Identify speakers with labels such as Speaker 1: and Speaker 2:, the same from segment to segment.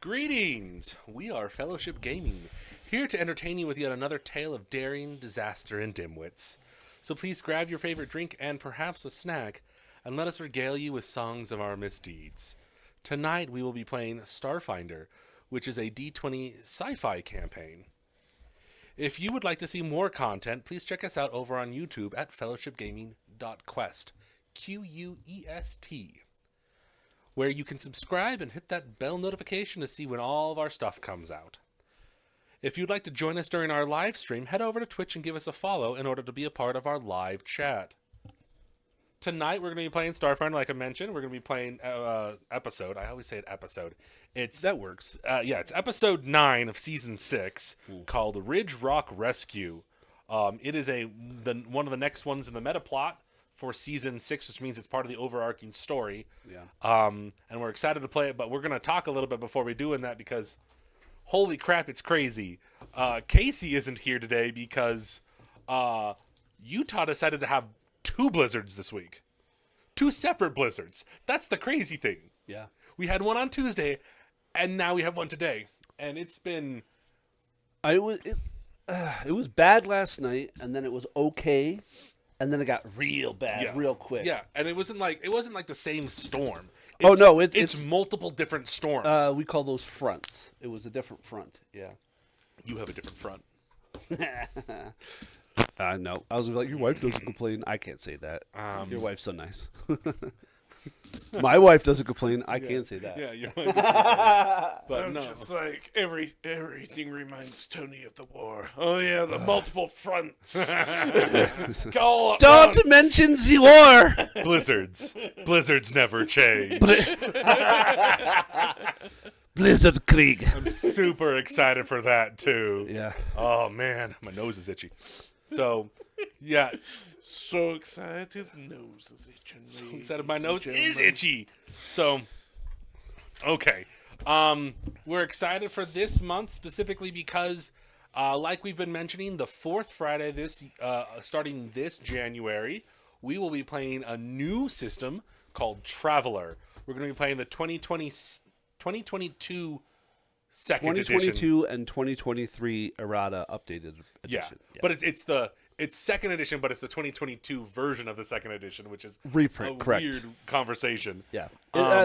Speaker 1: Greetings! We are Fellowship Gaming, here to entertain you with yet another tale of daring, disaster, and dimwits. So please grab your favorite drink and perhaps a snack, and let us regale you with songs of our misdeeds. Tonight we will be playing Starfinder, which is a D20 sci-fi campaign. If you would like to see more content, please check us out over on YouTube at fellowshipgaming.quest. Quest, where you can subscribe and hit that bell notification to see when all of our stuff comes out. If you'd like to join us during our live stream, head over to Twitch and give us a follow in order to be a part of our live chat. Tonight we're going to be playing Starfinder, like I mentioned. We're going to be playing episode. I always say an episode.
Speaker 2: That works.
Speaker 1: It's episode 9 of season 6 called Ridgerock Rescue. It is one of the next ones in the meta plot for season 6, which means it's part of the overarching story.
Speaker 2: Yeah.
Speaker 1: And we're excited to play it, but we're going to talk a little bit before we do in that because holy crap, it's crazy. Casey isn't here today because Utah decided to have 2 blizzards this week. 2 separate blizzards. That's the crazy thing.
Speaker 2: Yeah.
Speaker 1: We had one on Tuesday, and now we have one today. And it's been...
Speaker 2: It was bad last night, and then it was okay, and then it got real bad real quick.
Speaker 1: Yeah, and it wasn't like the same storm.
Speaker 2: It's
Speaker 1: multiple different storms.
Speaker 2: We call those fronts. It was a different front. Yeah.
Speaker 1: You have a different front.
Speaker 2: No. I was like, your wife doesn't complain. I can't say that. Your wife's so nice. My wife doesn't complain. I can't say that.
Speaker 1: Yeah, your wife doesn't complain. But
Speaker 3: I'm
Speaker 1: no.
Speaker 3: just like, everything reminds Tony of the war. Oh, yeah, the multiple fronts. Go
Speaker 2: Don't mention the war.
Speaker 1: Blizzards never change.
Speaker 2: Blizzard Krieg.
Speaker 1: I'm super excited for that too.
Speaker 2: Yeah.
Speaker 1: Oh man, my nose is itchy. So, yeah.
Speaker 3: So excited, his nose is itching.
Speaker 1: So excited, my nose is itchy. So, okay. We're excited for this month specifically because, like we've been mentioning, the 4th Friday starting this January, we will be playing a new system called Traveler. We're going to be playing the 2022 second
Speaker 2: 2022
Speaker 1: edition.
Speaker 2: and 2023 errata updated edition.
Speaker 1: Yeah. But it's second edition, but it's the 2022 version of the second edition, which is
Speaker 2: reprint. Correct.
Speaker 1: Weird conversation.
Speaker 2: Yeah.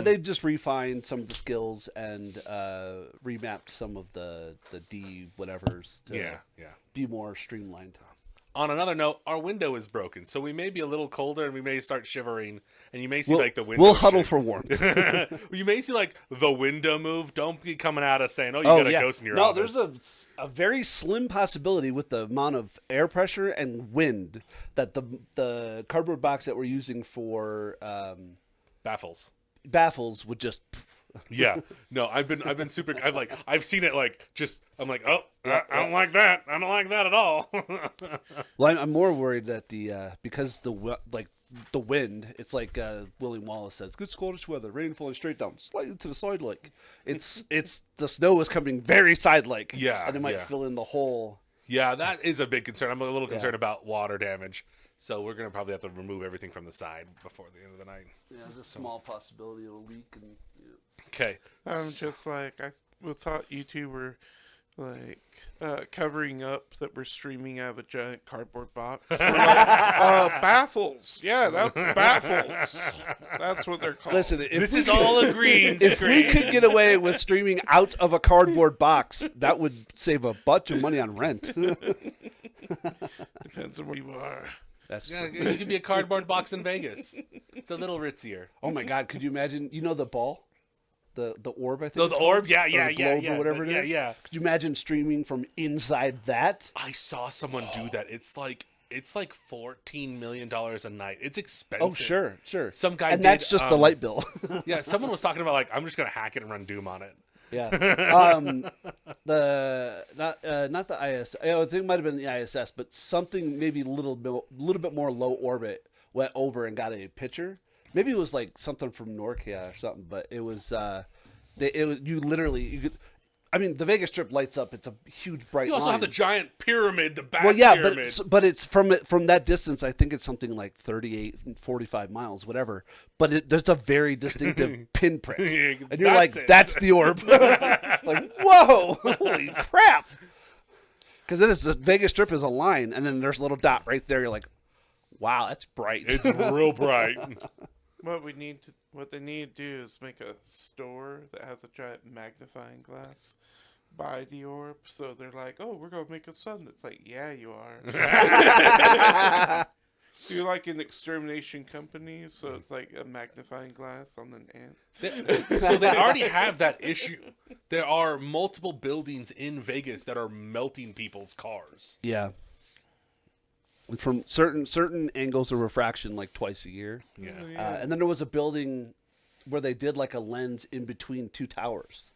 Speaker 2: They just refined some of the skills and remapped some of the D whatevers to be more streamlined.
Speaker 1: On another note, our window is broken, so we may be a little colder and we may start shivering, and you may see the window.
Speaker 2: We'll huddle for warmth.
Speaker 1: You may see the window move. Don't be coming at us saying, "Oh, you got a ghost in your office."
Speaker 2: There's a very slim possibility with the amount of air pressure and wind that the cardboard box that we're using for
Speaker 1: baffles
Speaker 2: would just.
Speaker 1: Yeah, no, I've been super. I've seen it I'm like, oh, I don't like that. I don't like that at all.
Speaker 2: Well, I'm more worried that because the wind, it's like William Wallace says, good Scottish weather, rain falling straight down, slightly to the side like. It's the snow is coming very side like.
Speaker 1: Yeah,
Speaker 2: and it might fill in the hole.
Speaker 1: Yeah, that is a big concern. I'm a little concerned about water damage. So we're going to probably have to remove everything from the side before the end of the night.
Speaker 2: Yeah, there's a small possibility of a leak.
Speaker 1: Okay.
Speaker 3: I'm just like, I thought you two were covering up that we're streaming out of a giant cardboard box. Baffles. Yeah, baffles. That's what they're called.
Speaker 2: Listen,
Speaker 1: this is all a green
Speaker 2: If
Speaker 1: screen.
Speaker 2: we could get away with streaming out of a cardboard box, that would save a bunch of money on rent.
Speaker 3: Depends on where you are.
Speaker 2: That's true.
Speaker 1: Yeah, you could be a cardboard box in Vegas. It's a little ritzier.
Speaker 2: Oh my God, could you imagine? You know the ball? The orb, I think.
Speaker 1: No, the orb? Yeah,
Speaker 2: or globe or whatever it is.
Speaker 1: Yeah.
Speaker 2: Could you imagine streaming from inside that?
Speaker 1: I saw someone do that. It's like $14 million a night. It's expensive.
Speaker 2: Oh, sure.
Speaker 1: Some guy
Speaker 2: and that's just the light bill.
Speaker 1: Yeah, someone was talking about I'm just gonna hack it and run Doom on it.
Speaker 2: Yeah. Not the ISS. I think it might have been the ISS, but something maybe a little bit more low orbit went over and got a picture. Maybe it was like something from Norcia or something, but it was you could. I mean, the Vegas Strip lights up. It's a huge bright.
Speaker 1: You also
Speaker 2: line.
Speaker 1: have the giant pyramid, the Bass
Speaker 2: Well, yeah,
Speaker 1: pyramid.
Speaker 2: but it's from that distance. I think it's something like 38, 45 miles, whatever. But there's a very distinctive pinprick, and you're like,
Speaker 1: it.
Speaker 2: "That's the orb." Like, whoa, holy crap! Because it is the Vegas Strip is a line, and then there's a little dot right there. You're like, "Wow, that's bright."
Speaker 1: It's real bright.
Speaker 3: What they need to do is make a store that has a giant magnifying glass by the orb. So they're like, "Oh, we're gonna make a sun." It's like, yeah, you are. You're like an extermination company, so it's like a magnifying glass on an ant.
Speaker 1: So they already have that issue. There are multiple buildings in Vegas that are melting people's cars.
Speaker 2: Yeah. From certain angles of refraction, like twice a year.
Speaker 1: Yeah.
Speaker 2: And then there was a building where they did like a lens in between two towers,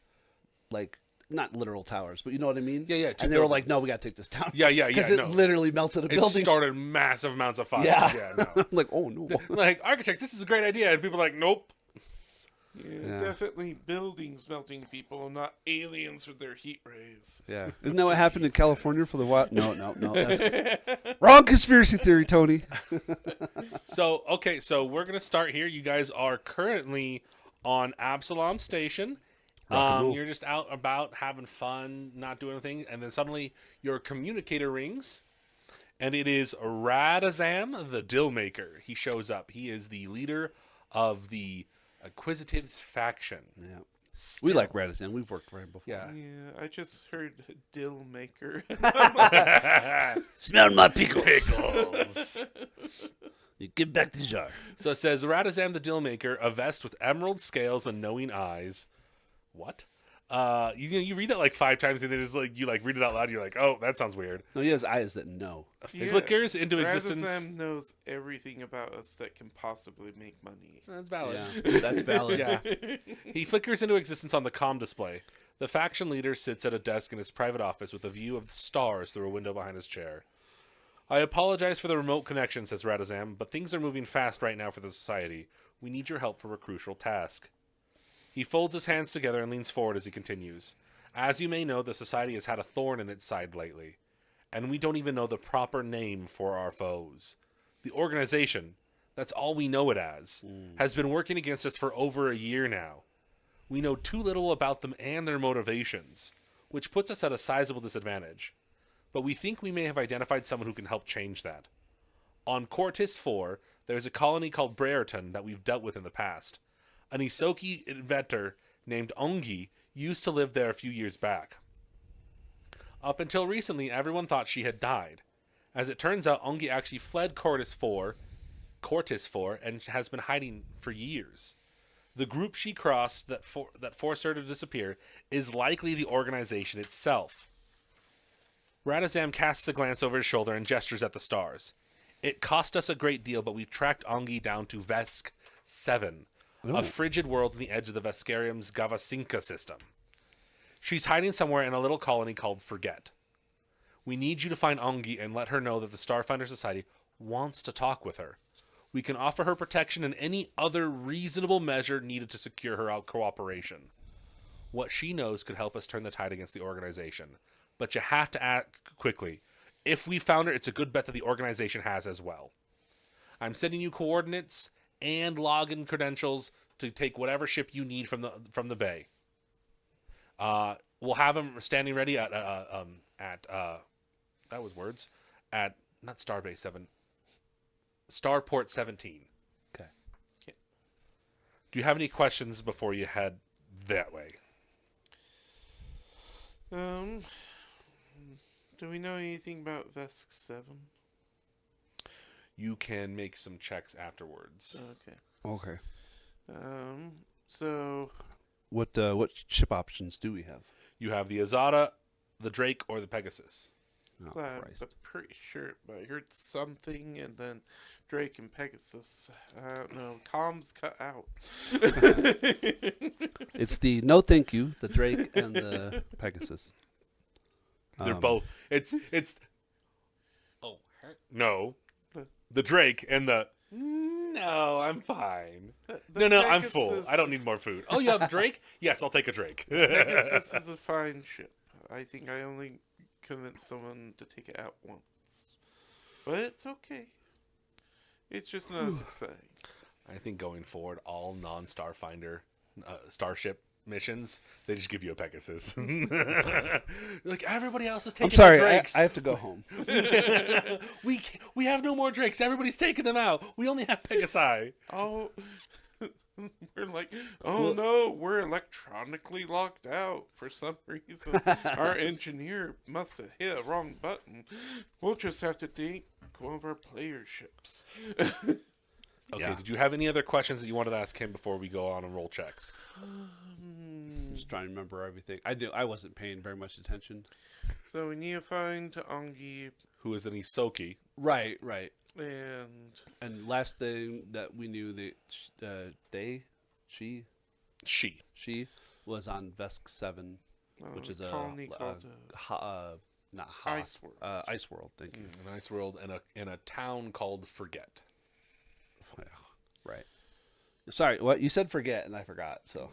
Speaker 2: like not literal towers, but you know what I mean?
Speaker 1: Yeah, yeah.
Speaker 2: And they were like,
Speaker 1: buildings.
Speaker 2: "No, we got to take this down."
Speaker 1: Yeah.
Speaker 2: Because it literally melted a
Speaker 1: It
Speaker 2: building.
Speaker 1: started massive amounts of fire.
Speaker 2: Yeah.
Speaker 1: No.
Speaker 2: I'm like, "Oh no."
Speaker 1: Like, architects, this is a great idea. And people are like, nope.
Speaker 3: Yeah, definitely buildings melting people, not aliens with their heat rays.
Speaker 2: Yeah. Isn't that what happened in California for the what? No. That's wrong conspiracy theory, Tony.
Speaker 1: So we're going to start here. You guys are currently on Absalom Station.
Speaker 2: Rock and roll.
Speaker 1: You're just out about having fun, not doing anything. And then suddenly your communicator rings. And it is Radazam, the Dillmaker. He shows up. He is the leader of the Acquisitives faction.
Speaker 2: Yeah. We like Radisson. We've worked for him before.
Speaker 1: Yeah.
Speaker 3: Yeah, I just heard dill maker.
Speaker 2: Smell my pickles.
Speaker 1: Pickles.
Speaker 2: You give back the jar.
Speaker 1: So it says, Radazam the Dillmaker, a vest with emerald scales and knowing eyes. What? You read that like 5 times and then it's like you like read it out loud. And you're like, oh, that sounds weird.
Speaker 2: No, he has eyes that know.
Speaker 1: Flickers into existence.
Speaker 3: Razazam knows everything about us that can possibly make money.
Speaker 1: That's valid.
Speaker 2: Yeah, that's valid.
Speaker 1: Yeah. He flickers into existence on the comm display. The faction leader sits at a desk in his private office with a view of the stars through a window behind his chair. I apologize for the remote connection, says Radazam, but things are moving fast right now for the Society. We need your help for a crucial task. He folds his hands together and leans forward as he continues. As you may know, the Society has had a thorn in its side lately, and we don't even know the proper name for our foes. The organization, that's all we know it as, has been working against us for over a year now. We know too little about them and their motivations, which puts us at a sizable disadvantage. But we think we may have identified someone who can help change that. On Cortis 4, there's a colony called Brereton that we've dealt with in the past. An Isoki inventor named Ongi used to live there a few years back. Up until recently, everyone thought she had died. As it turns out, Ongi actually fled Cortis 4, and has been hiding for years. The group she crossed that forced her to disappear is likely the organization itself. Radazam casts a glance over his shoulder and gestures at the stars. It cost us a great deal, but we've tracked Ongi down to Vesk 7, a frigid world on the edge of the Veskarium's Gavasinka system. She's hiding somewhere in a little colony called Forget. We need you to find Ongi and let her know that the Starfinder Society wants to talk with her. We can offer her protection and any other reasonable measure needed to secure her cooperation. What she knows could help us turn the tide against the organization. But you have to act quickly. If we found her, it's a good bet that the organization has as well. I'm sending you coordinates and login credentials to take whatever ship you need from the bay. We'll have them standing ready at that was words at not Starbase 7, Starport 17.
Speaker 2: Okay.
Speaker 1: Do you have any questions before you head that way?
Speaker 3: Do we know anything about Vesk 7?
Speaker 1: You can make some checks afterwards.
Speaker 3: Okay.
Speaker 2: Okay.
Speaker 3: So
Speaker 2: What ship options do we have?
Speaker 1: You have the Azada, the Drake, or the Pegasus.
Speaker 2: Oh,
Speaker 3: I'm
Speaker 2: Christ.
Speaker 3: pretty sure I heard something, and then Drake and Pegasus. I don't know. Comms cut out.
Speaker 2: It's the no thank you, the Drake and the Pegasus.
Speaker 1: They're both. It's. Oh no, the Drake and the. No, I'm fine.
Speaker 3: The
Speaker 1: No, I'm full.
Speaker 3: Pegasus-
Speaker 1: I don't need more food. Oh, you have a drake? Yes, I'll take a drake.
Speaker 3: Pegasus is a fine ship. I think I only convinced someone to take it out once. But it's okay. It's just not as exciting.
Speaker 1: I think going forward, all non-Starfinder starship missions, they just give you a Pegasus. Like everybody else is taking
Speaker 2: I'm sorry,
Speaker 1: our drakes.
Speaker 2: I have to go home.
Speaker 1: we have no more drakes. Everybody's taking them out. We only have Pegasi.
Speaker 3: Oh, we're like, oh no, we're electronically locked out for some reason. Our engineer must have hit a wrong button. We'll just have to take one of our player ships.
Speaker 1: Okay,
Speaker 2: Yeah.
Speaker 1: did you have any other questions that you wanted to ask him before we go on and roll checks?
Speaker 2: I'm just trying to remember everything. I wasn't paying very much attention.
Speaker 3: So we need to find Angi
Speaker 1: Who is an Isoki?
Speaker 2: Right.
Speaker 3: and
Speaker 2: And last thing that we knew that she was on Vesk 7, which is a
Speaker 3: colony called
Speaker 2: not Ha,
Speaker 3: Ice World.
Speaker 2: Ice World. Thank you.
Speaker 1: An ice world in a town called Forget.
Speaker 2: Right. Sorry, what you said? Forget, and I forgot. So.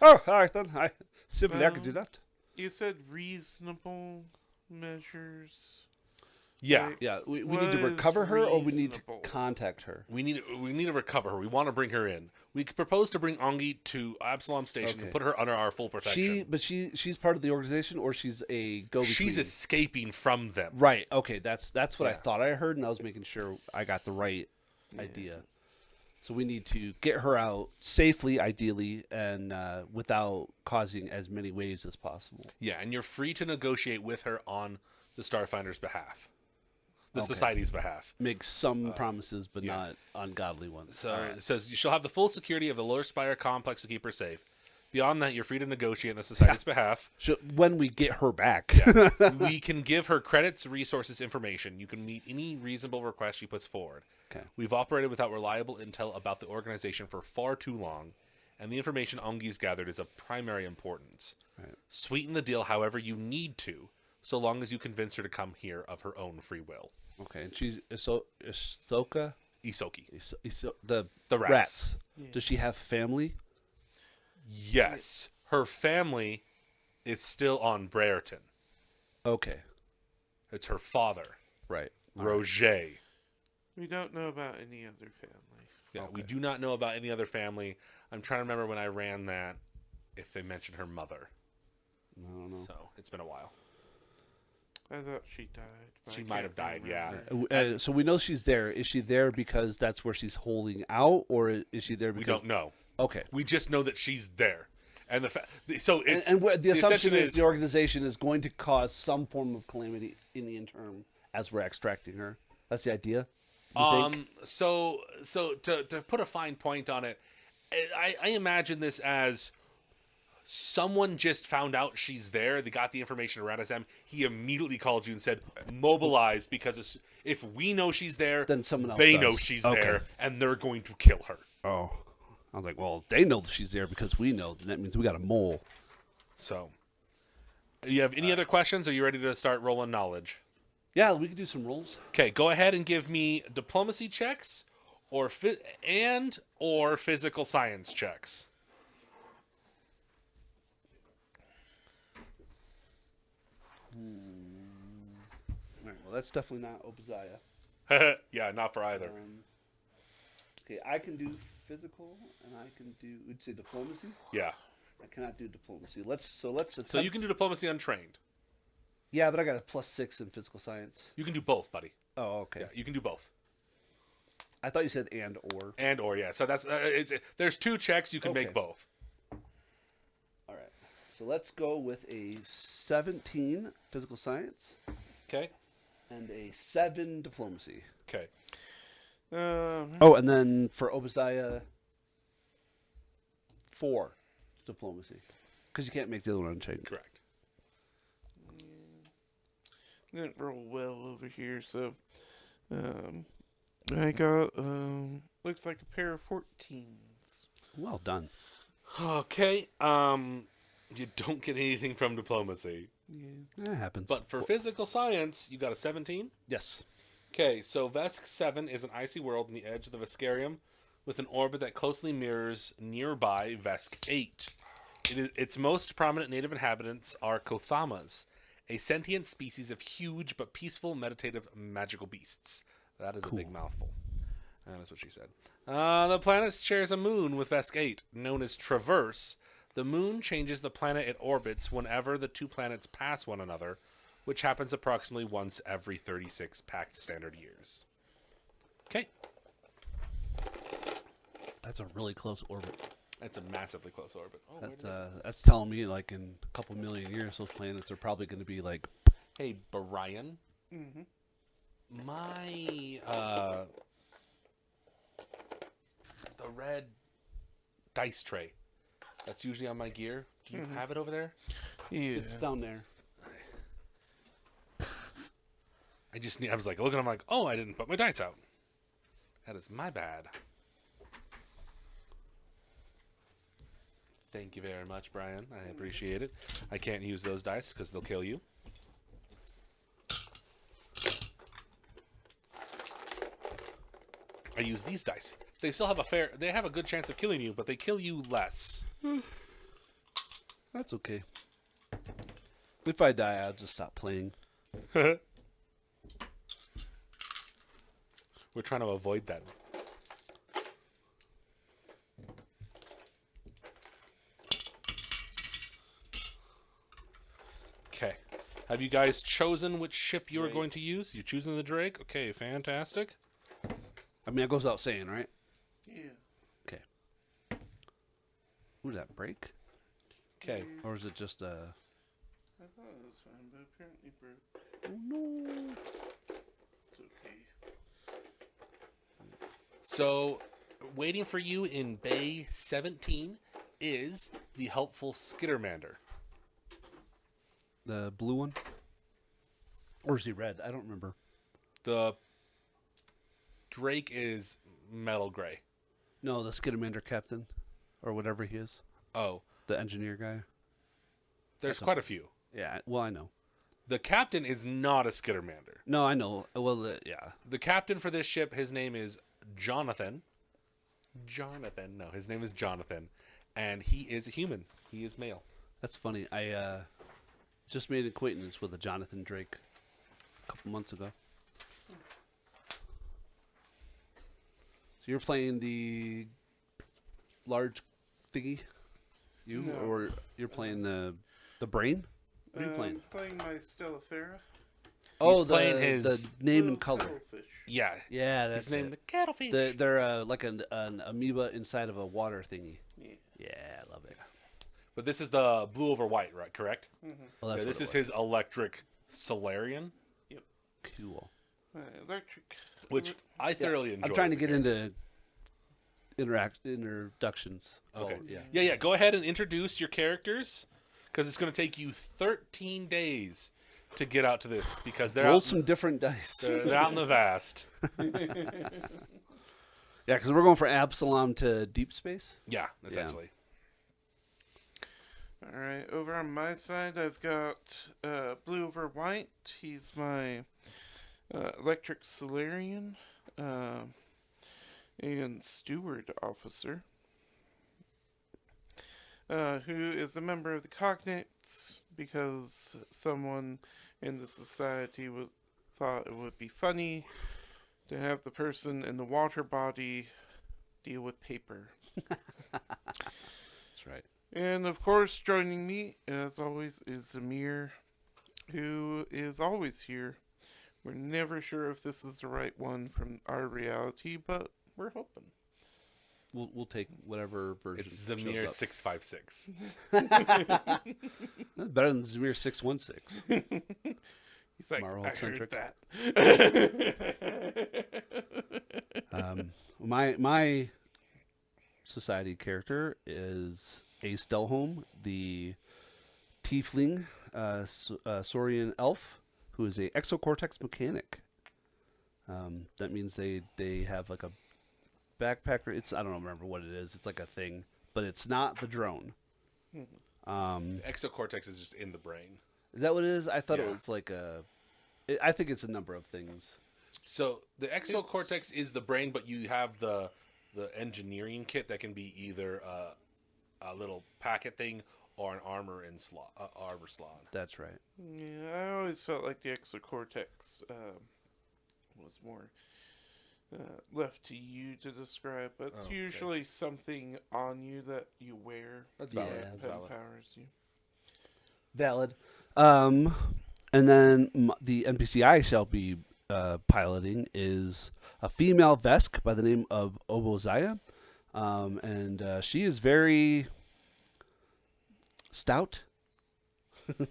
Speaker 2: Oh, all right then. I could do that.
Speaker 3: You said reasonable measures.
Speaker 1: Yeah,
Speaker 3: Like,
Speaker 2: Yeah, we
Speaker 3: what
Speaker 2: need to
Speaker 3: is
Speaker 2: recover her, or we need to
Speaker 3: reasonable?
Speaker 2: contact her.
Speaker 1: we need to recover her. We want to bring her in. We could propose to bring Angi to Absalom Station and
Speaker 2: Okay.
Speaker 1: put her under our full protection.
Speaker 2: She's part of the organization, or she's a go-between.
Speaker 1: She's escaping from them.
Speaker 2: Right. Okay. That's what I
Speaker 1: Yeah.
Speaker 2: thought I heard, and I was making sure I got the right idea. So we need to get her out safely, ideally, and without causing as many waves as possible.
Speaker 1: Yeah, and you're free to negotiate with her on the Starfinder's behalf, the
Speaker 2: Okay.
Speaker 1: Society's behalf.
Speaker 2: Make some promises, but
Speaker 1: yeah.
Speaker 2: not ungodly ones.
Speaker 1: So
Speaker 2: All right.
Speaker 1: it says she'll have the full security of the Lower Spire complex to keep her safe. Beyond that, you're free to negotiate on the Society's behalf.
Speaker 2: When we get her back.
Speaker 1: We can give her credits, resources, information. You can meet any reasonable request she puts forward.
Speaker 2: Okay.
Speaker 1: We've operated without reliable intel about the organization for far too long, and the information Ongi's gathered is of primary importance.
Speaker 2: Right.
Speaker 1: Sweeten the deal however you need to, so long as you convince her to come here of her own free will.
Speaker 2: Okay. And she's Isoka.
Speaker 1: Isoki.
Speaker 2: The
Speaker 1: rats.
Speaker 2: rats.
Speaker 3: Yeah.
Speaker 2: Does she have family?
Speaker 1: Yes. Her family is still on Brereton.
Speaker 2: Okay.
Speaker 1: It's her father,
Speaker 2: Right.
Speaker 1: Roger.
Speaker 3: We don't know about any other family.
Speaker 1: Yeah, we
Speaker 2: Okay.
Speaker 1: do not know about any other family. I'm trying to remember when I ran that, if they mentioned her mother.
Speaker 2: I don't know.
Speaker 1: So it's been a while.
Speaker 3: I thought she died. but
Speaker 1: She
Speaker 3: I
Speaker 1: might
Speaker 3: can't
Speaker 1: have died,
Speaker 3: remember.
Speaker 1: yeah.
Speaker 2: So we know she's there. Is she there because that's where she's holding out, or is she there
Speaker 1: We
Speaker 2: because
Speaker 1: don't know.
Speaker 2: Okay.
Speaker 1: We just know that she's there, and so it's
Speaker 2: And the assumption is
Speaker 1: is
Speaker 2: the organization is going to cause some form of calamity in the interim as we're extracting her. That's the idea. You think?
Speaker 1: So to put a fine point on it, I imagine this as someone just found out she's there. They got the information around us. He immediately called you and said, "Mobilize," because if we know she's there,
Speaker 2: Then someone else
Speaker 1: they
Speaker 2: does.
Speaker 1: know she's
Speaker 2: Okay.
Speaker 1: there, and they're going to kill her.
Speaker 2: Oh, I was like, well, they know that she's there because we know. Then that means we got a mole.
Speaker 1: So, you have any other questions? Are you ready to start rolling knowledge?
Speaker 2: Yeah, we could do some rolls.
Speaker 1: Okay, go ahead and give me diplomacy checks, or physical science checks.
Speaker 2: All right, well, that's definitely not Obadiah.
Speaker 1: Yeah, not for either.
Speaker 2: Okay, I can do physical, and I can do. We'd say diplomacy.
Speaker 1: Yeah.
Speaker 2: I cannot do diplomacy. Let's.
Speaker 1: So
Speaker 2: Attempt.
Speaker 1: you can do diplomacy untrained.
Speaker 2: Yeah, but I got a +6 in physical science.
Speaker 1: You can do both, buddy.
Speaker 2: Oh, okay.
Speaker 1: Yeah, you can do both.
Speaker 2: I thought you said and or.
Speaker 1: And or yeah. So that's there's two checks you can make
Speaker 2: Okay.
Speaker 1: both.
Speaker 2: All right. So let's go with a 17 physical science
Speaker 1: Okay.
Speaker 2: and a 7 diplomacy.
Speaker 1: Okay.
Speaker 2: Oh, and then for Obadiah, 4 diplomacy, because you can't make the other one unchained.
Speaker 1: Correct.
Speaker 3: Didn't roll well over here, so I got looks like a pair of 14s.
Speaker 2: Well done.
Speaker 1: Okay. You don't get anything from diplomacy,
Speaker 3: Yeah.
Speaker 2: That happens.
Speaker 1: but for physical science, you got a 17.
Speaker 2: yes.
Speaker 1: Okay, so Vesk 7 is an icy world on the edge of the Veskarium with an orbit that closely mirrors nearby Vesk 8. Its most prominent native inhabitants are Kothamas, a sentient species of huge but peaceful, meditative, magical beasts. That is a big
Speaker 2: Cool.
Speaker 1: mouthful. That is what she said. The planet shares a moon with Vesk 8, known as Traverse. The moon changes the planet it orbits whenever the two planets pass one another, which happens approximately once every 36 packed standard years. Okay,
Speaker 2: That's a really close orbit.
Speaker 1: that's a massively close orbit. Oh,
Speaker 2: That's telling me like in a couple million years, those planets are probably going to be like.
Speaker 1: hey, Brian,
Speaker 3: Mm-hmm.
Speaker 1: my the red dice tray that's usually on my gear. Do you have it over there?
Speaker 3: Yeah.
Speaker 2: It's down there.
Speaker 1: I was like looking. I'm like, oh, I didn't put my dice out. That is my bad. Thank you very much, Brian. I appreciate it. I can't use those dice because they'll kill you. I use these dice. They still have they have a good chance of killing you, but they kill you less.
Speaker 2: That's okay. If I die, I'll just stop playing.
Speaker 1: We're trying to avoid that. Okay. Have you guys chosen which ship you are
Speaker 2: Drake.
Speaker 1: going to use? You choosing the Drake? Okay, fantastic.
Speaker 2: I mean, that goes without saying, right?
Speaker 3: Yeah.
Speaker 2: Okay. Ooh, did that break?
Speaker 1: Okay.
Speaker 2: Or is it just
Speaker 3: I thought it was fine, but apparently broke.
Speaker 2: Oh no!
Speaker 3: It's okay.
Speaker 1: So, waiting for you in Bay 17 is the helpful Skittermander.
Speaker 2: The blue one? Or is he red? I don't remember.
Speaker 1: The Drake is metal gray.
Speaker 2: No, the Skidamander captain, or whatever he is,
Speaker 1: Oh,
Speaker 2: the engineer guy.
Speaker 1: there's quite a few.
Speaker 2: Yeah, well, I know.
Speaker 1: The captain is not a Skittermander.
Speaker 2: No, I know. Well, yeah.
Speaker 1: The captain for this ship, his name is Jonathan. No, his name is Jonathan. And he is a human. He is male.
Speaker 2: That's funny. I just made acquaintance with a Jonathan Drake a couple months ago. So you're playing the large thingy,
Speaker 3: No.
Speaker 2: or you're playing the brain? What are you playing?
Speaker 3: Playing my Stellafera.
Speaker 2: Oh,
Speaker 1: playing
Speaker 2: the name and color.
Speaker 3: Cuttlefish.
Speaker 1: Yeah.
Speaker 2: Yeah, that's
Speaker 1: He's named
Speaker 2: it.
Speaker 1: the Cattlefish.
Speaker 2: They're like an amoeba inside of a water thingy.
Speaker 3: Yeah.
Speaker 2: Yeah, I love it.
Speaker 1: But this is the blue over white, right? Correct?
Speaker 2: Well, that's
Speaker 1: Yeah, this
Speaker 2: what
Speaker 1: is
Speaker 2: it was.
Speaker 1: his electric Solarian,
Speaker 2: Cool.
Speaker 3: Electric.
Speaker 1: which I thoroughly enjoy.
Speaker 2: I'm trying
Speaker 1: as
Speaker 2: to
Speaker 1: a
Speaker 2: get
Speaker 1: character.
Speaker 2: into introductions.
Speaker 1: Okay.
Speaker 2: Oh, yeah.
Speaker 1: Yeah. Go ahead and introduce your characters, because it's going to take you 13 days to get out to this, because they're
Speaker 2: Roll
Speaker 1: out,
Speaker 2: some different dice.
Speaker 1: they're out in the vast.
Speaker 2: Yeah, because we're going from Absalom to deep space.
Speaker 1: Yeah, essentially.
Speaker 3: All right. Over on my side, I've got blue over white. He's my electric Solarian and steward officer, who is a member of the Cognates because someone in the society thought it would be funny to have the person in the water body deal with paper.
Speaker 2: That's right.
Speaker 3: And of course, joining me, as always, is Zamir, who is always here. We're never sure if this is the right one from our reality, but we're hoping.
Speaker 2: We'll take whatever version.
Speaker 1: It's
Speaker 2: shows
Speaker 1: Zamir
Speaker 2: up.
Speaker 1: 656.
Speaker 2: That's better than Zamir 616.
Speaker 3: He's like,
Speaker 2: Marvel
Speaker 3: I heard
Speaker 2: centric.
Speaker 3: that.
Speaker 2: My society character is Ace Delholm, the tiefling Saurian elf, who is a exocortex mechanic. That means they have like a backpacker. I don't remember what it is. It's like a thing, but it's not the drone.
Speaker 1: Exocortex is just in the brain.
Speaker 2: Is that what it is? I thought it
Speaker 1: Yeah.
Speaker 2: was like I think it's a number of things.
Speaker 1: So the exocortex is the brain, but you have the engineering kit that can be either a little packet thing or an armor slot.
Speaker 2: That's right.
Speaker 3: Yeah, I always felt like the exocortex was more left to you to describe, but it's
Speaker 1: Oh, okay.
Speaker 3: usually something on you that you wear.
Speaker 1: That's valid.
Speaker 2: Yeah.
Speaker 1: That's
Speaker 3: that
Speaker 1: valid.
Speaker 3: empowers you.
Speaker 2: Valid. And then the NPC I shall be piloting is a female Vesk by the name of Obozaya. And she is very stout. She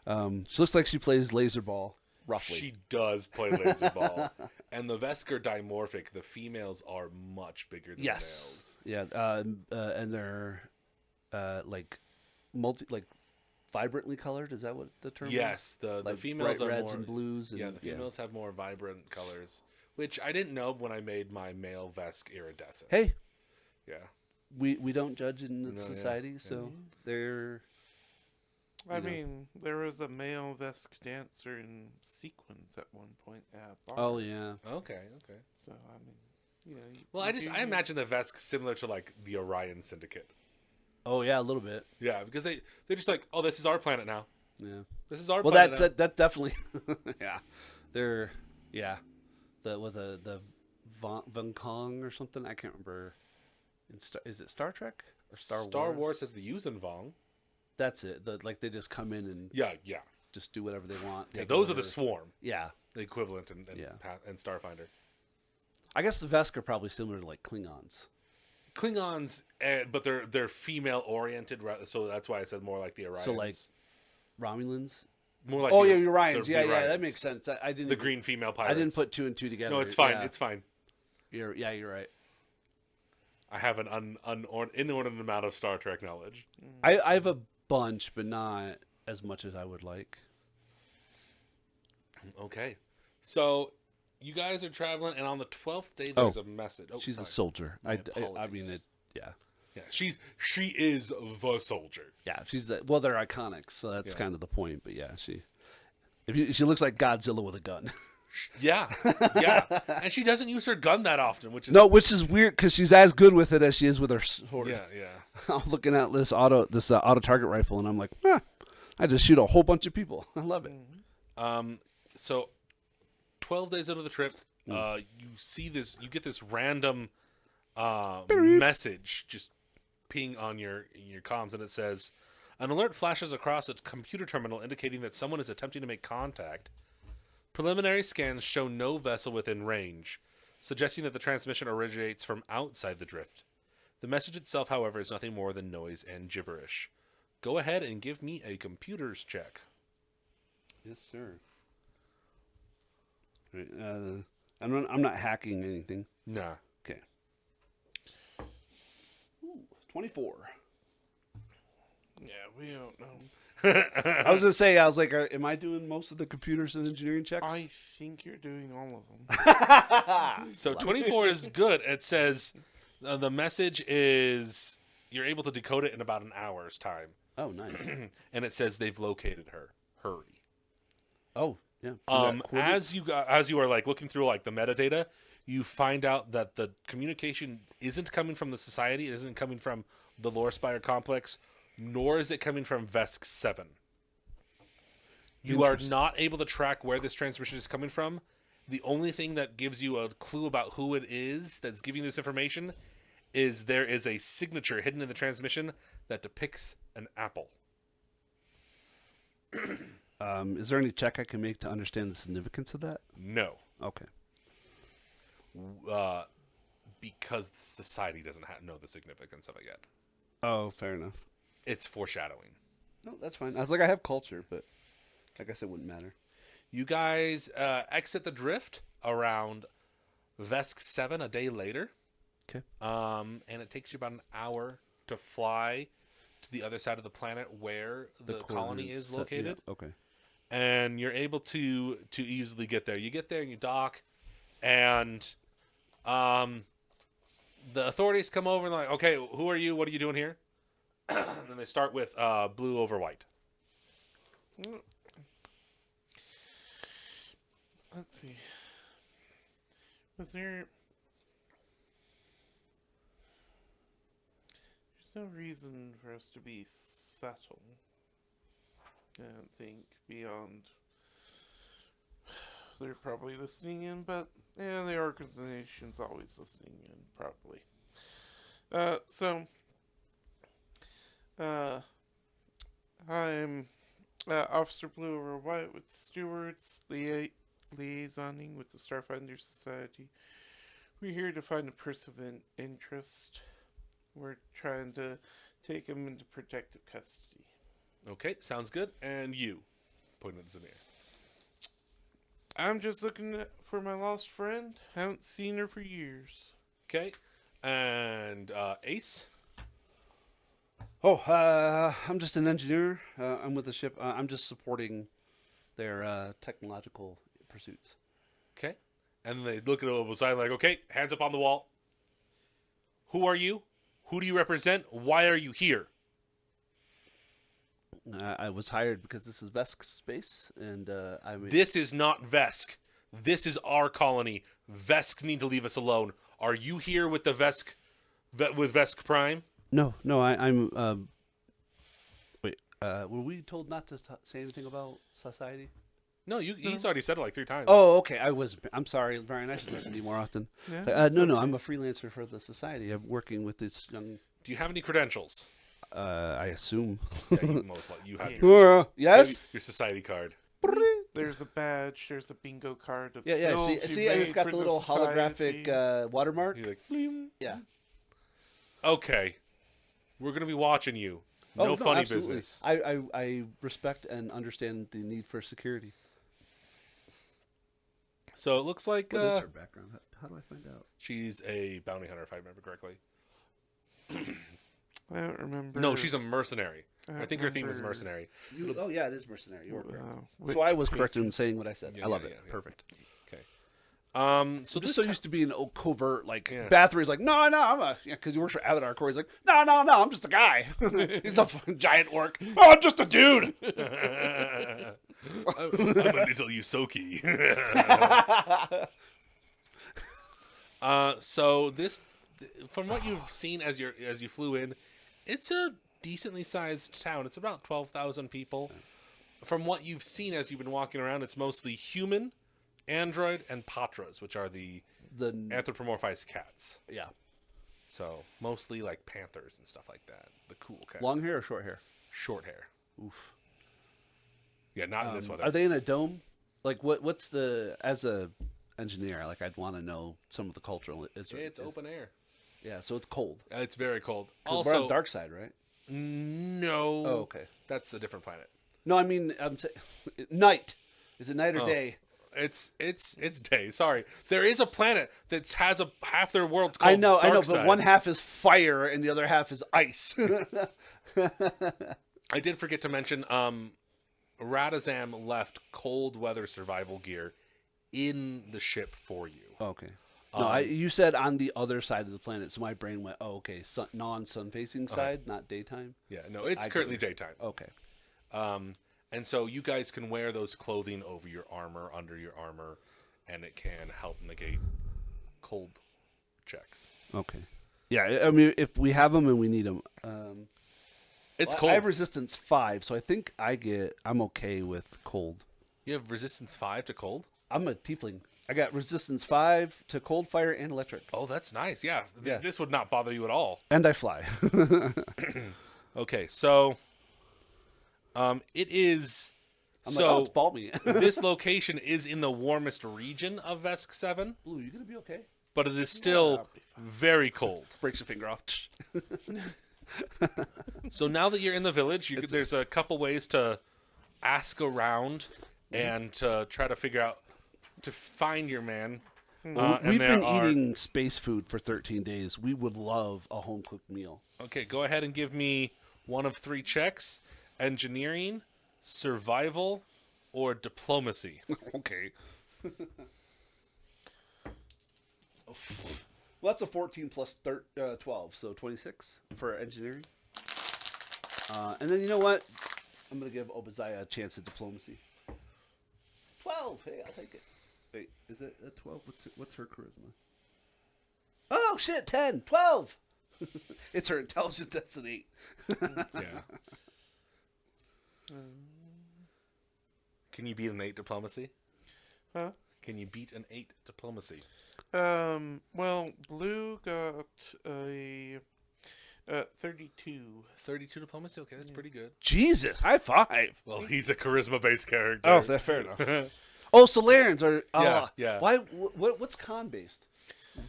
Speaker 2: looks like she plays laser ball, roughly.
Speaker 1: She does play laser ball, and the Vesk are dimorphic. The females are much bigger than
Speaker 2: Yes.
Speaker 1: males.
Speaker 2: Yeah. And they're like vibrantly colored. Is that what the term is?
Speaker 1: Yes, the
Speaker 2: Like
Speaker 1: females
Speaker 2: bright
Speaker 1: are
Speaker 2: reds
Speaker 1: more.
Speaker 2: and blues. And,
Speaker 1: Yeah, the females have more vibrant colors, which I didn't know when I made my male Vesk iridescent.
Speaker 2: Hey,
Speaker 1: Yeah.
Speaker 2: we don't judge in the
Speaker 1: No, yeah,
Speaker 2: society,
Speaker 1: yeah.
Speaker 2: so they're.
Speaker 3: I
Speaker 2: You know.
Speaker 3: mean, there was a male Vesk dancer in sequins at one point at a bar.
Speaker 2: Oh yeah.
Speaker 1: Okay.
Speaker 3: So I mean, you know.
Speaker 1: Well, I imagine the Vesk similar to like the Orion Syndicate.
Speaker 2: Oh yeah, a little bit.
Speaker 1: Yeah, because they're just like, oh, this is our planet now.
Speaker 2: Yeah.
Speaker 1: This is our
Speaker 2: Well,
Speaker 1: planet. now.
Speaker 2: that definitely. Yeah, they're the Von Kong or something. I can't remember. Is it Star Trek or
Speaker 1: Star Wars has the Yuuzhan Vong.
Speaker 2: That's it. Like they just come in and
Speaker 1: Yeah.
Speaker 2: just do whatever they want.
Speaker 1: Yeah,
Speaker 2: take
Speaker 1: those are
Speaker 2: over.
Speaker 1: the Swarm,
Speaker 2: Yeah.
Speaker 1: the equivalent, and
Speaker 2: Yeah.
Speaker 1: and Starfinder.
Speaker 2: I guess the Vesk are probably similar to like Klingons.
Speaker 1: Klingons, but they're female oriented, so that's why I said more like the Orions.
Speaker 2: So like Romulans.
Speaker 1: more like
Speaker 2: Oh
Speaker 1: the,
Speaker 2: yeah, you're Ryans.
Speaker 1: the
Speaker 2: Yeah, that
Speaker 1: Ryans.
Speaker 2: makes sense. I didn't.
Speaker 1: The green female
Speaker 2: I
Speaker 1: pirates.
Speaker 2: didn't put two and two together.
Speaker 1: No, it's fine.
Speaker 2: Yeah.
Speaker 1: It's fine.
Speaker 2: You're right.
Speaker 1: I have an inordinate amount of Star Trek knowledge.
Speaker 2: I have a bunch, but not as much as I would like.
Speaker 1: Okay, so you guys are traveling, and on the 12th day, there's a message. Oh,
Speaker 2: She's
Speaker 1: sorry.
Speaker 2: a soldier.
Speaker 1: My
Speaker 2: I
Speaker 1: apologies.
Speaker 2: mean it. Yeah.
Speaker 1: Yeah, she is the soldier.
Speaker 2: Yeah, well, they're iconic, so that's
Speaker 1: Yeah.
Speaker 2: kind of the point. But yeah, she looks like Godzilla with a gun.
Speaker 1: Yeah, and she doesn't use her gun that often, which is
Speaker 2: No, which is weird because she's as good with it as she is with her sword.
Speaker 1: yeah.
Speaker 2: I'm looking at this auto target rifle, and I'm like, I just shoot a whole bunch of people. I love it.
Speaker 1: So 12 days into the trip, you get this random message just ping on your comms, and it says, an alert flashes across a computer terminal indicating that someone is attempting to make contact. Preliminary scans show no vessel within range, suggesting that the transmission originates from outside the drift. The message itself, however, is nothing more than noise and gibberish. Go ahead and give me a computers check.
Speaker 2: Yes, sir. Right, I'm not hacking anything.
Speaker 1: Nah.
Speaker 2: Okay. 24.
Speaker 3: Yeah, we don't know.
Speaker 2: I was gonna say, I was like, am I doing most of the computers and engineering checks?
Speaker 3: I think you're doing all of them.
Speaker 1: So 24 is good. It says the message is you're able to decode it in about an hour's time.
Speaker 2: Oh, nice.
Speaker 1: And it says they've located her. Hurry.
Speaker 2: Oh, yeah.
Speaker 1: As you are like looking through like the metadata, you find out that the communication isn't coming from the society, it isn't coming from the Lore Spire complex, nor is it coming from Vesk 7. You are not able to track where this transmission is coming from. The only thing that gives you a clue about who it is that's giving this information is there is a signature hidden in the transmission that depicts an apple.
Speaker 2: Is there any check I can make to understand the significance of that?
Speaker 1: No.
Speaker 2: Okay.
Speaker 1: Because the society doesn't know the significance of it yet.
Speaker 2: Oh, fair enough.
Speaker 1: It's foreshadowing.
Speaker 2: No, that's fine. I was like, I have culture, but I guess it wouldn't matter.
Speaker 1: You guys exit the drift around Vesk 7 a day later.
Speaker 2: Okay.
Speaker 1: And it takes you about an hour to fly to the other side of the planet where the colony
Speaker 2: coordinates
Speaker 1: is
Speaker 2: set-
Speaker 1: located.
Speaker 2: yeah, okay.
Speaker 1: And you're able to easily get there. You get there and you dock, and the authorities come over and they're like, okay, who are you? What are you doing here? And then they start with blue over white.
Speaker 3: Let's see. Was there... There's no reason for us to be subtle. I don't think beyond... They're probably listening in, but yeah, the organization's always listening in, probably. I'm Officer Blue over White with the stewards, liaisoning with the Starfinder Society. We're here to find a person of interest. We're trying to take him into protective custody.
Speaker 1: Okay, sounds good. And you, pointing at Zamir.
Speaker 3: I'm just looking for my lost friend. Haven't seen her for years.
Speaker 1: Okay, and Ace.
Speaker 2: Oh, I'm just an engineer. I'm with the ship. I'm just supporting their technological pursuits.
Speaker 1: Okay, and they look at Obosai like, okay, hands up on the wall. Who are you? Who do you represent? Why are you here?
Speaker 2: I was hired because this is Vesk's space, and
Speaker 1: This is not Vesk. This is our colony. Vesk need to leave us alone. Are you here with the Vesk, with Vesk Prime?
Speaker 2: No, I'm. Wait, were we told not to say anything about society?
Speaker 1: No, he's already said it like 3 times.
Speaker 2: Oh, okay. I'm sorry, Brian. I should listen to you more often.
Speaker 3: Yeah,
Speaker 2: No, I'm a freelancer for the society. I'm working with this young.
Speaker 1: Do you have any credentials?
Speaker 2: I assume.
Speaker 1: Yeah, you most likely you have
Speaker 2: Yes.
Speaker 1: your society card.
Speaker 3: There's a badge. There's a bingo card. Of
Speaker 2: Yeah.
Speaker 3: bills you
Speaker 2: See, and it's
Speaker 3: made
Speaker 2: got
Speaker 3: for
Speaker 2: the little
Speaker 3: society.
Speaker 2: holographic watermark.
Speaker 1: You're like, bling.
Speaker 2: Yeah.
Speaker 1: Okay, we're gonna be watching you. No funny
Speaker 2: absolutely.
Speaker 1: business.
Speaker 2: I respect and understand the need for security.
Speaker 1: So it looks like
Speaker 2: What is her background? How do I find out?
Speaker 1: she's a bounty hunter, if I remember correctly.
Speaker 3: I don't remember.
Speaker 1: No, she's a mercenary. I
Speaker 3: don't
Speaker 1: think her theme is
Speaker 3: remember,
Speaker 1: mercenary.
Speaker 2: Oh yeah, it is mercenary. You were correct.
Speaker 3: which
Speaker 2: So I was
Speaker 3: page.
Speaker 2: correct in saying what I said.
Speaker 1: Yeah,
Speaker 2: I love
Speaker 1: yeah,
Speaker 2: it.
Speaker 1: yeah.
Speaker 2: Perfect.
Speaker 1: Okay. So
Speaker 2: I'm
Speaker 1: this
Speaker 2: just so used to being covert, like
Speaker 1: Yeah.
Speaker 2: Bathory's like, no, I'm because he works for Avatar Corps. He's like, no, I'm just a guy. He's a fucking giant orc. Oh, I'm just a dude.
Speaker 1: I'm a little Yusoki. So this, from what you've seen as you flew in, it's a decently sized town. It's about 12,000 people. From what you've seen as you've been walking around, it's mostly human, android, and patras, which are the anthropomorphized cats.
Speaker 2: Yeah.
Speaker 1: So mostly like panthers and stuff like that. The cool cats.
Speaker 2: Long hair or short hair?
Speaker 1: Short hair.
Speaker 2: Oof.
Speaker 1: Yeah, not in this weather.
Speaker 2: Are they in a dome? Like what's the as a engineer? Like I'd want to know some of the cultural.
Speaker 1: It's open air.
Speaker 2: Yeah, so it's cold.
Speaker 1: It's very cold.
Speaker 2: 'Cause
Speaker 1: Also,
Speaker 2: we're on dark side, right?
Speaker 1: no.
Speaker 2: Oh, okay.
Speaker 1: That's a different planet.
Speaker 2: No, I mean I'm saying night. Is it night or
Speaker 1: Oh.
Speaker 2: day?
Speaker 1: It's day. Sorry, there is a planet that has a half their world called
Speaker 2: I know,
Speaker 1: Dark
Speaker 2: but
Speaker 1: Side.
Speaker 2: one half is fire and the other half is ice.
Speaker 1: I did forget to mention. Radazam left cold weather survival gear in the ship for you.
Speaker 2: Okay. No, you said on the other side of the planet, so my brain went, "Oh, okay, non-sun facing side, not daytime."
Speaker 1: Yeah, no, it's
Speaker 2: I
Speaker 1: currently
Speaker 2: get it.
Speaker 1: daytime.
Speaker 2: Okay.
Speaker 1: And so you guys can wear those clothing over your armor, under your armor, and it can help negate cold checks.
Speaker 2: Okay. Yeah, I mean, if we have them and we need them,
Speaker 1: It's
Speaker 2: I
Speaker 1: cold.
Speaker 2: have resistance 5, so I think I'm okay with cold.
Speaker 1: You have resistance 5 to cold?
Speaker 2: I'm a tiefling. I got resistance 5 to cold, fire, and electric,
Speaker 1: Oh, that's nice. Yeah.
Speaker 2: Yeah.
Speaker 1: This would not bother you at all.
Speaker 2: and I fly.
Speaker 1: Okay, so it is
Speaker 2: I'm
Speaker 1: so
Speaker 2: like, oh, it's balmy.
Speaker 1: this location is in the warmest region of Vesk 7,
Speaker 2: Blue, you gonna be okay?
Speaker 1: but it is still
Speaker 3: I'll be fine.
Speaker 1: very cold.
Speaker 2: Breaks your finger off.
Speaker 1: So now that you're in the village, there's a couple ways to ask around and to try to figure out to find your man. And
Speaker 2: We've
Speaker 1: there
Speaker 2: been
Speaker 1: are-
Speaker 2: eating space food for 13 days. We would love a home cooked meal.
Speaker 1: Okay, go ahead and give me one of 3 checks: engineering, survival, or diplomacy.
Speaker 2: Okay. Well, that's a 14 plus 12, so 26 for engineering. And then you know what? I'm going to give Obadiah a chance at diplomacy. 12. Hey, I'll take it. Wait, is it a 12? What's her charisma? Oh shit, 10, 12. It's her intelligence that's an 8.
Speaker 1: Yeah. Can you beat an 8 diplomacy?
Speaker 3: Huh?
Speaker 1: Can you beat an 8 diplomacy?
Speaker 3: Well, Blue got a 32.
Speaker 1: 32 diplomacy? Okay, that's pretty good.
Speaker 2: Jesus, high five.
Speaker 1: Well, he's a charisma-based character.
Speaker 2: Oh, that's fair enough. Oh, Solarians are.
Speaker 1: Yeah.
Speaker 2: Why? What's con based?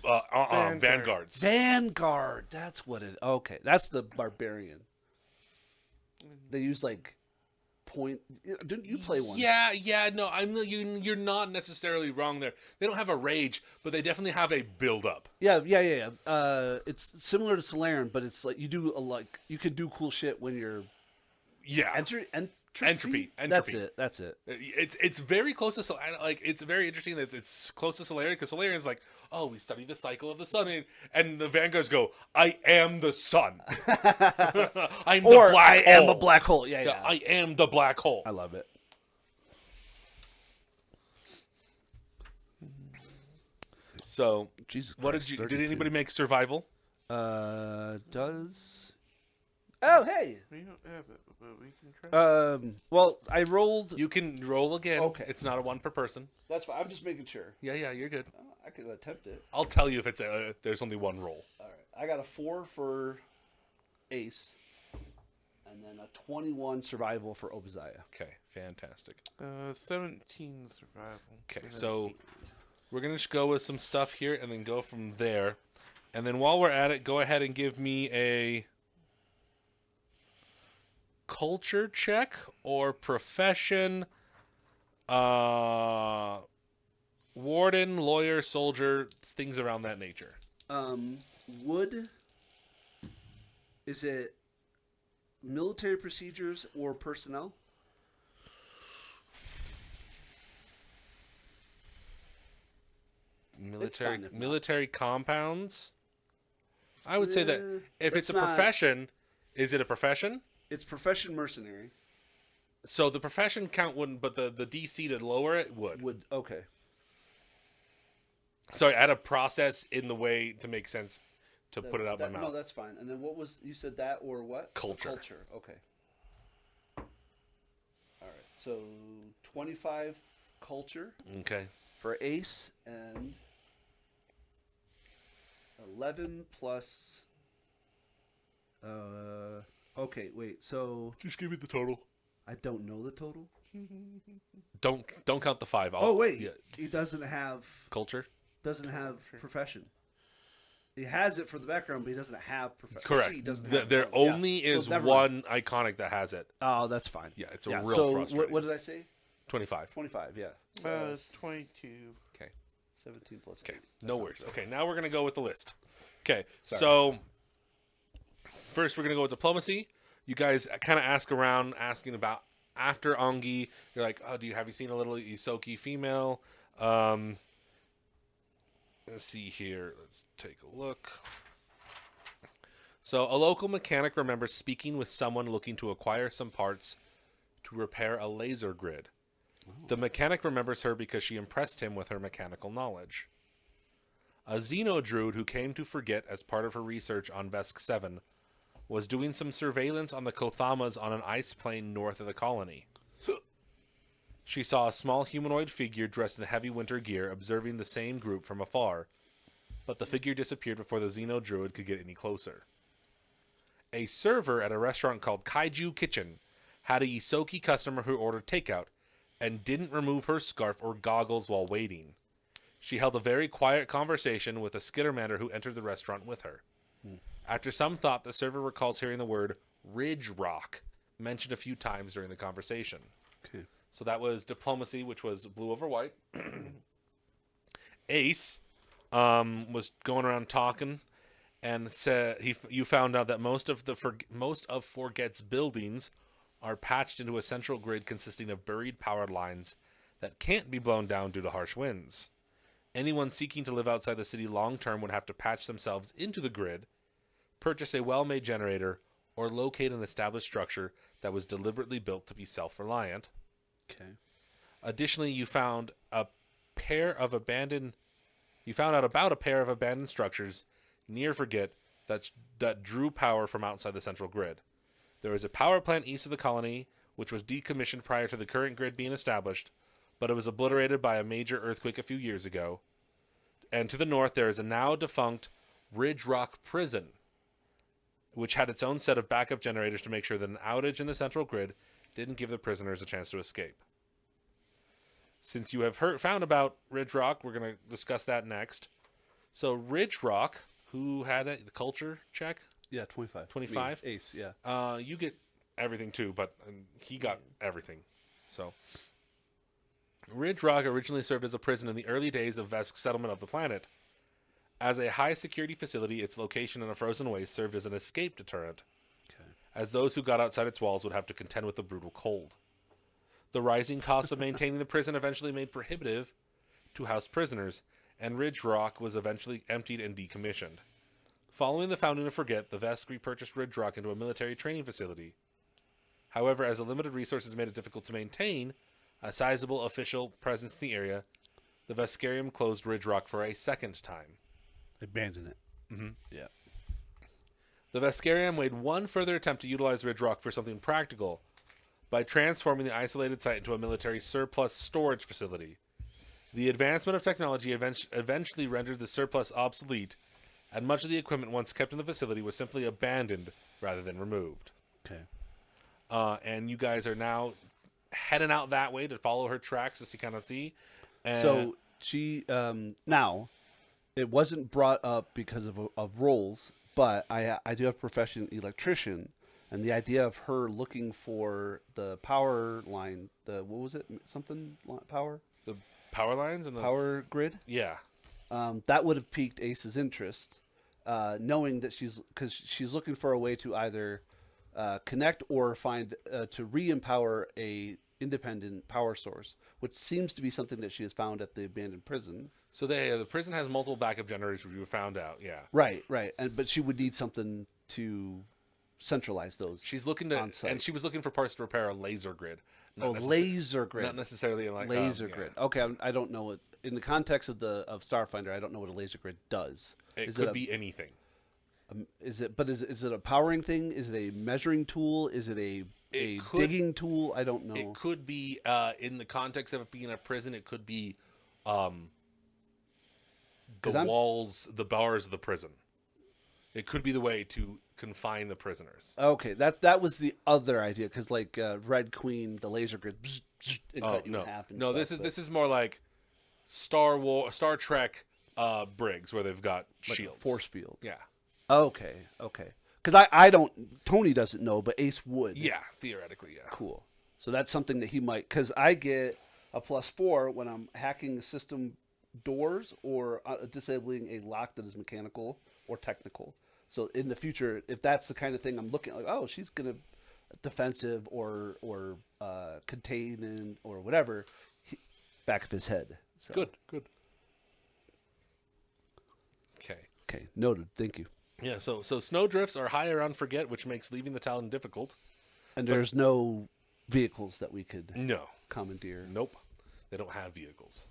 Speaker 1: Vanguards.
Speaker 2: Vanguard. That's what it. Okay, that's the barbarian. They use like point. Didn't you play one?
Speaker 1: Yeah, no, you're not necessarily wrong there. They don't have a rage, but they definitely have a build-up.
Speaker 2: Yeah. It's similar to Solarian, but it's like you can do cool shit when you're
Speaker 1: Yeah.
Speaker 2: entropy. That's it.
Speaker 1: It's very close to like it's very interesting that it's close to Solarian because Solarian is like, oh, we study the cycle of the sun, and the Vanguards go, I am the sun. I'm the
Speaker 2: Or
Speaker 1: black
Speaker 2: I
Speaker 1: hole.
Speaker 2: am a black hole. Yeah.
Speaker 1: I am the black hole.
Speaker 2: I love it.
Speaker 1: So,
Speaker 2: Jesus
Speaker 1: what
Speaker 2: Christ,
Speaker 1: did
Speaker 2: 32.
Speaker 1: anybody make survival?
Speaker 2: Does. Oh, hey.
Speaker 3: We don't have it, but we can try.
Speaker 2: Well, I rolled.
Speaker 1: You can roll again.
Speaker 2: Okay.
Speaker 1: It's not a 1 per person.
Speaker 2: That's fine. I'm just making sure.
Speaker 1: Yeah, you're good.
Speaker 2: I could attempt it.
Speaker 1: I'll tell you if it's there's only 1 roll.
Speaker 2: All right. I got a 4 for Ace, and then a 21 survival for Obadiah.
Speaker 1: Okay, fantastic.
Speaker 3: 17 survival.
Speaker 1: Okay,
Speaker 3: And then
Speaker 1: so we're going to go with some stuff here and then go from there. And then while we're at it, go ahead and give me a culture check or profession. Warden, lawyer, soldier, things around that nature.
Speaker 2: Wood. Is it military procedures or personnel? fine if not.
Speaker 1: Military compounds. I would say that if it's
Speaker 2: it's
Speaker 1: a
Speaker 2: not-
Speaker 1: profession, is it a profession?
Speaker 2: It's profession mercenary.
Speaker 1: So the profession count wouldn't, but the DC to lower it would.
Speaker 2: Would okay.
Speaker 1: Sorry, add a process in the way to make sense to put it out my
Speaker 2: No,
Speaker 1: mouth.
Speaker 2: that's fine. And then what was you said that or what?
Speaker 1: Culture.
Speaker 2: Culture. Okay. All right. So 25 culture
Speaker 1: Okay.
Speaker 2: for Ace and 11 plus. Okay, wait. So
Speaker 1: Just give me the total.
Speaker 2: I don't know the total.
Speaker 1: Don't count the 5.
Speaker 2: Oh wait,
Speaker 1: Yeah.
Speaker 2: he doesn't have
Speaker 1: Culture.
Speaker 2: profession. He has it for the background, but he doesn't have profession.
Speaker 1: Correct.
Speaker 2: He doesn't have
Speaker 1: There
Speaker 2: it. Yeah.
Speaker 1: only
Speaker 2: So
Speaker 1: is
Speaker 2: never
Speaker 1: one iconic that has it.
Speaker 2: Oh, that's fine.
Speaker 1: Yeah, it's a
Speaker 2: Yeah.
Speaker 1: real
Speaker 2: So
Speaker 1: frustrating.
Speaker 2: what did I say?
Speaker 1: 25.
Speaker 2: 25. Yeah. So
Speaker 3: 22.
Speaker 1: Okay.
Speaker 2: 17 plus.
Speaker 1: Okay.
Speaker 2: 8.
Speaker 1: No worries. Okay, now we're gonna go with the list. Okay.
Speaker 2: Sorry.
Speaker 1: So first we're gonna go with diplomacy. You guys kind of ask around, asking about after Ongi. You're like, oh, have you seen a little Isoki female? Let's see here. Let's take a look. So a local mechanic remembers speaking with someone looking to acquire some parts to repair a laser grid. The mechanic remembers her because she impressed him with her mechanical knowledge. A Xenodruid who came to forget as part of her research on Vesk 7 was doing some surveillance on the Kothamas on an ice plain north of the colony. She saw a small humanoid figure dressed in heavy winter gear observing the same group from afar, but the figure disappeared before the Xenodruid could get any closer. A server at a restaurant called Kaiju Kitchen had a Isoki customer who ordered takeout and didn't remove her scarf or goggles while waiting. She held a very quiet conversation with a skittermander who entered the restaurant with her. After some thought, the server recalls hearing the word Ridgerock mentioned a few times during the conversation.
Speaker 2: Okay.
Speaker 1: So that was diplomacy, which was blue over white. Ace was going around talking and said you found out that most of Forget's buildings are patched into a central grid consisting of buried power lines that can't be blown down due to harsh winds. Anyone seeking to live outside the city long term would have to patch themselves into the grid, purchase a well-made generator, or locate an established structure that was deliberately built to be self-reliant.
Speaker 2: Okay.
Speaker 1: Additionally, you found a about a pair of abandoned structures near Forget that drew power from outside the central grid. There was a power plant east of the colony, which was decommissioned prior to the current grid being established, but it was obliterated by a major earthquake a few years ago. And to the north, there is a now defunct Ridgerock Prison, which had its own set of backup generators to make sure that an outage in the central grid didn't give the prisoners a chance to escape. Since you have found about Ridgerock, we're going to discuss that next. So Ridgerock, who had it, the culture check?
Speaker 2: Yeah, 25.
Speaker 1: 25?
Speaker 2: Ace, yeah.
Speaker 1: You get everything too, but he got everything. So Ridgerock originally served as a prison in the early days of Vesk's settlement of the planet. As a high-security facility, its location in a frozen waste served as an escape deterrent, as those who got outside its walls would have to contend with the brutal cold. The rising costs of maintaining the prison eventually made prohibitive to house prisoners, and Ridgerock was eventually emptied and decommissioned. Following the founding of Forget, the Vesk repurchased Ridgerock into a military training facility. However, as the limited resources made it difficult to maintain a sizable official presence in the area, the Veskarium closed Ridgerock for a second time.
Speaker 2: Abandon it.
Speaker 1: Mm-hmm.
Speaker 2: Yeah.
Speaker 1: The Veskarium made one further attempt to utilize Ridgerock for something practical by transforming the isolated site into a military surplus storage facility. The advancement of technology eventually rendered the surplus obsolete, and much of the equipment once kept in the facility was simply abandoned rather than removed.
Speaker 2: Okay.
Speaker 1: And you guys are now heading out that way to follow her tracks just to kind of see. And
Speaker 2: So she now it wasn't brought up because of roles, but I do have a profession, electrician, and the idea of her looking for the power line, the what was it, something power
Speaker 1: the power lines and the
Speaker 2: power grid,
Speaker 1: yeah.
Speaker 2: that would have piqued Ace's interest, knowing that she's looking for a way to either connect or find to re-empower a independent power source, which seems to be something that she has found at the abandoned prison.
Speaker 1: So the prison has multiple backup generators, which you found out. Yeah.
Speaker 2: Right, but she would need something to centralize those.
Speaker 1: She's looking to,
Speaker 2: on-site.
Speaker 1: and she was looking for parts to repair a laser grid.
Speaker 2: Laser grid.
Speaker 1: Not necessarily like
Speaker 2: Laser grid. Okay, I don't know what in the context of Starfinder. I don't know what a laser grid does.
Speaker 1: It could be anything.
Speaker 2: Is it a powering thing? Is it a measuring tool? Is it a digging tool? I don't know.
Speaker 1: It could be in the context of it being a prison. It could be walls, the bars of the prison. It could be the way to confine the prisoners.
Speaker 2: Okay, that was the other idea because like Red Queen, the laser grid, and cut you in half. And
Speaker 1: no,
Speaker 2: stuff,
Speaker 1: this is more like Star Trek brigs where they've got
Speaker 2: like
Speaker 1: shields,
Speaker 2: force field.
Speaker 1: Yeah.
Speaker 2: Okay. Because I don't. Tony doesn't know, but Ace would.
Speaker 1: Yeah, theoretically, yeah.
Speaker 2: Cool. So that's something that he might. Because I get a +4 when I'm hacking system doors or disabling a lock that is mechanical or technical. So in the future, if that's the kind of thing I'm looking like, oh, she's gonna defensive or contain or whatever, back of his head. So.
Speaker 1: Good.
Speaker 2: Okay, noted. Thank you.
Speaker 1: Yeah, so snowdrifts are higher on Forget, which makes leaving the town difficult.
Speaker 2: And there's no vehicles that we could commandeer.
Speaker 1: Nope, they don't have vehicles.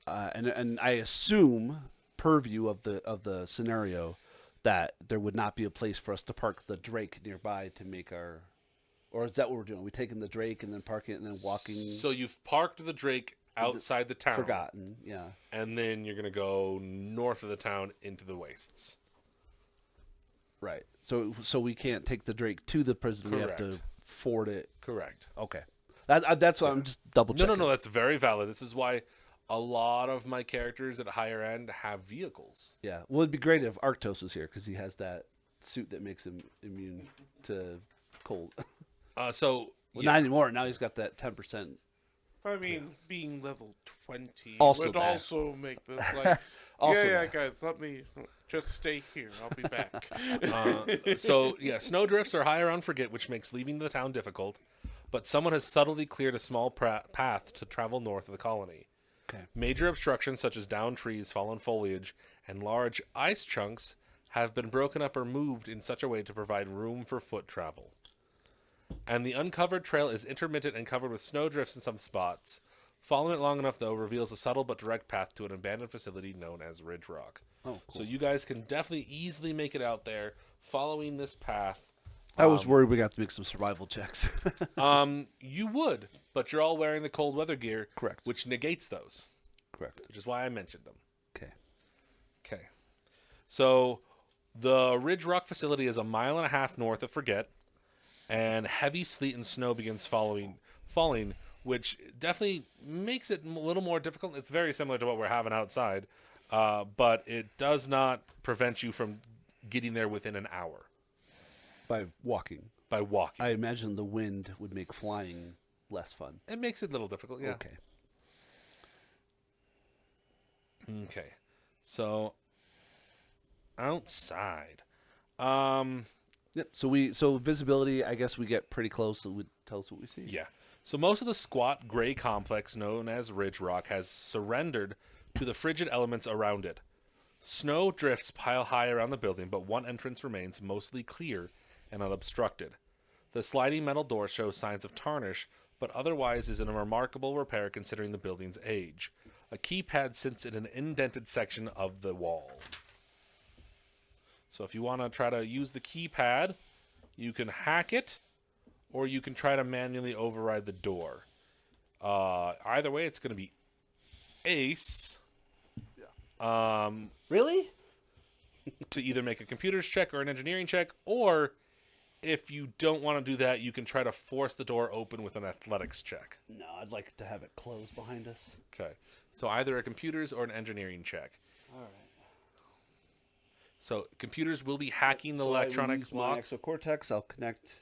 Speaker 2: And I assume, purview of the scenario, that there would not be a place for us to park the Drake nearby to make our, or is that what we're doing? Are we taking the Drake and then parking it and then walking?
Speaker 1: So you've parked the Drake outside the town.
Speaker 2: Forgotten, yeah.
Speaker 1: And then you're gonna go north of the town into the wastes.
Speaker 2: Right. So we can't take the Drake to the prison.
Speaker 1: Correct.
Speaker 2: We have to ford it.
Speaker 1: Correct.
Speaker 2: Okay. That's why I'm just double checking.
Speaker 1: No, that's very valid. This is why a lot of my characters at higher end have vehicles.
Speaker 2: Yeah. Well, it'd be great if Arctos was here because he has that suit that makes him immune to cold. Not anymore. Now he's got that 10%.
Speaker 3: I mean, being level 20
Speaker 2: Also
Speaker 3: would
Speaker 2: that.
Speaker 3: also make this like,
Speaker 2: Also
Speaker 3: yeah,
Speaker 2: that.
Speaker 3: guys, let me just stay here. I'll be back.
Speaker 1: Snowdrifts are higher on Forget, which makes leaving the town difficult, but someone has subtly cleared a small path to travel north of the colony.
Speaker 2: Okay.
Speaker 1: Major obstructions such as downed trees, fallen foliage, and large ice chunks have been broken up or moved in such a way to provide room for foot travel. And the uncovered trail is intermittent and covered with snowdrifts in some spots, Following it long enough, though, reveals a subtle but direct path to an abandoned facility known as Ridgerock.
Speaker 2: Oh, cool.
Speaker 1: So you guys can definitely easily make it out there following this path.
Speaker 2: I was worried we got to make some survival checks.
Speaker 1: You would, but you're all wearing the cold weather gear,
Speaker 2: Correct.
Speaker 1: which negates those,
Speaker 2: Correct.
Speaker 1: which is why I mentioned them.
Speaker 2: Okay.
Speaker 1: Okay. So the Ridge Rock facility is 1.5 miles north of Forget, and heavy sleet and snow begins falling, which definitely makes it a little more difficult. It's very similar to what we're having outside, but it does not prevent you from getting there within an hour
Speaker 2: By walking.
Speaker 1: by walking.
Speaker 2: I imagine the wind would make flying less fun.
Speaker 1: It makes it a little difficult, yeah.
Speaker 2: Okay.
Speaker 1: Okay. So outside.
Speaker 2: Yep. So visibility, I guess we get pretty close, so it would tell us what we see.
Speaker 1: Yeah. So most of the squat gray complex known as Ridge Rock has surrendered to the frigid elements around it. Snow drifts pile high around the building, but one entrance remains mostly clear and unobstructed. The sliding metal door shows signs of tarnish, but otherwise is in a remarkable repair considering the building's age. A keypad sits in an indented section of the wall. So if you want to try to use the keypad, you can hack it, or you can try to manually override the door. Either way, it's going to be ace.
Speaker 2: Really?
Speaker 1: To either make a computer's check or an engineering check, or if you don't want to do that, you can try to force the door open with an athletics check.
Speaker 2: No, I'd like to have it closed behind us.
Speaker 1: Okay. So either a computer's or an engineering check.
Speaker 2: All right.
Speaker 1: So computers will be hacking the
Speaker 2: So I will
Speaker 1: electronic
Speaker 2: use my
Speaker 1: lock.
Speaker 2: exocortex. I'll connect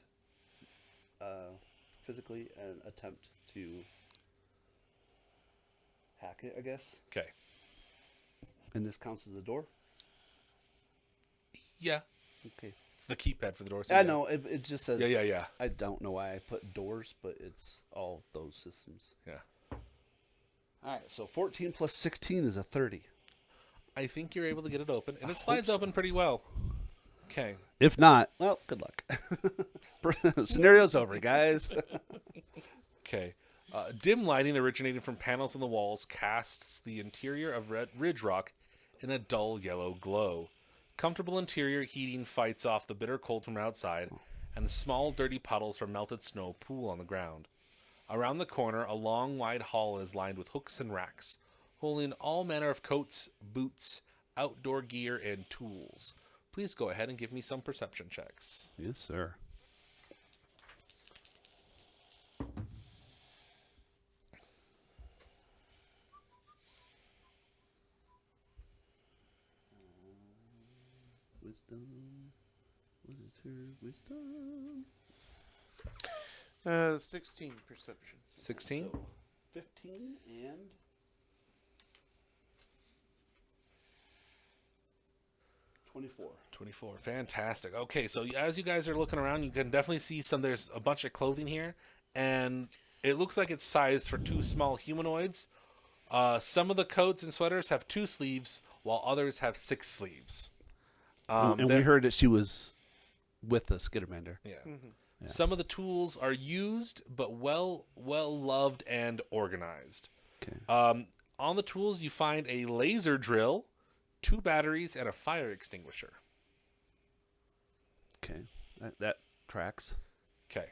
Speaker 2: physically and attempt to hack it, I guess.
Speaker 1: Okay.
Speaker 2: And this counts as a door?
Speaker 1: Yeah.
Speaker 2: Okay.
Speaker 1: It's the keypad for the door. So
Speaker 2: I
Speaker 1: yeah.
Speaker 2: know. It just says...
Speaker 1: Yeah.
Speaker 2: I don't know why I put doors, but it's all those systems.
Speaker 1: Yeah.
Speaker 2: All right, so 14 plus 16 is a 30.
Speaker 1: I think you're able to get it open, and
Speaker 2: I
Speaker 1: it slides
Speaker 2: hope so.
Speaker 1: open pretty well. Okay.
Speaker 2: If not, well, good luck. Scenario's over, guys.
Speaker 1: Okay. Dim lighting originating from panels on the walls casts the interior of Ridge Rock in a dull yellow glow. Comfortable interior heating fights off the bitter cold from outside, and small dirty puddles from melted snow pool on the ground. Around the corner, a long, wide hall is lined with hooks and racks, holding all manner of coats, boots, outdoor gear, and tools. Please go ahead and give me some perception checks.
Speaker 2: Yes, sir. Wisdom. What is her wisdom?
Speaker 3: 16 perception.
Speaker 1: 16?
Speaker 2: So 15 and 24.
Speaker 1: 24. Fantastic. Okay, so as you guys are looking around, you can definitely see there's a bunch of clothing here, and it looks like it's sized for 2 small humanoids. Some of the coats and sweaters have 2 sleeves, while others have 6 sleeves.
Speaker 2: And we heard that she was with us, Skittermander.
Speaker 1: Yeah.
Speaker 3: Mm-hmm.
Speaker 2: Yeah.
Speaker 1: Some of the tools are used, but well loved and organized.
Speaker 2: Okay.
Speaker 1: On the tools, you find a laser drill, 2 batteries, and a fire extinguisher.
Speaker 2: Okay. That tracks.
Speaker 1: Okay.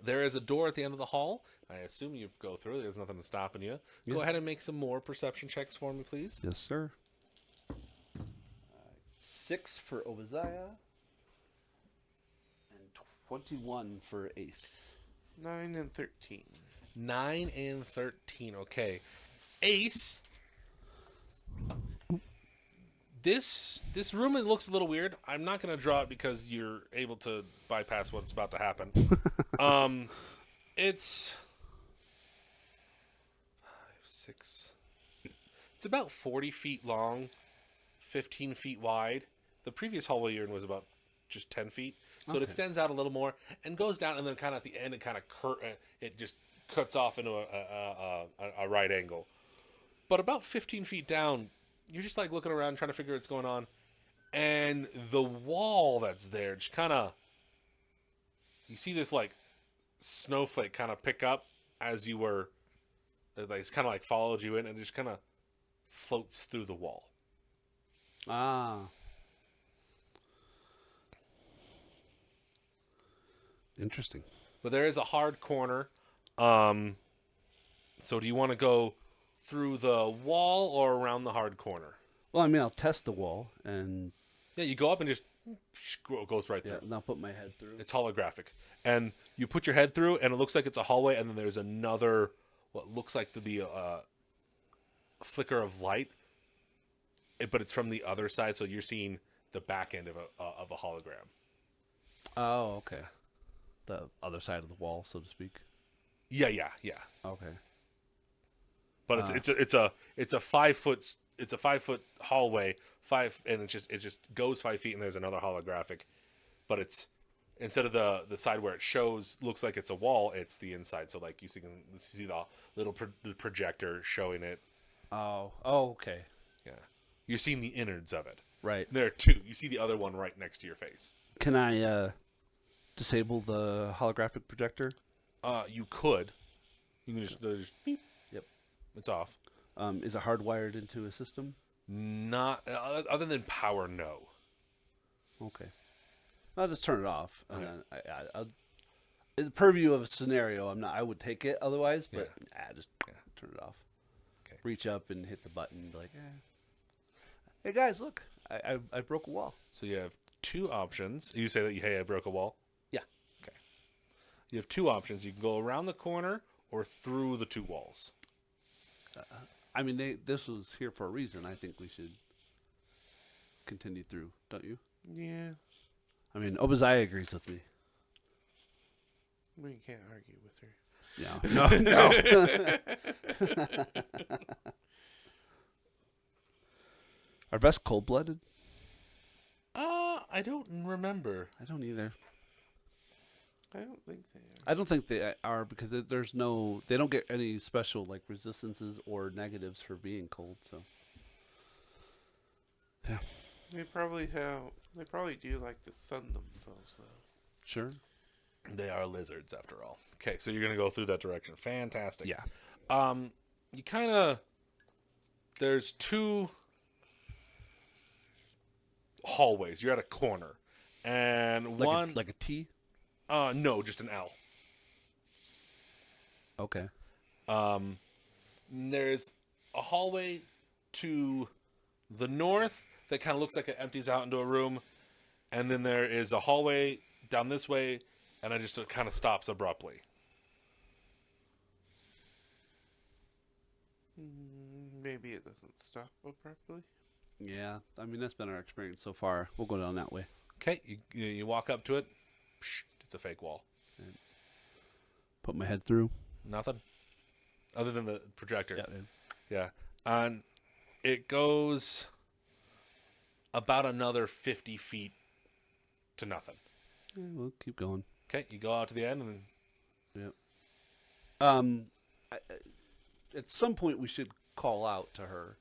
Speaker 1: There is a door at the end of the hall. I assume you go through. There's nothing stopping you.
Speaker 2: Yeah.
Speaker 1: Go ahead and make some more perception checks for me, please.
Speaker 2: Yes, sir. 6 for Obadiah. And 21 for Ace.
Speaker 3: 9 and 13.
Speaker 1: 9 and 13. Okay. Ace. This room, it looks a little weird. I'm not going to draw it because you're able to bypass what's about to happen. It's 5, 6. It's about 40 feet long, 15 feet wide. The previous hallway you're in was about just 10 feet. So it
Speaker 2: Okay.
Speaker 1: extends out a little more and goes down, and then kind of at the end, it just cuts off into a right angle. But about 15 feet down, you're just like looking around trying to figure out what's going on. And the wall that's there just kind of, you see this like snowflake kind of pick up as you were, like, it's kind of like followed you in and just kind of floats through the wall.
Speaker 2: Ah. Interesting.
Speaker 1: But there is a hard corner. So do you want to go through the wall or around the hard corner?
Speaker 2: Well, I mean, I'll test the wall and
Speaker 1: Yeah, you go up and just goes right
Speaker 2: yeah,
Speaker 1: through.
Speaker 2: and I'll put my head through.
Speaker 1: It's holographic. And you put your head through, and it looks like it's a hallway, and then there's another, what looks like to be a flicker of light, but it's from the other side, so you're seeing the back end of a hologram.
Speaker 2: Oh, okay. The other side of the wall, so to speak.
Speaker 1: Yeah.
Speaker 2: Okay.
Speaker 1: But it's a 5 foot hallway, and it just goes 5 feet, and there's another holographic, but it's instead of the side where it shows looks like it's a wall, it's the inside. So like you see the little projector showing it.
Speaker 2: Oh, okay.
Speaker 1: Yeah, you're seeing the innards of it.
Speaker 2: Right.
Speaker 1: There are two. You see the other one right next to your face.
Speaker 2: Can I disable the holographic projector?
Speaker 1: You could. You can just beep.
Speaker 2: Yep.
Speaker 1: It's off.
Speaker 2: Is it hardwired into a system?
Speaker 1: Not other than power, no.
Speaker 2: Okay. I'll just turn it off.
Speaker 1: Okay.
Speaker 2: I'll, in the purview of a scenario, I would take it otherwise, but just turn it off.
Speaker 1: Okay.
Speaker 2: Reach up and hit the button and be like, hey guys, look, I broke a wall.
Speaker 1: So you have two options. You say that, hey, I broke a wall?
Speaker 2: Yeah.
Speaker 1: Okay. You have two options. You can go around the corner or through the two walls.
Speaker 2: I mean, this was here for a reason. I think we should continue through, don't you?
Speaker 3: Yeah.
Speaker 2: I mean, Obadiah agrees with me.
Speaker 3: We can't argue with her.
Speaker 2: No. Are Vests cold-blooded?
Speaker 1: I don't remember.
Speaker 2: I don't either.
Speaker 3: I don't think they are.
Speaker 2: I don't think they are because they don't get any special like resistances or negatives for being cold. So yeah,
Speaker 3: They probably do like to sun themselves though.
Speaker 2: sure.
Speaker 1: They are lizards after all. Okay, so you're going to go through that direction. Fantastic.
Speaker 2: Yeah.
Speaker 1: You kind of... There's two hallways. You're at a corner. And one...
Speaker 2: Like a T?
Speaker 1: No, just an L.
Speaker 2: Okay.
Speaker 1: There's a hallway to the north that kind of looks like it empties out into a room. And then there is a hallway down this way, and it just kind of stops abruptly.
Speaker 3: Maybe it doesn't stop abruptly.
Speaker 2: Yeah, I mean that's been our experience so far. We'll go down that way.
Speaker 1: Okay, you walk up to it. Psh, it's a fake wall.
Speaker 2: Put my head through.
Speaker 1: Nothing. Other than the projector.
Speaker 2: Yeah. Dude.
Speaker 1: Yeah. And it goes about another 50 feet to nothing.
Speaker 2: Yeah, we'll keep going.
Speaker 1: Okay, you go out to the end and then...
Speaker 2: Yeah. At some point we should call out to her.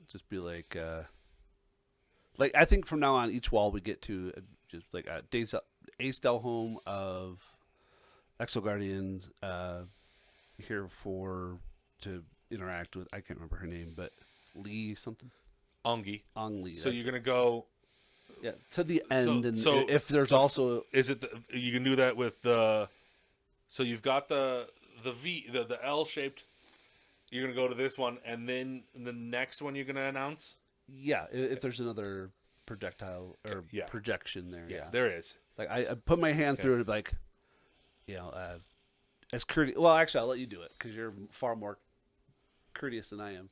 Speaker 2: Just be like I think from now on each wall we get to just like a Ace Del home of Exo Guardians here to interact with, I can't remember her name, but Lee something.
Speaker 1: Ongi.
Speaker 2: Ong Lee.
Speaker 1: So
Speaker 2: that's
Speaker 1: you're going to go...
Speaker 2: Yeah, to the end, and
Speaker 1: so
Speaker 2: if there's also...
Speaker 1: Is it... you can do that with the... So you've got the V, the L-shaped... You're going to go to this one, and then the next one you're going to announce?
Speaker 2: Yeah, if there's another projectile or projection there.
Speaker 1: Yeah, there is.
Speaker 2: Like, I put my hand through it, like, as courteous... Well, actually, I'll let you do it, because you're far more courteous than I am.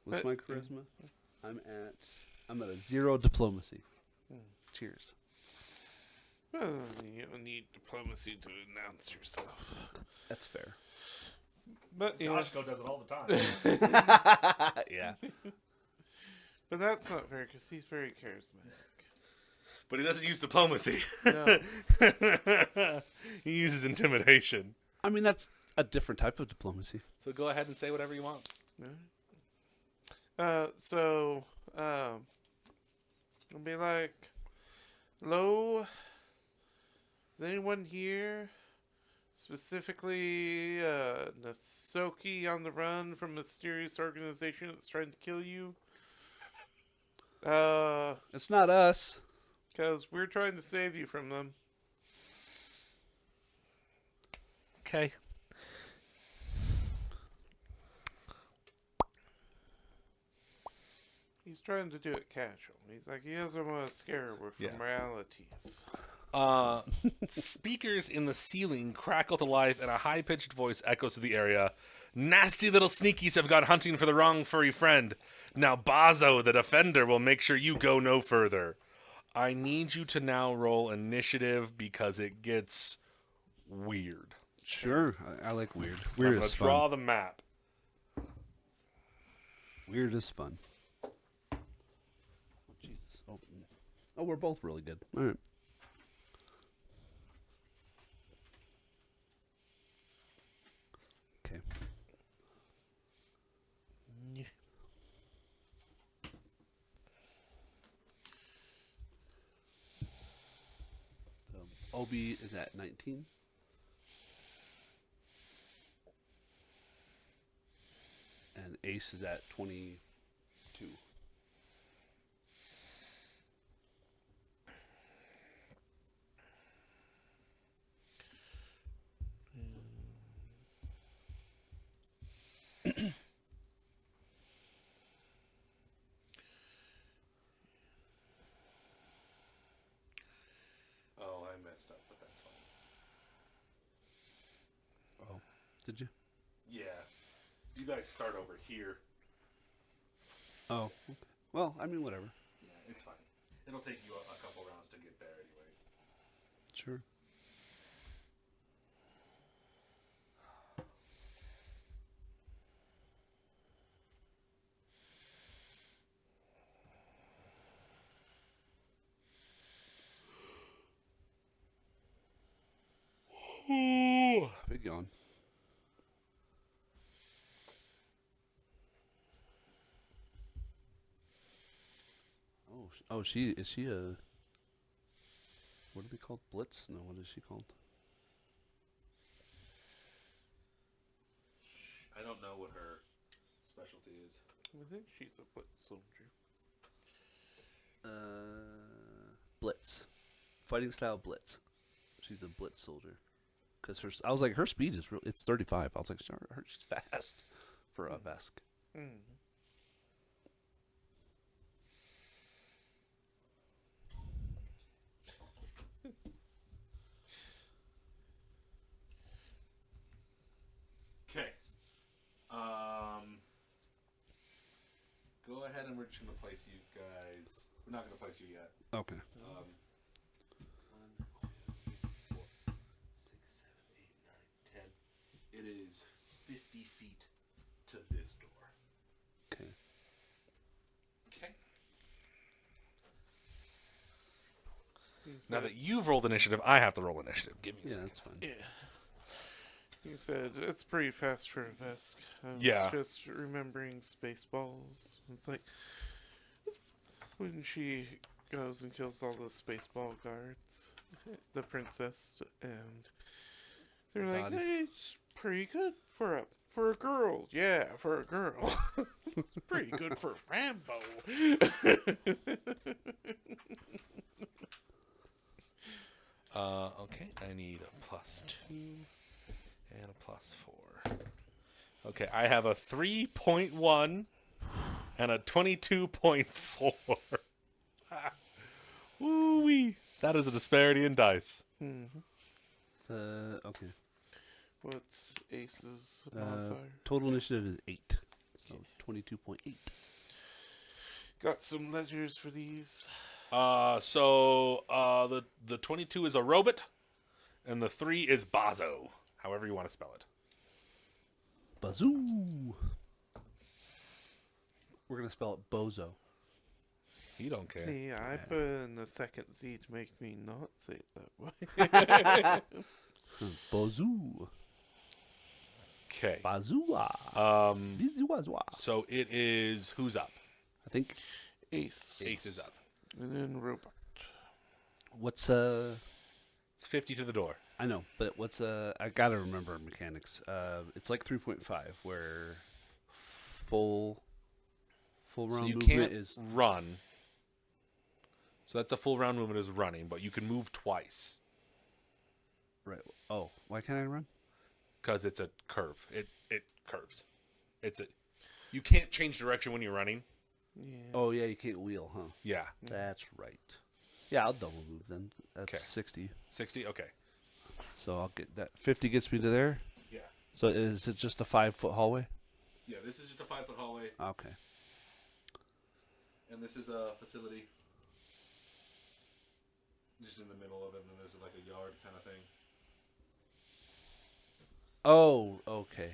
Speaker 2: What's my charisma? I'm at a 0 diplomacy. Cheers.
Speaker 3: Well, you don't need diplomacy to announce yourself.
Speaker 2: That's fair.
Speaker 3: But yeah,
Speaker 1: Joshko does it all the time.
Speaker 2: Yeah.
Speaker 3: but that's not fair because he's very charismatic.
Speaker 1: But he doesn't use diplomacy.
Speaker 3: No.
Speaker 1: He uses intimidation.
Speaker 2: I mean, that's a different type of diplomacy.
Speaker 1: So go ahead and say whatever you want.
Speaker 3: I'll be like, Hello? Is anyone here? Specifically, Nasoki on the run from a mysterious organization that's trying to kill you?
Speaker 2: It's not us.
Speaker 3: Because we're trying to save you from them.
Speaker 1: Okay.
Speaker 3: He's trying to do it casual. He's like, he doesn't want to scare her from
Speaker 1: Yeah.
Speaker 3: realities.
Speaker 1: Speakers in the ceiling crackle to life and a high-pitched voice echoes through the area. Nasty little sneakies have gone hunting for the wrong furry friend. Now Bazo, the defender, will make sure you go no further. I need you to now roll initiative because it gets weird.
Speaker 2: Sure, I like weird.
Speaker 1: I'm
Speaker 2: Weird
Speaker 1: going
Speaker 2: is
Speaker 1: to
Speaker 2: fun.
Speaker 1: draw the map.
Speaker 2: Weird is fun. Jesus. Oh, we're both really good. All right. Okay. So Obi is at 19. And Ace is at 22.
Speaker 1: Oh, I messed up, but that's fine.
Speaker 2: Oh, did you?
Speaker 1: Yeah. You guys start over here.
Speaker 2: Oh, okay. Well, I mean, whatever.
Speaker 1: Yeah, it's fine. It'll take you a couple rounds to get there anyways.
Speaker 2: Sure. Big yawn. Oh, is she a, what are they called? Blitz? No, what is she called?
Speaker 1: I don't know what her specialty is.
Speaker 3: I think she's a foot soldier.
Speaker 2: Blitz. Fighting style Blitz. She's a Blitz soldier. Cause I was like, her speed is real. It's 35. I was like, she's fast for a Vesk.
Speaker 3: Mm.
Speaker 1: Okay. Go ahead and we're just gonna place you guys. We're not gonna place you yet.
Speaker 2: Okay.
Speaker 1: 1, 2, 3, 4, 6, 7, 8, 9, 10. It is 50 feet to this door.
Speaker 2: Okay.
Speaker 1: Okay.
Speaker 3: He
Speaker 1: Now
Speaker 3: said-
Speaker 1: that you've rolled initiative, I have to roll initiative. Give me a
Speaker 2: Yeah,
Speaker 1: second.
Speaker 2: that's fine.
Speaker 3: Yeah. You said it's pretty fast for a Vesk. I was
Speaker 1: Yeah.
Speaker 3: just remembering Spaceballs. It's like when she goes and kills all the Spaceball guards, the princess, and they're like,
Speaker 2: Dottie.
Speaker 3: hey, it's pretty good for a girl. Yeah, for a girl. It's pretty good for Rambo.
Speaker 1: Okay. I need a +2 and a +4. Okay, I have a 3.1 and a 22.4. Woo-wee. That is a disparity in dice.
Speaker 2: Okay.
Speaker 3: What's Ace's modifier?
Speaker 2: Total initiative is 8. So 22.8.
Speaker 3: Got some letters for these.
Speaker 1: The 22 is a robot, and the 3 is Bazo. However you want to spell it.
Speaker 2: Bazoo. We're gonna spell it Bozo.
Speaker 1: You don't care.
Speaker 3: See, I put in the second Z to make me not say it that way.
Speaker 2: Bozoo.
Speaker 1: Okay.
Speaker 2: Bazooa. Bizuazua.
Speaker 1: So it is who's up?
Speaker 2: I think
Speaker 3: Ace.
Speaker 1: Ace is up.
Speaker 3: And then Robot.
Speaker 2: What's
Speaker 1: It's 50 to the door.
Speaker 2: I know, but what's I gotta remember mechanics. It's like 3.5 where full
Speaker 1: So
Speaker 2: round
Speaker 1: you
Speaker 2: movement
Speaker 1: can't
Speaker 2: is
Speaker 1: run. So that's a full round movement is running, but you can move twice
Speaker 2: right. Oh, why can't I run?
Speaker 1: because it's a curve. It curves. It's a you can't change direction when you're running.
Speaker 3: Yeah.
Speaker 2: Oh yeah, you can't wheel, huh?
Speaker 1: Yeah.
Speaker 2: That's right. Yeah, I'll double move then. That's
Speaker 1: Okay.
Speaker 2: 60.
Speaker 1: 60. Okay.
Speaker 2: So I'll get that. 50 gets me to there.
Speaker 1: Yeah.
Speaker 2: So is it just a 5-foot hallway?
Speaker 1: Yeah. This is just a 5-foot hallway,
Speaker 2: Okay.
Speaker 1: and this is a facility. Just in the middle of it, and then there's like a yard kind of thing.
Speaker 2: Oh, okay.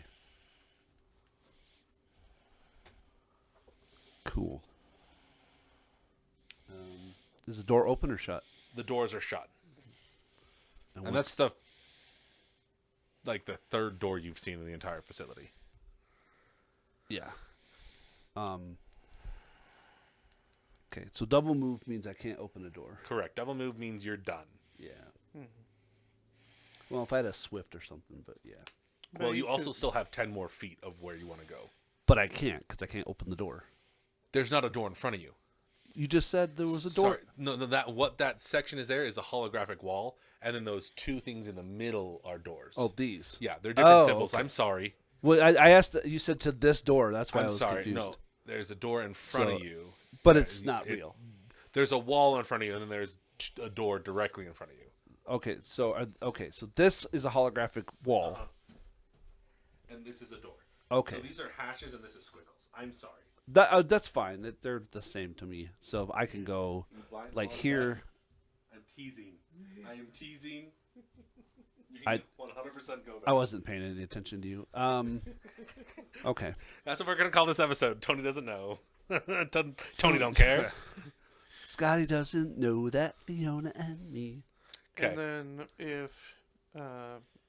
Speaker 2: Cool. Is the door open or shut?
Speaker 1: The doors are shut, and
Speaker 2: what-
Speaker 1: that's the third door you've seen in the entire facility.
Speaker 2: yeah. Okay, so double move means I can't open a door.
Speaker 1: Correct. Double move means you're done.
Speaker 2: Yeah.
Speaker 3: Mhm.
Speaker 2: Well, if I had a swift or something, but yeah.
Speaker 1: Well,
Speaker 3: But
Speaker 1: you also
Speaker 3: could-
Speaker 1: still have 10 more feet of where you want to go.
Speaker 2: But I can't because I can't open the door.
Speaker 1: There's not a door in front of you.
Speaker 2: You just said there was a door.
Speaker 1: Sorry. No, that section is there is a holographic wall, and then those two things in the middle are doors.
Speaker 2: Oh, these.
Speaker 1: Yeah, they're different
Speaker 2: Oh,
Speaker 1: symbols.
Speaker 2: okay.
Speaker 1: I'm sorry.
Speaker 2: Well, I asked. You said to this door. That's why I
Speaker 1: I'm
Speaker 2: was
Speaker 1: sorry.
Speaker 2: confused.
Speaker 1: No, there's a door in front
Speaker 2: So-
Speaker 1: of you.
Speaker 2: But
Speaker 1: Yeah,
Speaker 2: it's not real.
Speaker 1: There's a wall in front of you, and then there's a door directly in front of you.
Speaker 2: Okay, so so this is a holographic wall.
Speaker 1: Uh-huh. And this is a door.
Speaker 2: Okay,
Speaker 1: So these are hashes, and this is squiggles. I'm sorry.
Speaker 2: that's fine. They're the same to me. So I can go
Speaker 1: You blind
Speaker 2: like
Speaker 1: spot
Speaker 2: here.
Speaker 1: that? I'm teasing. I am teasing. You
Speaker 2: I-
Speaker 1: can 100% go there.
Speaker 2: I wasn't paying any attention to you. Okay.
Speaker 1: That's what we're gonna call this episode. Tony doesn't know. Tony don't care.
Speaker 2: Scotty doesn't know that Fiona and me.
Speaker 1: Okay.
Speaker 3: And then if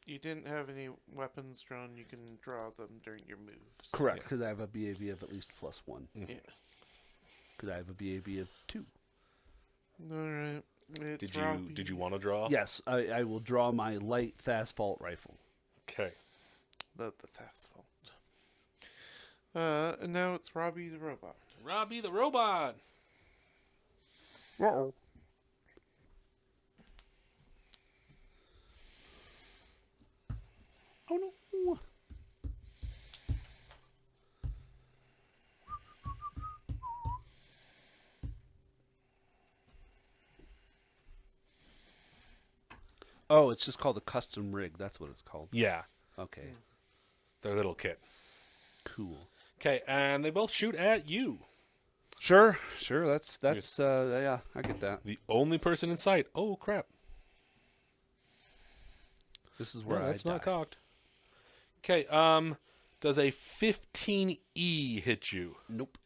Speaker 3: you didn't have any weapons drawn, you can draw them during your moves.
Speaker 2: Correct, because I have a BAB of at least +1.
Speaker 3: Yeah.
Speaker 2: Because I have a BAB of 2.
Speaker 3: All right. It's
Speaker 1: Did you want to draw?
Speaker 2: Yes, I will draw my light asphalt rifle.
Speaker 1: Okay.
Speaker 3: The asphalt. And now it's Robbie the robot.
Speaker 1: Robbie the robot.
Speaker 3: Uh-oh.
Speaker 2: Oh no! Oh, it's just called a custom rig. That's what it's called.
Speaker 1: Yeah,
Speaker 2: Okay,
Speaker 1: their little kit.
Speaker 2: cool.
Speaker 1: Okay, and they both shoot at you.
Speaker 2: Sure. That's yeah, I get that.
Speaker 1: The only person in sight. Oh crap!
Speaker 2: This is where
Speaker 1: Well,
Speaker 2: I
Speaker 1: that's
Speaker 2: die.
Speaker 1: not cocked. Okay. Does a 15E hit you?
Speaker 2: Nope.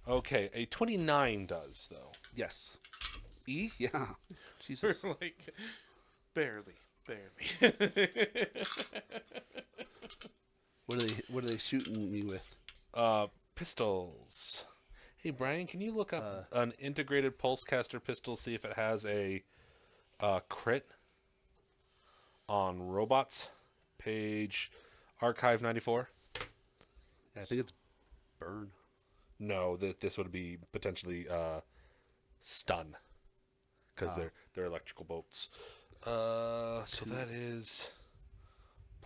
Speaker 1: Okay, a 29 does though.
Speaker 2: Yes. E? Yeah. Jesus.
Speaker 3: Like, barely.
Speaker 2: What are they shooting me with?
Speaker 1: Pistols. Hey Brian, can you look up an integrated pulsecaster pistol? See if it has a crit on robots. Page archive 94.
Speaker 2: I think it's burn.
Speaker 1: No, this would be potentially stun because they're electrical bolts. So that is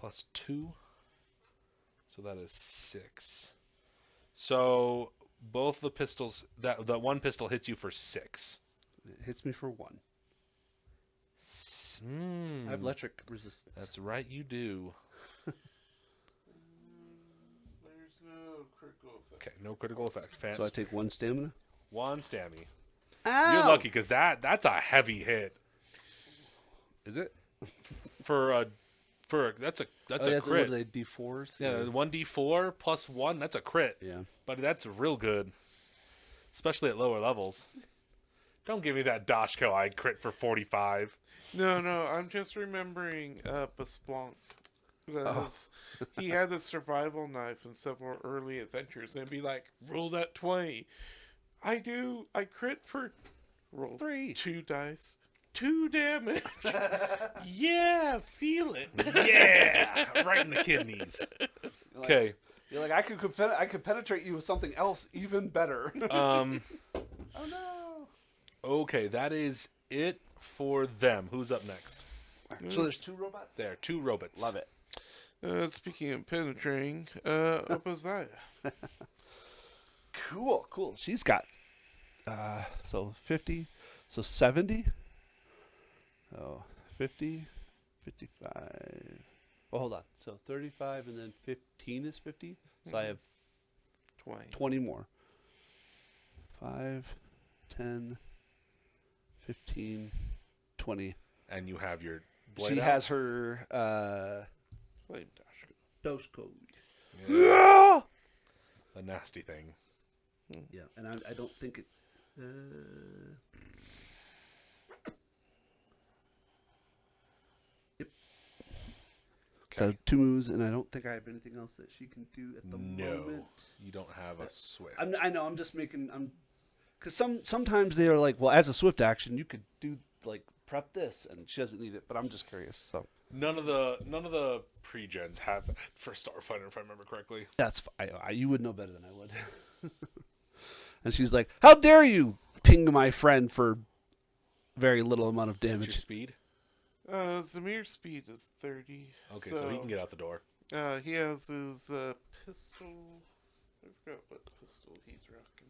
Speaker 1: +2. So that is 6. So both the pistols that one pistol hits you for 6.
Speaker 2: It hits me for 1.
Speaker 1: Mm,
Speaker 2: I have electric resistance.
Speaker 1: that's right, you do.
Speaker 3: There's no critical effect.
Speaker 1: Okay, no critical effect. Fast.
Speaker 2: So I take 1 stamina.
Speaker 1: 1 stammy.
Speaker 2: Ow!
Speaker 1: You're lucky because that's a heavy hit
Speaker 2: Is it?
Speaker 1: for that's a
Speaker 2: What are
Speaker 1: crit.
Speaker 2: they, D4s?
Speaker 1: Yeah, 1d4 plus 1, that's a crit.
Speaker 2: Yeah.
Speaker 1: But that's real good. Especially at lower levels. Don't give me that Dashko I crit for 45.
Speaker 3: No, I'm just remembering Besplanc. He had the survival knife in several early adventures, and it'd be like, roll that 20. I crit for roll
Speaker 2: 3.
Speaker 3: 2 dice. 2 damage. Yeah, feel it.
Speaker 1: Yeah, right in the kidneys. Okay.
Speaker 2: You're like, I could penetrate you with something else even better.
Speaker 1: Um.
Speaker 2: Oh no.
Speaker 1: Okay, that is it for them. Who's up next?
Speaker 2: So there's 2 robots.
Speaker 1: There, 2 robots.
Speaker 2: Love it.
Speaker 3: Speaking of penetrating, Obadiah.
Speaker 2: Cool. She's got so 50, so 70. Oh, 50, 55. Oh, hold on. So 35 and then 15 is 50. So I have 20 more. 5, 10, 15, 20.
Speaker 1: And you have your blade
Speaker 2: She
Speaker 1: out?
Speaker 2: has her
Speaker 3: Flame
Speaker 2: dose code.
Speaker 1: Yeah. A nasty thing.
Speaker 2: Yeah, and I don't think it. Yep. So
Speaker 1: Okay.
Speaker 2: 2 moves, and I don't think I have anything else that she can do at the
Speaker 1: No,
Speaker 2: moment.
Speaker 1: you don't have a swift.
Speaker 2: I know. I'm just making. Because sometimes they are like, well, as a swift action, you could do like prep this, and she doesn't need it. But I'm just curious. So
Speaker 1: None of the pre-gens have that for Starfinder, if I remember correctly.
Speaker 2: that's you would know better than I would. And she's like, "How dare you ping my friend for very little amount of
Speaker 1: What's your
Speaker 2: damage?"
Speaker 1: speed?
Speaker 3: Zamir's speed is 30.
Speaker 1: Okay, so he can get out the door.
Speaker 3: He has his pistol. I forgot what pistol he's rocking.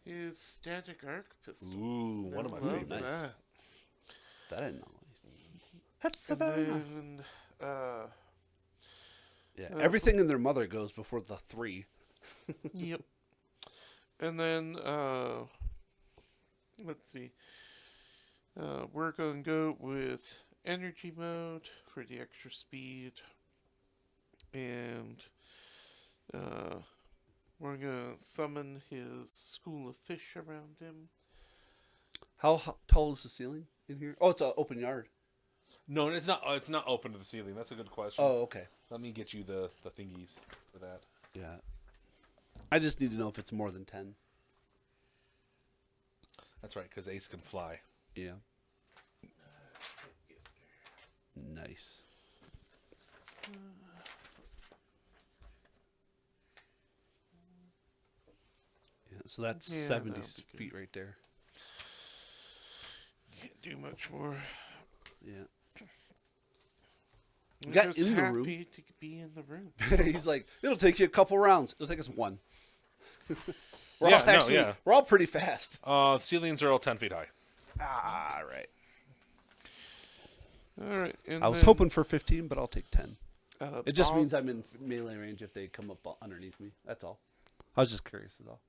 Speaker 3: His static arc pistol.
Speaker 1: Ooh, one of my
Speaker 3: Love
Speaker 1: favorites.
Speaker 2: Nice. That I didn't know. That's
Speaker 3: And
Speaker 2: about
Speaker 3: then,
Speaker 2: yeah. Everything in their mother goes before the 3.
Speaker 3: yep. And then, let's see. We're going to go with energy mode for the extra speed. And we're going to summon his school of fish around him.
Speaker 2: How tall is the ceiling in here? Oh, it's an open yard.
Speaker 1: No, it's not. It's not open to the ceiling. That's a good question.
Speaker 2: Oh, okay.
Speaker 1: Let me get you the thingies for that.
Speaker 2: Yeah. I just need to know if it's more than 10.
Speaker 1: That's right, because Ace can fly.
Speaker 2: Yeah. Nice. Yeah, so that's
Speaker 3: Yeah,
Speaker 2: 70
Speaker 3: that'll be good.
Speaker 2: feet right there.
Speaker 3: Can't do much more.
Speaker 2: Yeah.
Speaker 3: I'm
Speaker 2: got
Speaker 3: just
Speaker 2: in the room.
Speaker 3: happy to be in the room.
Speaker 2: He's like, it'll take you a couple rounds. It'll take us 1. We're
Speaker 1: Yeah,
Speaker 2: all
Speaker 1: no,
Speaker 2: actually,
Speaker 1: yeah.
Speaker 2: we're all pretty fast.
Speaker 1: Ceilings are all 10 feet high.
Speaker 2: Ah, right.
Speaker 3: All right. And
Speaker 2: I was
Speaker 3: then,
Speaker 2: hoping for 15, but I'll take 10. It just means
Speaker 3: boss-
Speaker 2: I'm in melee range if they come up underneath me. That's all. I was just curious, is all.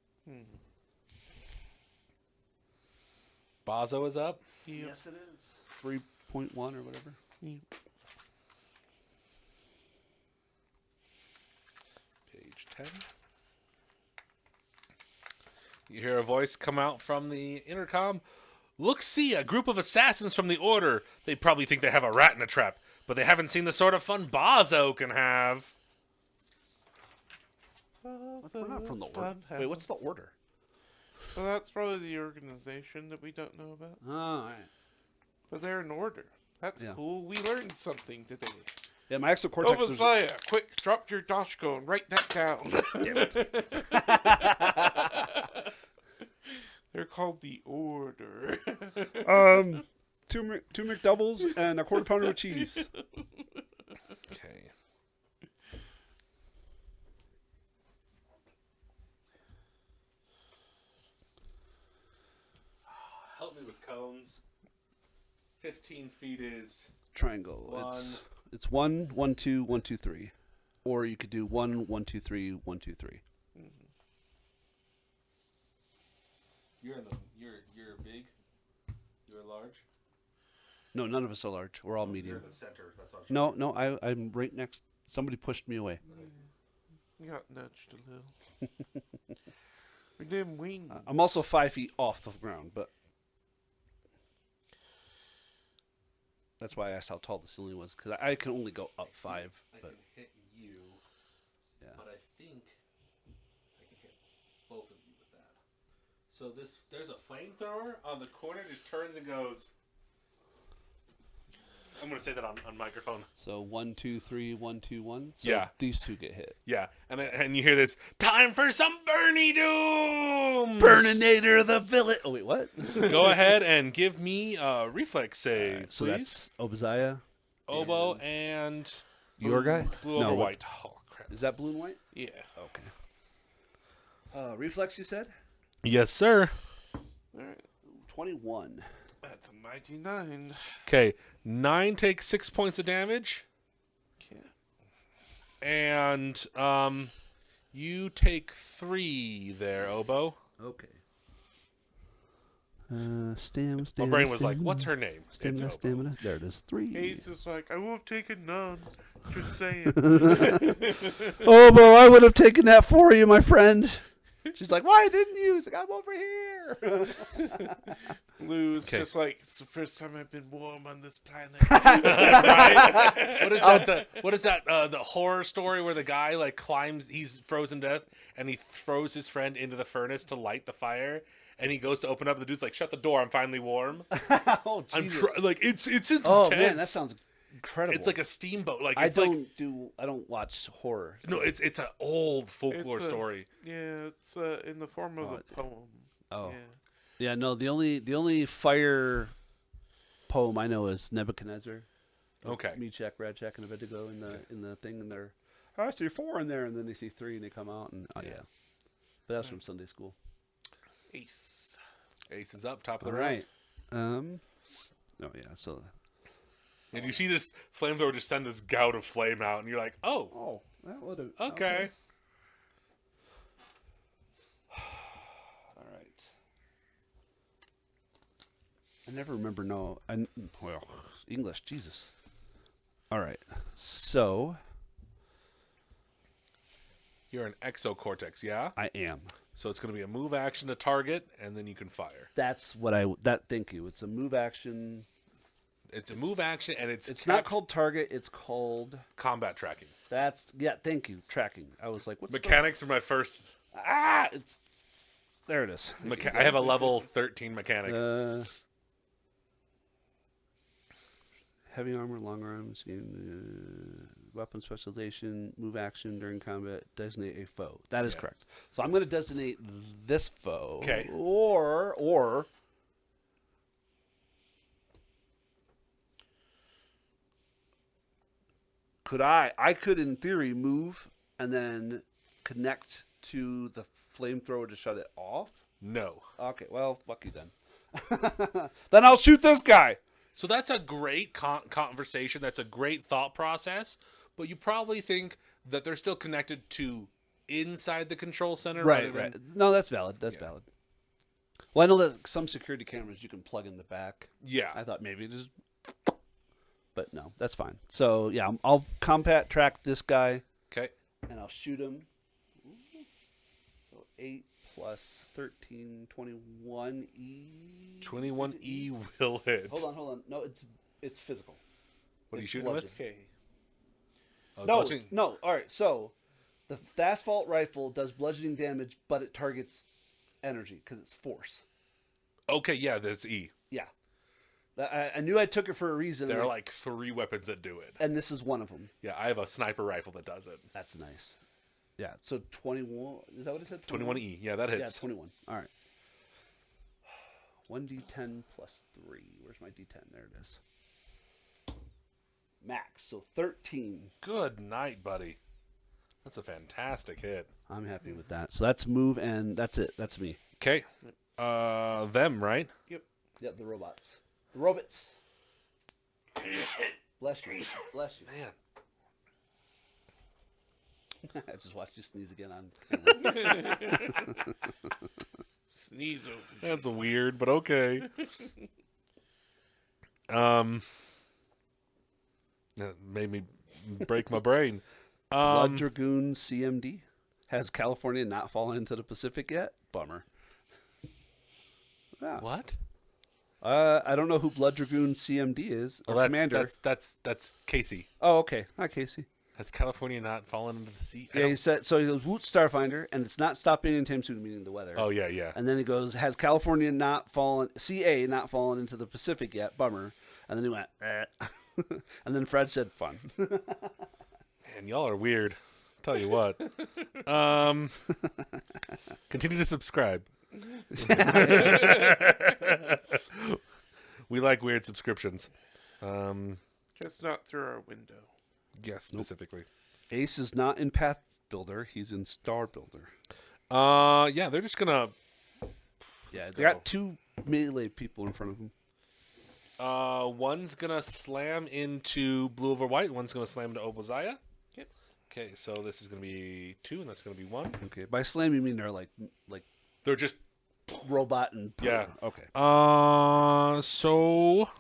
Speaker 1: Bazo is up.
Speaker 3: Yep.
Speaker 2: it is. 3.1 or whatever.
Speaker 3: Yep.
Speaker 1: Page 10. You hear a voice come out from the intercom. Look, see, a group of assassins from the Order. They probably think they have a rat in a trap, but they haven't seen the sort of fun Bazo can have.
Speaker 2: We're not from the Order. Wait, what's the Order?
Speaker 3: Well, that's probably the organization that we don't know about.
Speaker 2: Oh, all right.
Speaker 3: But they're an order. That's
Speaker 2: Yeah.
Speaker 3: cool. We learned something today.
Speaker 2: Yeah, my exocortex is...
Speaker 3: Obadiah, quick, drop your Doshko and write that down.
Speaker 2: Damn it.
Speaker 3: They're called the Order.
Speaker 2: 2 McDoubles and a quarter pounder with cheese.
Speaker 1: Okay. Help me with cones. 15 feet is...
Speaker 2: Triangle.
Speaker 1: One.
Speaker 2: It's 1, 1, 2, 1, 2, 3. Or you could do 1, 1, 2, 3, 1, 2, 3.
Speaker 1: You're big. You're large.
Speaker 2: No, none of us are large. We're all
Speaker 1: You're
Speaker 2: medium.
Speaker 1: in the center. That's what
Speaker 2: No, I'm right next. Somebody pushed me away.
Speaker 3: You got nudged a little. We didn't wing.
Speaker 2: I'm also 5 feet off the ground, but that's why I asked how tall the ceiling was, because I can only go up 5.
Speaker 1: I
Speaker 2: But
Speaker 1: can hit you.
Speaker 2: Yeah.
Speaker 1: But I think I can hit both of you with that. So there's a flamethrower on the corner. Just turns and goes. I'm gonna say that on microphone.
Speaker 2: So 1, 2, 3, 1, 2, 1. So
Speaker 1: Yeah.
Speaker 2: these two get hit.
Speaker 1: Yeah, and you hear this. Time for some Bernie Doom.
Speaker 2: Burninator the villain. Oh wait, what?
Speaker 1: Go ahead and give me a reflex save,
Speaker 2: Alright, so
Speaker 1: please.
Speaker 2: that's Obadiah.
Speaker 1: Oboe and
Speaker 2: Your guy?
Speaker 1: blue
Speaker 2: No,
Speaker 1: over
Speaker 2: what-
Speaker 1: white. Oh crap.
Speaker 2: Is that blue and white?
Speaker 3: Yeah.
Speaker 2: Okay. Reflex, you said?
Speaker 1: Yes, sir.
Speaker 3: All right.
Speaker 2: 21.
Speaker 3: That's a 99.
Speaker 1: Okay, 9 takes 6 points of damage,
Speaker 3: Okay.
Speaker 1: and you take 3 there, Oboe.
Speaker 2: Okay. Stamina.
Speaker 1: My brain was like, "What's her name?"
Speaker 2: Stamina,
Speaker 1: It's Oboe.
Speaker 2: stamina. There it is. 3.
Speaker 3: Ace is like, I would have taken none. Just saying.
Speaker 2: Obo, I would have taken that for you, my friend. She's like, why didn't you? He's like, I'm over here.
Speaker 3: Blue's
Speaker 1: Okay.
Speaker 3: just like, it's the first time I've been warm on this planet.
Speaker 1: Right? What is that? What is that? The horror story where the guy like climbs, he's frozen to death, and he throws his friend into the furnace to light the fire, and he goes to open up, and the dude's like, "Shut the door, I'm finally warm."
Speaker 2: Oh,
Speaker 1: I'm
Speaker 2: Jesus.
Speaker 1: like, it's intense.
Speaker 2: Oh, man, that sounds incredible.
Speaker 1: It's like a steamboat. Like
Speaker 2: I
Speaker 1: it's like
Speaker 2: don't watch horror.
Speaker 1: no, it's an old folklore
Speaker 3: It's a-
Speaker 1: story.
Speaker 3: Yeah, it's in the form of a poem.
Speaker 2: Oh.
Speaker 3: Yeah.
Speaker 2: Yeah, no, the only fire poem I know is Nebuchadnezzar.
Speaker 1: Okay.
Speaker 2: Meshach, Radchak, and Abednego in the thing, and they're, I see 4 in there, and then they see 3, and they come out, and yeah. But that's from Sunday school.
Speaker 3: Ace.
Speaker 1: Ace is up, top of the
Speaker 2: All
Speaker 1: round.
Speaker 2: right. Oh yeah, so.
Speaker 1: And you see this flamethrower just send this gout of flame out, and you're like, "Oh,
Speaker 2: Oh, that would have.
Speaker 1: okay."
Speaker 2: All right. I never remember. Well, English. Jesus. All right. So
Speaker 1: You're an exocortex, yeah?
Speaker 2: I am.
Speaker 1: So it's going to be a move action to target, and then you can fire.
Speaker 2: That's what Thank you. It's a move action.
Speaker 1: It's a move action, and it's
Speaker 2: Not called target. It's called.
Speaker 1: combat tracking.
Speaker 2: Thank you. Tracking. I was like, what's
Speaker 1: Mechanics are my first.
Speaker 2: It's. There it is.
Speaker 1: I have a level 13 mechanic.
Speaker 2: Heavy armor, long arms, weapon specialization, move action during combat, designate a foe. That is correct. So I'm going to designate this foe.
Speaker 1: Okay.
Speaker 2: Or could I could in theory move and then connect to the flamethrower to shut it off?
Speaker 1: No.
Speaker 2: Okay, well, fuck you then. Then I'll shoot this guy.
Speaker 1: So that's a great conversation. That's a great thought process. But you probably think that they're still connected to inside the control center. rather
Speaker 2: Right.
Speaker 1: than-
Speaker 2: No, that's valid. That's valid. Well, I know that some security cameras you can plug in the back.
Speaker 1: Yeah.
Speaker 2: I thought maybe just, but no, that's fine. So yeah, I'll combat track this guy
Speaker 1: Okay.
Speaker 2: and I'll shoot him. So 8 plus 13, 21 E.
Speaker 1: 21E will hit.
Speaker 2: Hold on. No, it's physical.
Speaker 1: What are you
Speaker 2: It's
Speaker 1: shooting with?
Speaker 2: bludgeoning.
Speaker 3: Okay.
Speaker 1: Oh,
Speaker 2: No,
Speaker 1: bludgeoning-
Speaker 2: no. All right. So the asphalt rifle does bludgeoning damage, but it targets energy because it's force.
Speaker 1: Okay, yeah, that's E.
Speaker 2: Yeah. I knew I took it for a reason.
Speaker 1: There are like 3 weapons that do it.
Speaker 2: and this is one of them.
Speaker 1: Yeah, I have a sniper rifle that does it.
Speaker 2: That's nice. Yeah. So 21. Is that what it said?
Speaker 1: 21E. Yeah, that
Speaker 2: Yeah,
Speaker 1: hits.
Speaker 2: 21. All right. 1d10 plus 3. Where's my d10? There it is. Max. So 13.
Speaker 1: Good night, buddy. That's a fantastic hit.
Speaker 2: I'm happy with that. So that's move, and that's it. That's me.
Speaker 1: Okay. Them, right?
Speaker 3: Yep.
Speaker 2: Yep, the robots. The robots. Bless you. Bless you.
Speaker 1: Man.
Speaker 2: I just watched you sneeze again on camera.
Speaker 3: Sneeze over.
Speaker 1: That's weird, but okay. That made me break my brain.
Speaker 2: Blood Dragoon CMD. Has California not fallen into the Pacific yet? Bummer. Yeah.
Speaker 1: What?
Speaker 2: I don't know who Blood Dragoon CMD is. Or
Speaker 1: Well,
Speaker 2: Commander.
Speaker 1: that's Casey.
Speaker 2: Oh, okay. Hi, Casey.
Speaker 1: Has California not fallen into the sea? I
Speaker 2: Yeah,
Speaker 1: don't-
Speaker 2: he said so. He goes, "Woot Starfinder," and it's not stop being anytime soon, meaning the weather.
Speaker 1: Oh, yeah.
Speaker 2: And then he goes, "Has California not fallen? CA not fallen into the Pacific yet? Bummer." And then he went, eh. And then Fred said, "Fun."
Speaker 1: Man, y'all are weird. Tell you what. Continue to subscribe. We like weird subscriptions.
Speaker 3: Just not through our window.
Speaker 1: Yes, specifically.
Speaker 2: Ace is not in Path Builder; he's in Star Builder.
Speaker 1: Yeah, they're just gonna.
Speaker 2: Yeah,
Speaker 1: Let's
Speaker 2: they
Speaker 1: go.
Speaker 2: got 2 melee people in front of him.
Speaker 1: One's gonna slam into blue over white. One's gonna slam into Obozaya.
Speaker 3: Yep.
Speaker 1: Okay, so this is gonna be 2, and that's gonna be 1.
Speaker 2: Okay, by slam you mean they're like
Speaker 1: They're just
Speaker 2: robot and
Speaker 1: Yeah.
Speaker 2: Okay.
Speaker 1: So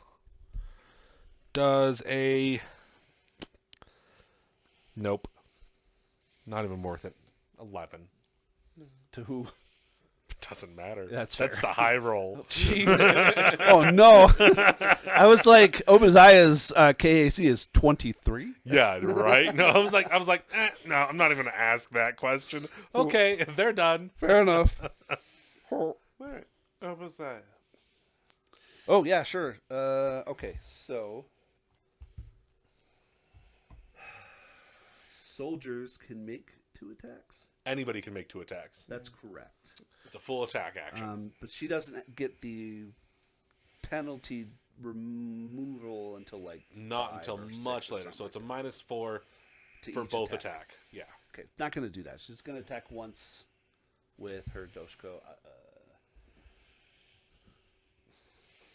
Speaker 1: does a nope, not even worth it. 11
Speaker 2: To who?
Speaker 1: doesn't matter.
Speaker 2: That's
Speaker 1: the high roll.
Speaker 2: Jesus. Oh no. I was like, Obaziah's KAC is 23.
Speaker 1: Yeah, right. No, I was like, no, I'm not even gonna ask that question. Okay, they're done.
Speaker 2: Fair enough.
Speaker 3: All right. What was that?
Speaker 2: Oh yeah, sure. Okay, so soldiers can make 2 attacks.
Speaker 1: Anybody can make 2 attacks.
Speaker 2: That's correct.
Speaker 1: It's a full attack action.
Speaker 2: But she doesn't get the penalty removal until like
Speaker 1: Not
Speaker 2: 5
Speaker 1: until
Speaker 2: or 6
Speaker 1: much
Speaker 2: or
Speaker 1: later. So
Speaker 2: something
Speaker 1: it's a -4
Speaker 2: to
Speaker 1: for
Speaker 2: each
Speaker 1: both attack. Yeah.
Speaker 2: Okay, not gonna do that. She's gonna attack once with her Doshko.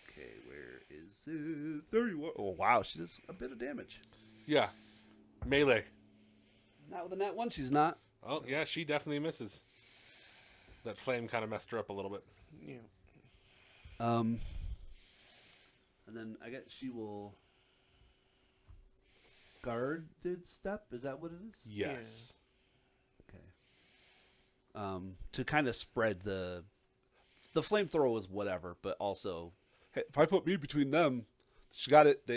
Speaker 2: Okay, where is it? There you are. Oh wow, she does a bit of damage.
Speaker 1: Yeah. Melee.
Speaker 2: Not with a nat 1, she's not.
Speaker 1: Oh yeah, she definitely misses. That flame kind of messed her up a little bit.
Speaker 3: Yeah.
Speaker 2: And then I guess she will guarded step. Is that what it is?
Speaker 1: Yes.
Speaker 2: Okay. To kind of spread the flamethrower is whatever, but also, hey, if I put me between them, she got it.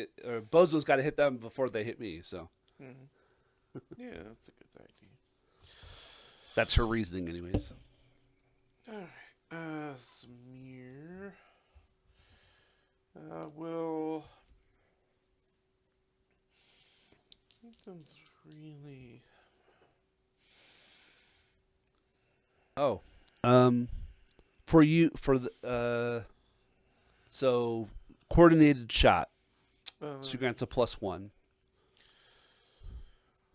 Speaker 2: Bozo's got to hit them before they hit me. So
Speaker 3: Yeah, that's a good idea.
Speaker 2: that's her reasoning, anyways.
Speaker 3: All right. Smear. Will. Ethan's really.
Speaker 2: Oh, for the so coordinated shot. She grants a +1.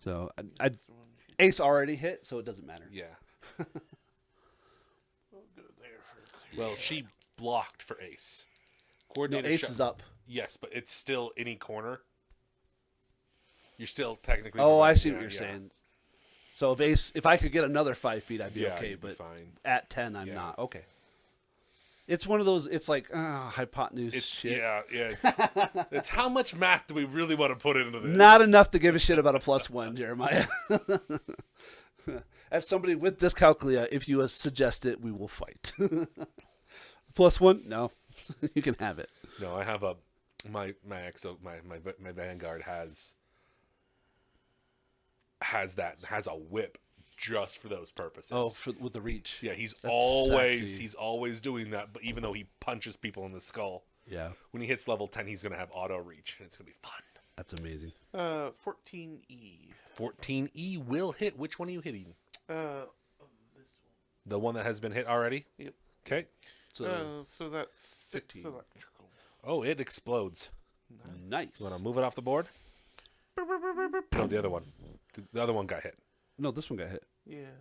Speaker 2: So
Speaker 3: this one should
Speaker 2: Ace already hit, so it doesn't matter.
Speaker 1: Yeah.
Speaker 3: We'll go there for a clear.
Speaker 1: Well, she blocked for Ace.
Speaker 2: No,
Speaker 1: Coordinated
Speaker 2: Ace
Speaker 1: shot.
Speaker 2: is up.
Speaker 1: Yes, but it's still any corner. You're still technically.
Speaker 2: Oh, I
Speaker 1: providing-
Speaker 2: see what you're saying. So if I could get another 5 feet, I'd be
Speaker 1: Yeah,
Speaker 2: okay.
Speaker 1: you'd be
Speaker 2: But
Speaker 1: fine.
Speaker 2: at 10, I'm
Speaker 1: Yeah.
Speaker 2: not. Okay. It's one of those. It's like hypotenuse
Speaker 1: It's
Speaker 2: shit.
Speaker 1: It's how much math do we really want to put into this?
Speaker 2: Not enough to give a shit about a +1, Jeremiah. As somebody with dyscalculia, if you suggest it, we will fight. +1? No, you can have it.
Speaker 1: No, I have my Vanguard has a whip just for those purposes.
Speaker 2: Oh, with the reach.
Speaker 1: yeah, he's
Speaker 2: That's sexy.
Speaker 1: always doing that. But even though he punches people in the skull,
Speaker 2: Yeah,
Speaker 1: when he hits level 10, he's gonna have auto reach, and it's gonna be fun.
Speaker 2: that's amazing.
Speaker 3: 14E.
Speaker 1: 14E will hit. Which one are you hitting?
Speaker 3: This
Speaker 1: The one that has been hit already.
Speaker 3: Yep.
Speaker 1: Okay.
Speaker 2: So
Speaker 3: one. So that's 6
Speaker 2: 15.
Speaker 3: electrical.
Speaker 1: Oh, it explodes.
Speaker 2: nice.
Speaker 1: You want to move it off the board? No, the other one. The other one got hit.
Speaker 2: No, this one got hit.
Speaker 3: Yeah.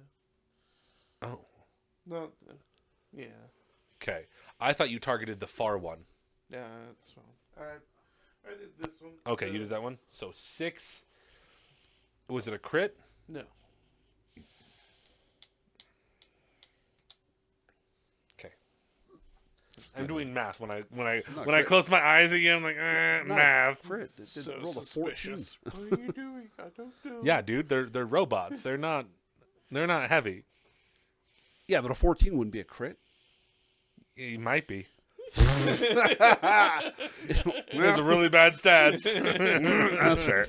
Speaker 1: Oh.
Speaker 3: No. Yeah.
Speaker 1: Okay. I thought you targeted the far one.
Speaker 3: Yeah, that's fine. I did this one.
Speaker 1: Okay, you did that one. So 6. Was it a crit?
Speaker 3: No.
Speaker 1: Okay. I'm doing math when I
Speaker 2: Not
Speaker 1: when I
Speaker 2: crit.
Speaker 1: close my eyes again. I'm like
Speaker 2: Not
Speaker 1: math.
Speaker 2: Crit. It
Speaker 3: So
Speaker 2: rolled a 14.
Speaker 3: suspicious. What are you doing? I don't know.
Speaker 1: Yeah, dude, they're robots. They're not heavy.
Speaker 2: Yeah, but a 14 wouldn't be a crit.
Speaker 1: He might be. Those are really bad stats.
Speaker 2: That's fair.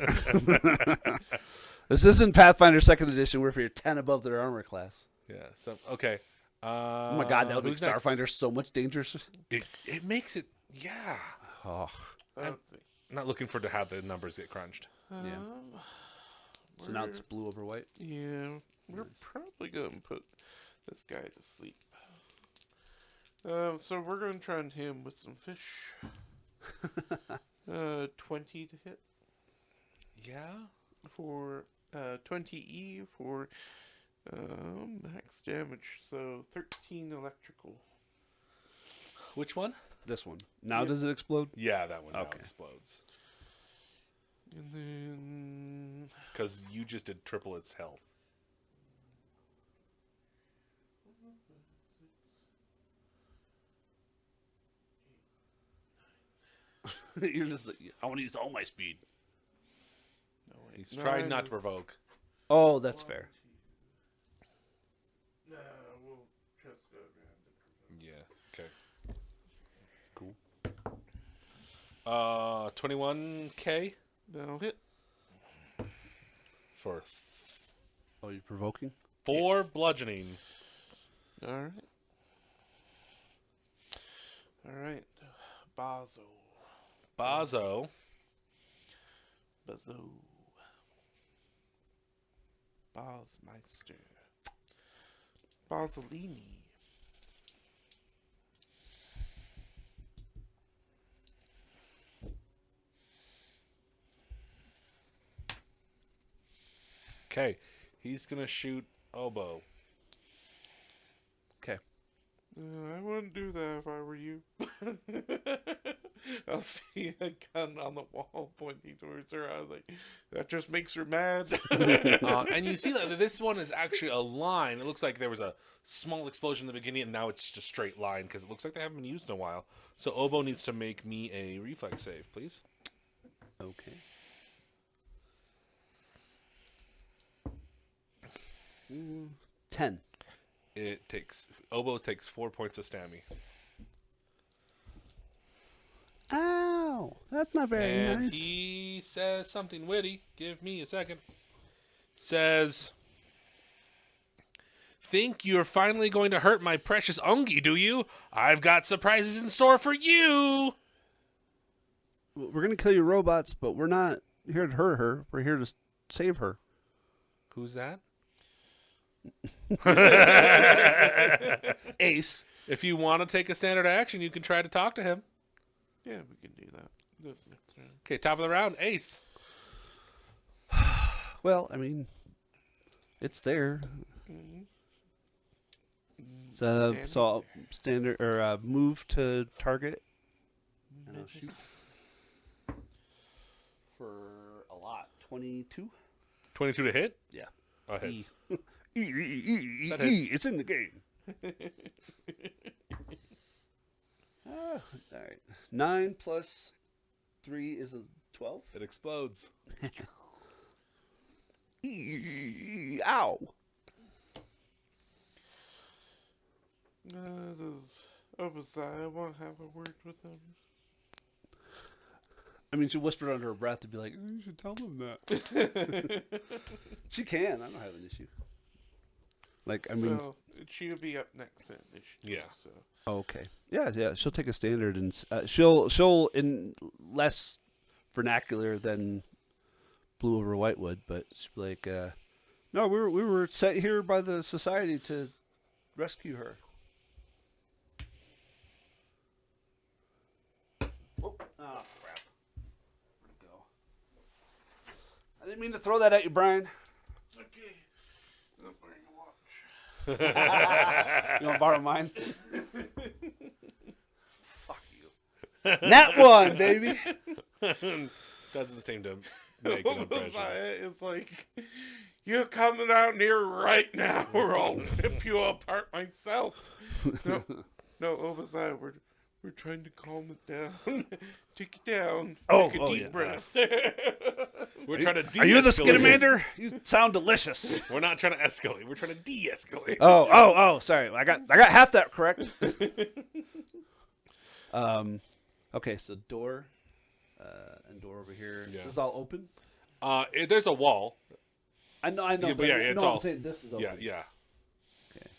Speaker 2: This isn't Pathfinder 2nd Edition where if you're 10 above their armor class.
Speaker 1: Yeah. So okay.
Speaker 2: Oh my god, that would make
Speaker 1: who's next?
Speaker 2: Starfinder so much dangerous.
Speaker 1: It makes it. Yeah.
Speaker 2: Oh,
Speaker 3: Let's see.
Speaker 1: Not looking for to have the numbers get crunched.
Speaker 2: so now it's blue over white.
Speaker 3: Yeah, we're probably going to put this guy to sleep. So we're going to try and hit him with some fish. 20 to hit
Speaker 1: Yeah.
Speaker 3: for 20 for max damage. So 13 electrical.
Speaker 1: Which one?
Speaker 2: This one. Now
Speaker 3: Yep.
Speaker 2: does it explode?
Speaker 1: Yeah, that one now
Speaker 2: Okay.
Speaker 1: explodes.
Speaker 3: And then
Speaker 1: Because you just did triple its health.
Speaker 2: You're just like, I want to use all my speed.
Speaker 3: no, wait,
Speaker 1: He's tried not to
Speaker 3: is-
Speaker 1: provoke.
Speaker 2: Oh, that's fair.
Speaker 3: No, we'll just go around it.
Speaker 1: Yeah. Okay. Cool. 21k
Speaker 3: That'll hit.
Speaker 1: for
Speaker 2: Oh, you're provoking?
Speaker 1: 4 bludgeoning.
Speaker 3: All right. All right. Bazo.
Speaker 1: Bazo.
Speaker 3: Bazo. Bazmeister. Basilini.
Speaker 1: Okay. He's gonna shoot Oboe.
Speaker 2: Okay.
Speaker 3: I wouldn't do that if I were you. I'll see a gun on the wall pointing towards her. I was like, that just makes her mad.
Speaker 1: And you see that this one is actually a line. It looks like there was a small explosion in the beginning, and now it's just a straight line because it looks like they haven't been used in a while. So Oboe needs to make me a reflex save, please.
Speaker 2: Okay. 10.
Speaker 1: Oboe takes 4 points of stammy.
Speaker 2: Ow! That's not very
Speaker 1: And
Speaker 2: nice.
Speaker 1: he says something witty. Give me a second. Says, think you're finally going to hurt my precious Ungi, do you? I've got surprises in store for you.
Speaker 2: We're going to kill your robots, but we're not here to hurt her. We're here to save her.
Speaker 1: Who's that?
Speaker 2: Ace.
Speaker 1: If you want to take a standard action, you can try to talk to him.
Speaker 3: Yeah, we can do that. This next round.
Speaker 1: Okay, top of the round, Ace.
Speaker 2: Well, I mean, it's there.
Speaker 3: Mhm.
Speaker 2: So,
Speaker 3: Standing
Speaker 2: so I'll
Speaker 3: there.
Speaker 2: standard or move to target. And I'll shoot. For a lot. 22?
Speaker 1: 22 to hit?
Speaker 2: Yeah.
Speaker 1: Oh, hits.
Speaker 2: That
Speaker 1: hits.
Speaker 2: It's in the game. All right. 9 plus 3 is a 12.
Speaker 1: It explodes.
Speaker 2: Ow.
Speaker 3: Does Obasiah want to have a word with him?
Speaker 2: I mean, she whispered under her breath to be like, you should tell them that. She can. I don't have an issue. Like, I mean,
Speaker 3: So, she'll be up next in this.
Speaker 1: Yeah.
Speaker 3: So.
Speaker 2: okay. Yeah. She'll take a standard and she'll in less vernacular than Blue over White would, but she'll be like, no, we were sent here by the society to rescue her. Oh, crap. Where'd it go? I didn't mean to throw that at you, Brian.
Speaker 3: Okay. I'm wearing a watch.
Speaker 2: You want to borrow mine? Fuck you. Nat 1, baby.
Speaker 1: Doesn't seem to make an impression.
Speaker 3: Obasiah is like, you're coming out here right now, or I'll rip you apart myself. No, Obasiah, we're trying to calm it down. Take it down. Take a deep
Speaker 2: yeah.
Speaker 3: breath.
Speaker 1: We're trying to de-escalate.
Speaker 2: Are you the Skidamander? You sound delicious.
Speaker 1: We're not trying to escalate. We're trying to de-escalate.
Speaker 2: Oh, sorry. I got half that correct. Okay, so door and door over here.
Speaker 1: Yeah.
Speaker 2: Is this all open?
Speaker 1: There's a wall.
Speaker 2: I know,
Speaker 1: Yeah,
Speaker 2: but
Speaker 1: yeah,
Speaker 2: I
Speaker 1: it's
Speaker 2: know
Speaker 1: all-
Speaker 2: I'm saying this is open.
Speaker 1: Yeah, yeah.
Speaker 2: Okay.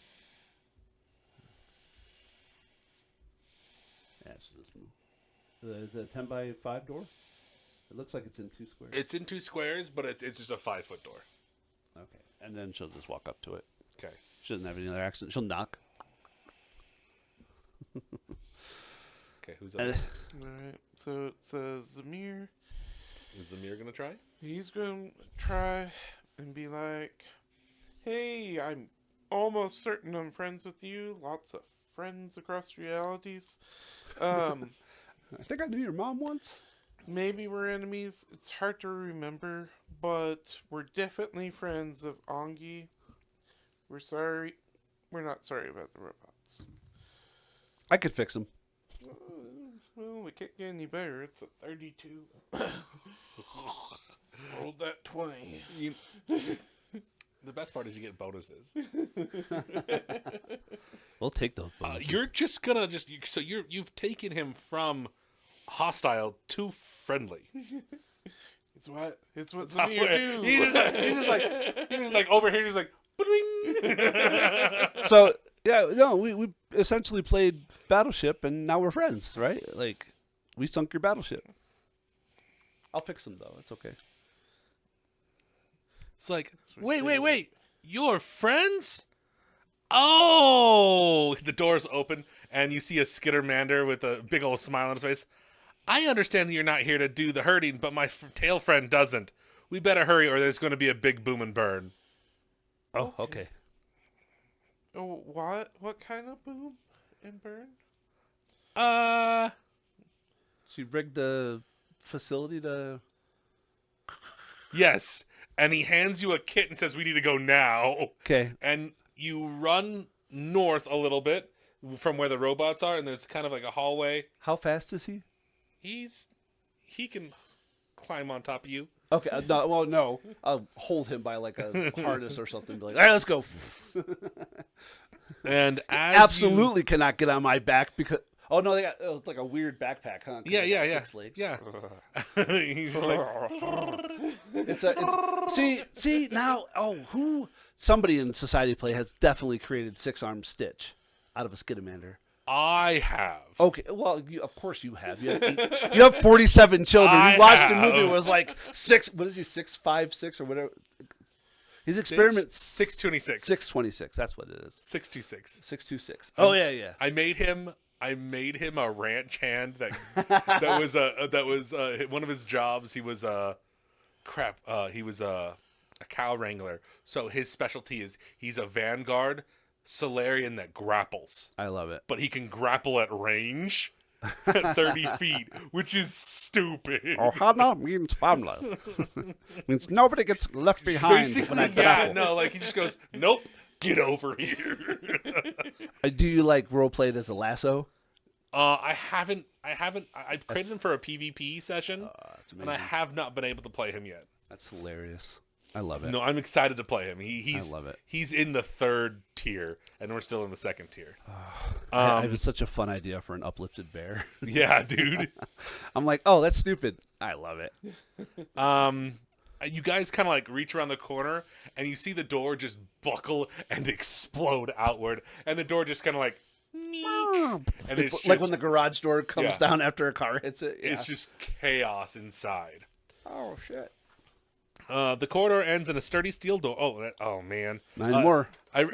Speaker 2: Yeah, so this move. Is it a 10 by 5 door? It looks like it's in 2 squares.
Speaker 1: It's in 2 squares, but it's just a 5-foot door.
Speaker 2: Okay. And then she'll just walk up to it.
Speaker 1: Okay.
Speaker 2: She doesn't have any other accent. She'll knock.
Speaker 1: Okay, who's up?
Speaker 2: And,
Speaker 1: next?
Speaker 3: Alright, so it says Zamir.
Speaker 1: Is Zamir gonna try?
Speaker 3: He's going to try and be like, hey, I'm almost certain I'm friends with you. Lots of friends across realities.
Speaker 2: I think I knew your mom once.
Speaker 3: Maybe we're enemies. It's hard to remember, but we're definitely friends of Ongi. We're sorry. We're not sorry about the robots.
Speaker 2: I could fix him.
Speaker 3: Well, it can't get any better. It's a 32. Rolled that 20.
Speaker 1: The best part is you get bonuses.
Speaker 2: We'll take those bonuses.
Speaker 1: You're just gonna so you've taken him from hostile to friendly.
Speaker 3: It's what
Speaker 1: How-
Speaker 3: Zamir do.
Speaker 1: he's just like over here. He's like, "Bling."
Speaker 2: So, yeah, no, we essentially played Battleship, and now we're friends, right? Like, we sunk your battleship. I'll fix them, though. It's okay.
Speaker 1: It's like,
Speaker 3: what you say.
Speaker 1: wait, you're friends? Oh, the doors open and you see a Skittermander with a big old smile on his face. I understand that you're not here to do the hurting, but my tail friend doesn't. We better hurry or there's going to be a big boom and burn.
Speaker 2: Oh, okay.
Speaker 3: Oh, what? What kind of boom and burn?
Speaker 2: She rigged the facility to...
Speaker 1: Yes. And he hands you a kit and says, we need to go now.
Speaker 2: Okay.
Speaker 1: And you run north a little bit from where the robots are, and there's kind of like a hallway.
Speaker 2: How fast is he?
Speaker 1: He can climb on top of you.
Speaker 2: Okay, no. I'll hold him by, like, a harness or something. Be like, all right, let's go.
Speaker 1: And as
Speaker 2: Absolutely cannot get on my back because... Oh, no, they got like a weird backpack, huh? 'Cause
Speaker 1: Yeah,
Speaker 2: they got
Speaker 1: yeah.
Speaker 2: 6 legs.
Speaker 1: Yeah. He's just like,
Speaker 2: See now. Oh, somebody in Society Play has definitely created 6-armed Stitch out of a Skidamander.
Speaker 1: I have.
Speaker 2: Okay, well, of course you have. You have 47 children.
Speaker 1: I
Speaker 2: You watched a movie.
Speaker 1: have.
Speaker 2: It was like 6. What is he? 656 or whatever. His experiment
Speaker 1: 626.
Speaker 2: 626. That's what it is.
Speaker 1: 626.
Speaker 2: 626. Oh yeah.
Speaker 1: I made him a ranch hand that was one of his jobs. He was a cow wrangler. So his specialty is he's a vanguard Solarian that grapples.
Speaker 2: I love it.
Speaker 1: But he can grapple at range at 30 feet, which is stupid.
Speaker 2: Ohana means family. Means nobody gets left behind.
Speaker 1: Basically, yeah, no, like he just goes, nope, get over here.
Speaker 2: Do you like role play it as a lasso?
Speaker 1: I haven't. I've created him for a PvP session,
Speaker 2: That's
Speaker 1: and
Speaker 2: amazing.
Speaker 1: I have not been able to play him yet.
Speaker 2: That's hilarious. I love it.
Speaker 1: No, I'm excited to play him. He's
Speaker 2: I love it.
Speaker 1: He's in the 3rd tier, and we're still in the 2nd tier.
Speaker 2: I have such a fun idea for an uplifted bear.
Speaker 1: Yeah, dude.
Speaker 2: I'm like, oh, that's stupid. I love it.
Speaker 1: You guys kind of like reach around the corner, and you see the door just buckle and explode outward, and the door just kind of like, and
Speaker 2: It's like when the garage door comes
Speaker 1: Yeah.
Speaker 2: down after a car hits it. Yeah.
Speaker 1: it's just chaos inside.
Speaker 2: Oh shit.
Speaker 1: The corridor ends in a sturdy steel door. Oh man.
Speaker 2: 9 more.
Speaker 1: I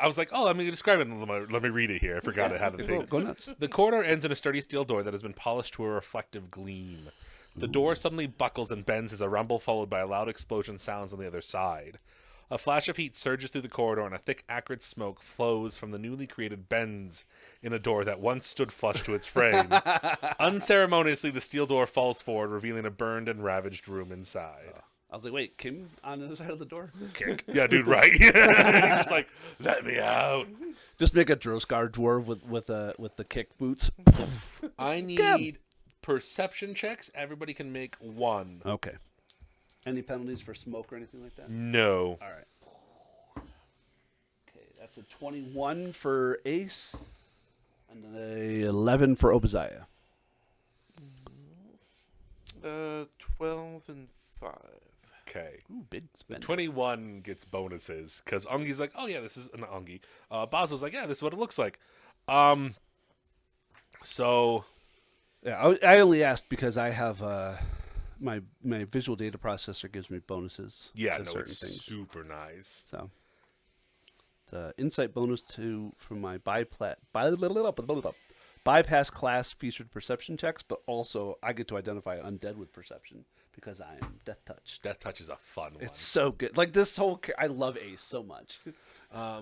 Speaker 1: was like, oh, let me describe it. Let me read it here. I forgot it had a thing.
Speaker 2: Go nuts.
Speaker 1: The corridor ends in a sturdy steel door that has been polished to a reflective gleam. The door suddenly buckles and bends as a rumble followed by a loud explosion sounds on the other side. A flash of heat surges through the corridor and a thick acrid smoke flows from the newly created bends in a door that once stood flush to its frame. Unceremoniously, the steel door falls forward, revealing a burned and ravaged room inside.
Speaker 2: I was like, wait, Kim on the other side of the door?
Speaker 1: Kick. Yeah, dude, right? He's just like, let me out.
Speaker 2: Just make a Droskar dwarf with the kick boots.
Speaker 1: I need perception checks. Everybody can make 1.
Speaker 2: Okay. Any penalties for smoke or anything like that?
Speaker 1: No.
Speaker 2: All right. Okay, that's a 21 for Ace, and a 11 for Obadiah.
Speaker 3: 12 and 5.
Speaker 1: Okay.
Speaker 2: Ooh, big spend.
Speaker 1: 21 gets bonuses because Ongi's like, oh yeah, this is an Ongi. Basil's like, yeah, this is what it looks like. So
Speaker 2: Yeah, I only asked because I have my visual data processor gives me bonuses
Speaker 1: yeah,
Speaker 2: to
Speaker 1: no,
Speaker 2: certain
Speaker 1: it's
Speaker 2: things.
Speaker 1: super nice.
Speaker 2: So the insight bonus from my bypass class featured perception checks, but also I get to identify undead with perception because I am Death Touch.
Speaker 1: Death Touch is a fun one.
Speaker 2: It's so good. Like this whole, I love Ace so much.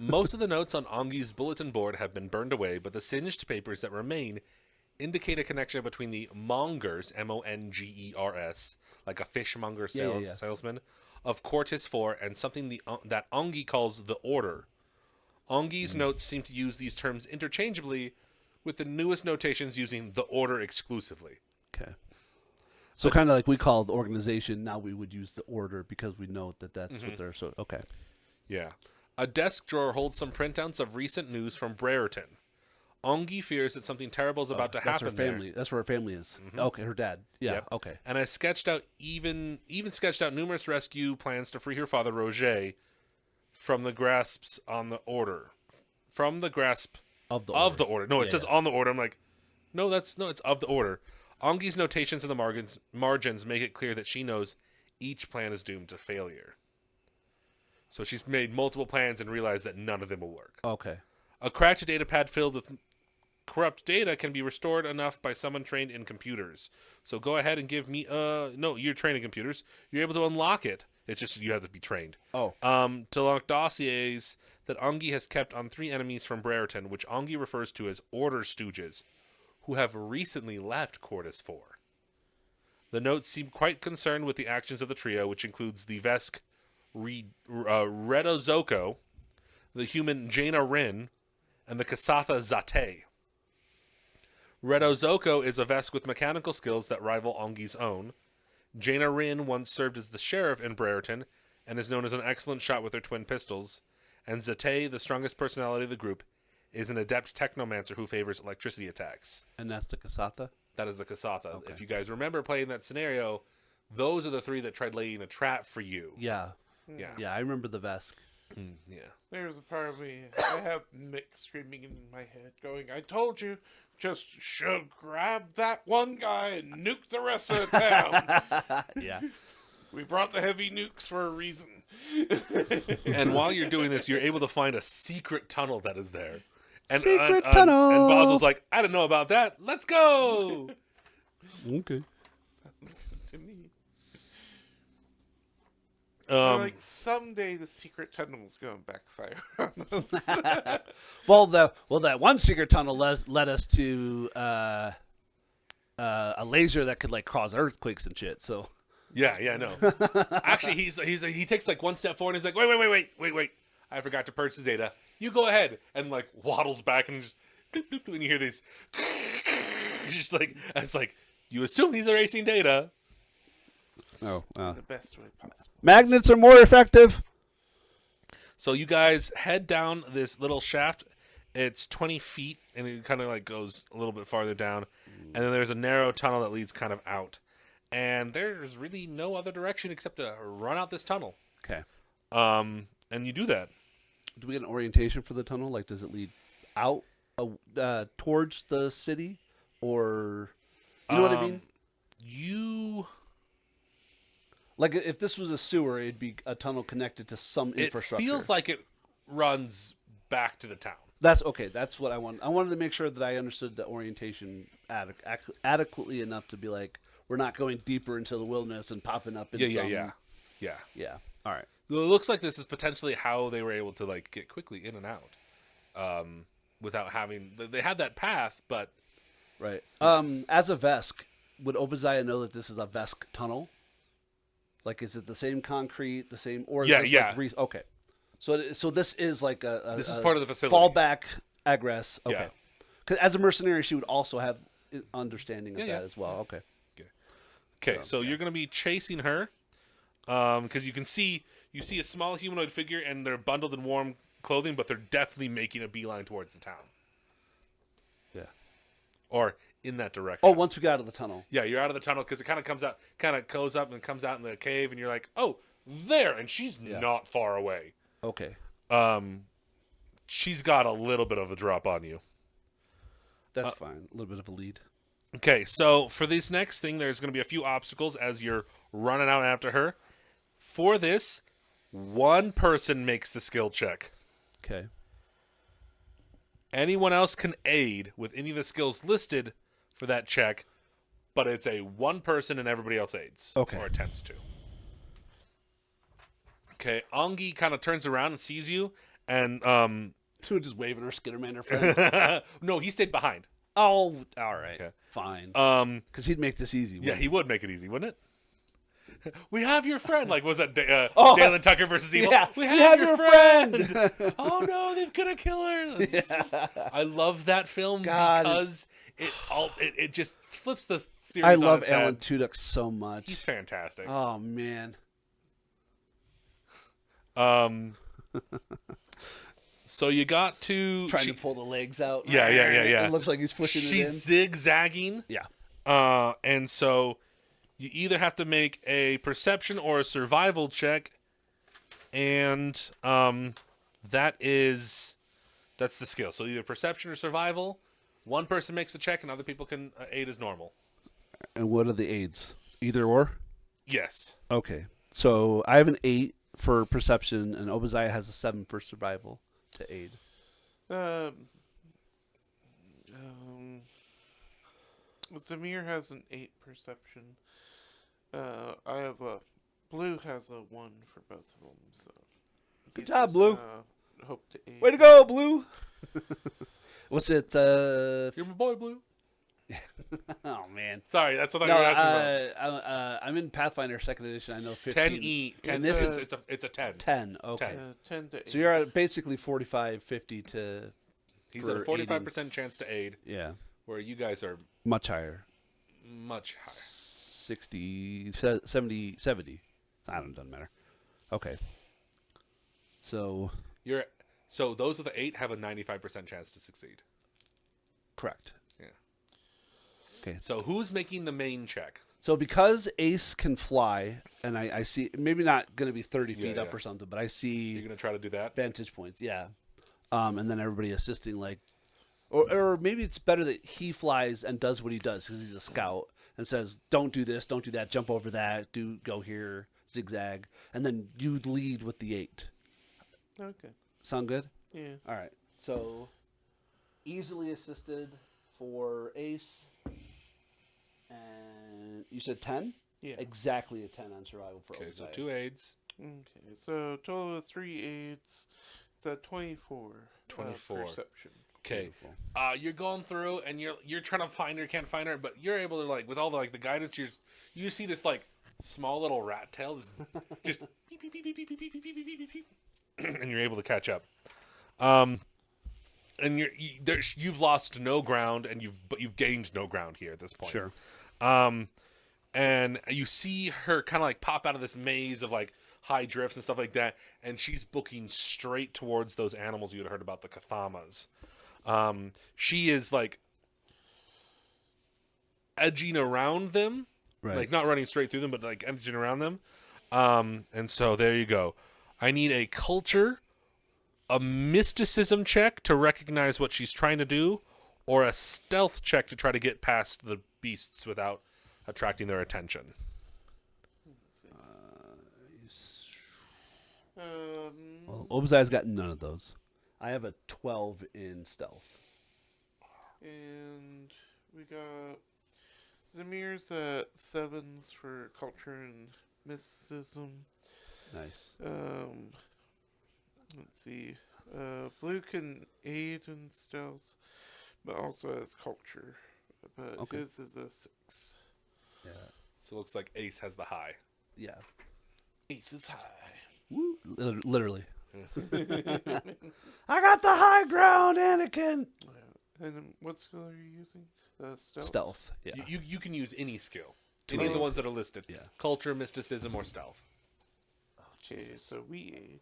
Speaker 1: Most of the notes on Ongi's bulletin board have been burned away, but the singed papers that remain indicate a connection between the mongers, Mongers, like a fishmonger
Speaker 2: Yeah.
Speaker 1: salesman, of Cortis 4 and something that Ongi calls the Order. Ongi's notes seem to use these terms interchangeably, with the newest notations using the Order exclusively.
Speaker 2: Okay. So kind of like we call the organization, now we would use the order because we know that that's what they're so. Okay.
Speaker 1: Yeah. A desk drawer holds some printouts of recent news from Brereton. Ongi fears that something terrible is about to
Speaker 2: That's
Speaker 1: happen
Speaker 2: her family. That's where her family is. Okay, her dad. Yeah.
Speaker 1: Yep.
Speaker 2: Okay.
Speaker 1: And I sketched out even sketched out numerous rescue plans to free her father Roger from the grasps on the order. From the grasp
Speaker 2: Of the
Speaker 1: order. No, it says on the order. I'm like, it's of the order. Ongi's notations in the margins make it clear that she knows each plan is doomed to failure. So she's made multiple plans and realized that none of them will work.
Speaker 2: Okay.
Speaker 1: A cracked data pad filled with corrupt data can be restored enough by someone trained in computers. So go ahead and give me no, you're trained in computers. You're able to unlock it. It's just you have to be trained.
Speaker 2: Oh.
Speaker 1: To unlock dossiers that Ongi has kept on 3 enemies from Brereton, which Ongi refers to as Order Stooges, who have recently left Cortis 4. The notes seem quite concerned with the actions of the trio, which includes the Vesk Redozoko, the human Jaina Rin, and the Kasatha Zate. Redozoko is a Vesk with mechanical skills that rival Ongi's own. Jaina Rin once served as the sheriff in Brereton and is known as an excellent shot with her twin pistols. And Zate, the strongest personality of the group, is an adept technomancer who favors electricity attacks.
Speaker 2: And that's the Kasatha?
Speaker 1: That is the Kasatha.
Speaker 2: Okay.
Speaker 1: If you guys remember playing that scenario, those are the 3 that tried laying a trap for you.
Speaker 2: Yeah.
Speaker 1: Yeah.
Speaker 2: Yeah, I remember the Vesk.
Speaker 1: Yeah.
Speaker 3: There's a part of me, I have Mick screaming in my head, going, I told you, just should grab that one guy and nuke the rest of the town.
Speaker 2: Yeah.
Speaker 3: We brought the heavy nukes for a reason.
Speaker 1: And while you're doing this, you're able to find a secret tunnel that is there. And,
Speaker 2: Secret tunnel!
Speaker 1: And Basil's like, I don't know about that. Let's go!
Speaker 2: Okay.
Speaker 3: Sounds good to me. Like someday the secret tunnel's going to backfire on us.
Speaker 2: Well, that one secret tunnel led us to a laser that could like cause earthquakes and shit. So
Speaker 1: Yeah, no. Actually, he takes like one step forward and he's like, wait. I forgot to purge the data. You go ahead. And like waddles back and just doop, doop, doop, and you hear these just like it's like you assume these are erasing data.
Speaker 2: the
Speaker 3: best way possible.
Speaker 2: magnets are more effective.
Speaker 1: So you guys head down this little shaft. It's 20 feet and it kind of like goes a little bit farther down. And then there's a narrow tunnel that leads kind of out. And there's really no other direction except to run out this tunnel.
Speaker 2: Okay.
Speaker 1: And you do that.
Speaker 2: Do we get an orientation for the tunnel? Like, does it lead out towards the city, or you know what I mean? Like, if this was a sewer, it'd be a tunnel connected to some infrastructure.
Speaker 1: It feels like it runs back to the town.
Speaker 2: That's okay. That's what I want. I wanted to make sure that I understood the orientation adequately enough to be like, we're not going deeper into the wilderness and popping up in
Speaker 1: Yeah.
Speaker 2: All right.
Speaker 1: It looks like this is potentially how they were able to like get quickly in and out, without having. They had that path, but
Speaker 2: Right. As a Vesk, would Obadiah know that this is a Vesk tunnel? Like, is it the same concrete, the same, or is
Speaker 1: Yeah,
Speaker 2: this
Speaker 1: yeah.
Speaker 2: like okay. So this is like
Speaker 1: this is part of the facility.
Speaker 2: Fallback egress. Okay.
Speaker 1: Yeah.
Speaker 2: Because as a mercenary, she would also have understanding of
Speaker 1: Yeah,
Speaker 2: that
Speaker 1: yeah.
Speaker 2: as well. Okay.
Speaker 1: Okay, so you're going to be chasing her, because you see a small humanoid figure, and they're bundled in warm clothing, but they're definitely making a beeline towards the town,
Speaker 2: Yeah.
Speaker 1: or in that direction.
Speaker 2: Oh, once we got out of the tunnel.
Speaker 1: Yeah, you're out of the tunnel because it kind of goes up and comes out in the cave, and you're like, oh, there, and she's
Speaker 2: Yeah.
Speaker 1: not far away.
Speaker 2: Okay.
Speaker 1: She's got a little bit of a drop on you.
Speaker 2: That's fine. A little bit of a lead.
Speaker 1: Okay, so for this next thing, there's going to be a few obstacles as you're running out after her. For this, one person makes the skill check.
Speaker 2: Okay.
Speaker 1: Anyone else can aid with any of the skills listed for that check, but it's a one person and everybody else aids.
Speaker 2: Okay.
Speaker 1: Or attempts to. Okay, Angi kind of turns around and sees you, and
Speaker 2: So just waving her Skittermander friend.
Speaker 1: no, he stayed behind.
Speaker 2: Oh, all right.
Speaker 1: Okay.
Speaker 2: Fine.
Speaker 1: Um,
Speaker 2: Because he'd make this easy.
Speaker 1: yeah,
Speaker 2: wouldn't
Speaker 1: he would make it easy, wouldn't it? We have your friend. Like, was that
Speaker 2: Oh,
Speaker 1: Dalen Tucker versus Evil?
Speaker 2: Yeah,
Speaker 1: we have your friend.
Speaker 2: friend.
Speaker 1: Oh no, they're gonna kill her.
Speaker 2: Yeah.
Speaker 1: I love that film
Speaker 2: God.
Speaker 1: because it just flips the series.
Speaker 2: I
Speaker 1: on
Speaker 2: love
Speaker 1: its
Speaker 2: Alan
Speaker 1: head.
Speaker 2: Tudyk so much.
Speaker 1: He's fantastic.
Speaker 2: Oh man.
Speaker 1: So you got to
Speaker 2: Trying to pull the legs out.
Speaker 1: Yeah.
Speaker 2: It looks like he's pushing it in.
Speaker 1: She's zigzagging.
Speaker 2: Yeah.
Speaker 1: And so you either have to make a perception or a survival check, and that's the skill. So either perception or survival. One person makes a check, and other people can aid as normal.
Speaker 2: And what are the aids? Either or?
Speaker 1: Yes.
Speaker 2: Okay. So I have an 8 for perception, and Obadiah has a 7 for survival to aid.
Speaker 3: Zamir has an 8 perception. I have a Blue has a 1 for both of them. So
Speaker 2: Good
Speaker 3: he's
Speaker 2: job,
Speaker 3: just,
Speaker 2: Blue.
Speaker 3: Hope to aid.
Speaker 2: Way to go, Blue! What's it?
Speaker 1: You're my boy, Blue.
Speaker 2: Oh man.
Speaker 1: Sorry, that's what I
Speaker 2: No,
Speaker 1: was asking about.
Speaker 2: I'm in Pathfinder Second Edition. I know 15.
Speaker 1: 10E.
Speaker 2: And
Speaker 1: And
Speaker 2: this
Speaker 1: this
Speaker 2: is
Speaker 1: it's a 10.
Speaker 2: 10. Okay.
Speaker 1: 10.
Speaker 3: 10 to 8.
Speaker 2: So you're at basically 45, 50 to.
Speaker 1: He's at a
Speaker 2: for
Speaker 1: 45% chance to aid,
Speaker 2: Yeah.
Speaker 1: where you guys are
Speaker 2: Much higher.
Speaker 1: much higher.
Speaker 2: 60, 70, 70. I don't know, doesn't matter. Okay. So,
Speaker 1: So those with the 8 have a 95% chance to succeed.
Speaker 2: correct.
Speaker 1: Yeah.
Speaker 2: Okay.
Speaker 1: So who's making the main check?
Speaker 2: So because Ace can fly, and I see, maybe not going to be 30 feet
Speaker 1: Yeah,
Speaker 2: up
Speaker 1: yeah.
Speaker 2: or something, but I
Speaker 1: You're
Speaker 2: see
Speaker 1: gonna try to do that?
Speaker 2: vantage points, yeah. And then everybody assisting, like, or maybe it's better that he flies and does what he does because he's a scout and says, "Don't do this, don't do that, jump over that, go here, zigzag," and then you lead with the 8.
Speaker 3: Okay.
Speaker 2: Sound good?
Speaker 3: Yeah.
Speaker 2: All right. So easily assisted for Ace, and you said 10.
Speaker 3: Yeah.
Speaker 2: Exactly a 10 on survival for
Speaker 1: Okay, so
Speaker 2: Obadiah.
Speaker 1: 2 aids.
Speaker 3: Okay. So total of 3 aids. It's at 24.
Speaker 1: 24.
Speaker 3: Perception.
Speaker 1: Okay.
Speaker 2: Beautiful.
Speaker 1: You're going through and you're trying to find her, can't find her, but you're able to, like, with all the, like, the guidance, you see this, like, small little rat tail just beep, beep, beep, beep, beep, beep, beep, beep, beep, beep, beep, beep, and you're able to catch up. And you've lost no ground, and you've gained no ground here at this point.
Speaker 2: Sure.
Speaker 1: And you see her kind of like pop out of this maze of like high drifts and stuff like that, and she's booking straight towards those animals you had heard about, the Kathamas. She is like edging around them,
Speaker 2: Right.
Speaker 1: like not running straight through them, but like edging around them. And so there you go. I need a culture, a mysticism check to recognize what she's trying to do, or a stealth check to try to get past the beasts without attracting their attention.
Speaker 2: Well, Obadiah's got none of those. I have a 12 in stealth.
Speaker 3: And we got Zamir's at 7s for culture and mysticism.
Speaker 2: Nice.
Speaker 3: Let's see. Blue can aid in stealth, but also has culture. But
Speaker 2: Okay.
Speaker 3: his is a 6.
Speaker 2: Yeah.
Speaker 1: So it looks like Ace has the high.
Speaker 2: Yeah.
Speaker 3: Ace is high.
Speaker 2: Woo. Literally. I got the high ground, Anakin.
Speaker 3: And then what skill are you using? Stealth.
Speaker 2: Stealth. Yeah.
Speaker 1: You can use any skill. Any of the ones that are listed.
Speaker 2: Yeah.
Speaker 1: Culture, mysticism, or stealth.
Speaker 3: Okay, so we aid.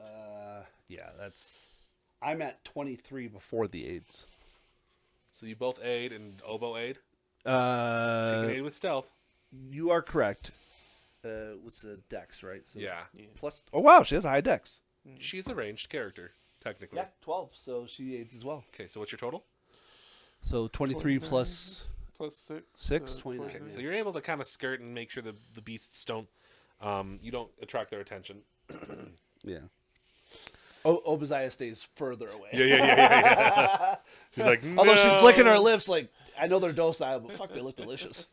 Speaker 2: Yeah. I'm at 23 before the aids.
Speaker 1: So you both aid and Obo aid. She can aid with stealth.
Speaker 2: You are correct. what's the dex, right? So
Speaker 1: Yeah.
Speaker 2: plus. Oh wow, she has a high dex.
Speaker 1: She's a ranged character, technically.
Speaker 2: Yeah, 12. So she aids as well.
Speaker 1: Okay, so what's your total?
Speaker 2: So 23 plus
Speaker 3: plus 6.
Speaker 2: 6, 29.
Speaker 1: Okay,
Speaker 2: Yeah.
Speaker 1: so you're able to kind of skirt and make sure the beasts don't, you don't attract their attention.
Speaker 2: Yeah. Obadiah stays further away.
Speaker 1: Yeah. She's like,
Speaker 2: Although she's
Speaker 1: "No."
Speaker 2: licking her lips, like I know they're docile, but fuck, they look delicious.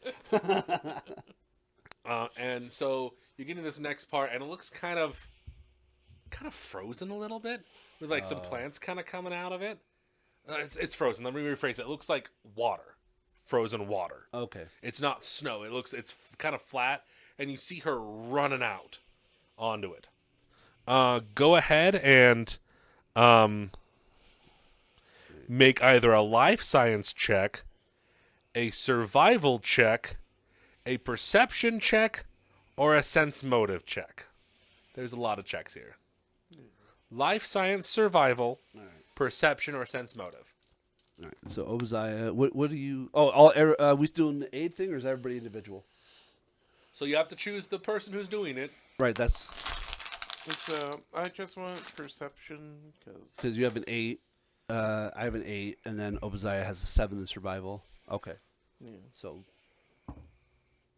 Speaker 1: And so you get into this next part, and it looks kind of frozen a little bit, with like some plants kind of coming out of it. It's frozen. Let me rephrase it. It looks like water, frozen water.
Speaker 2: Okay.
Speaker 1: It's not snow. It's kind of flat, and you see her running out onto it. Go ahead and make either a life science check, a survival check, a perception check, or a sense motive check. There's a lot of checks here. Life science, survival,
Speaker 2: All right.
Speaker 1: perception, or sense motive.
Speaker 2: All right. So Obadiah, what do you? Oh, all we doing the aid thing, or is everybody individual?
Speaker 1: So you have to choose the person who's doing it.
Speaker 2: Right. That's
Speaker 3: It's I just want perception because
Speaker 2: because you have an 8. I have an 8, and then Obadiah has a 7 in survival. Okay.
Speaker 3: yeah.
Speaker 2: So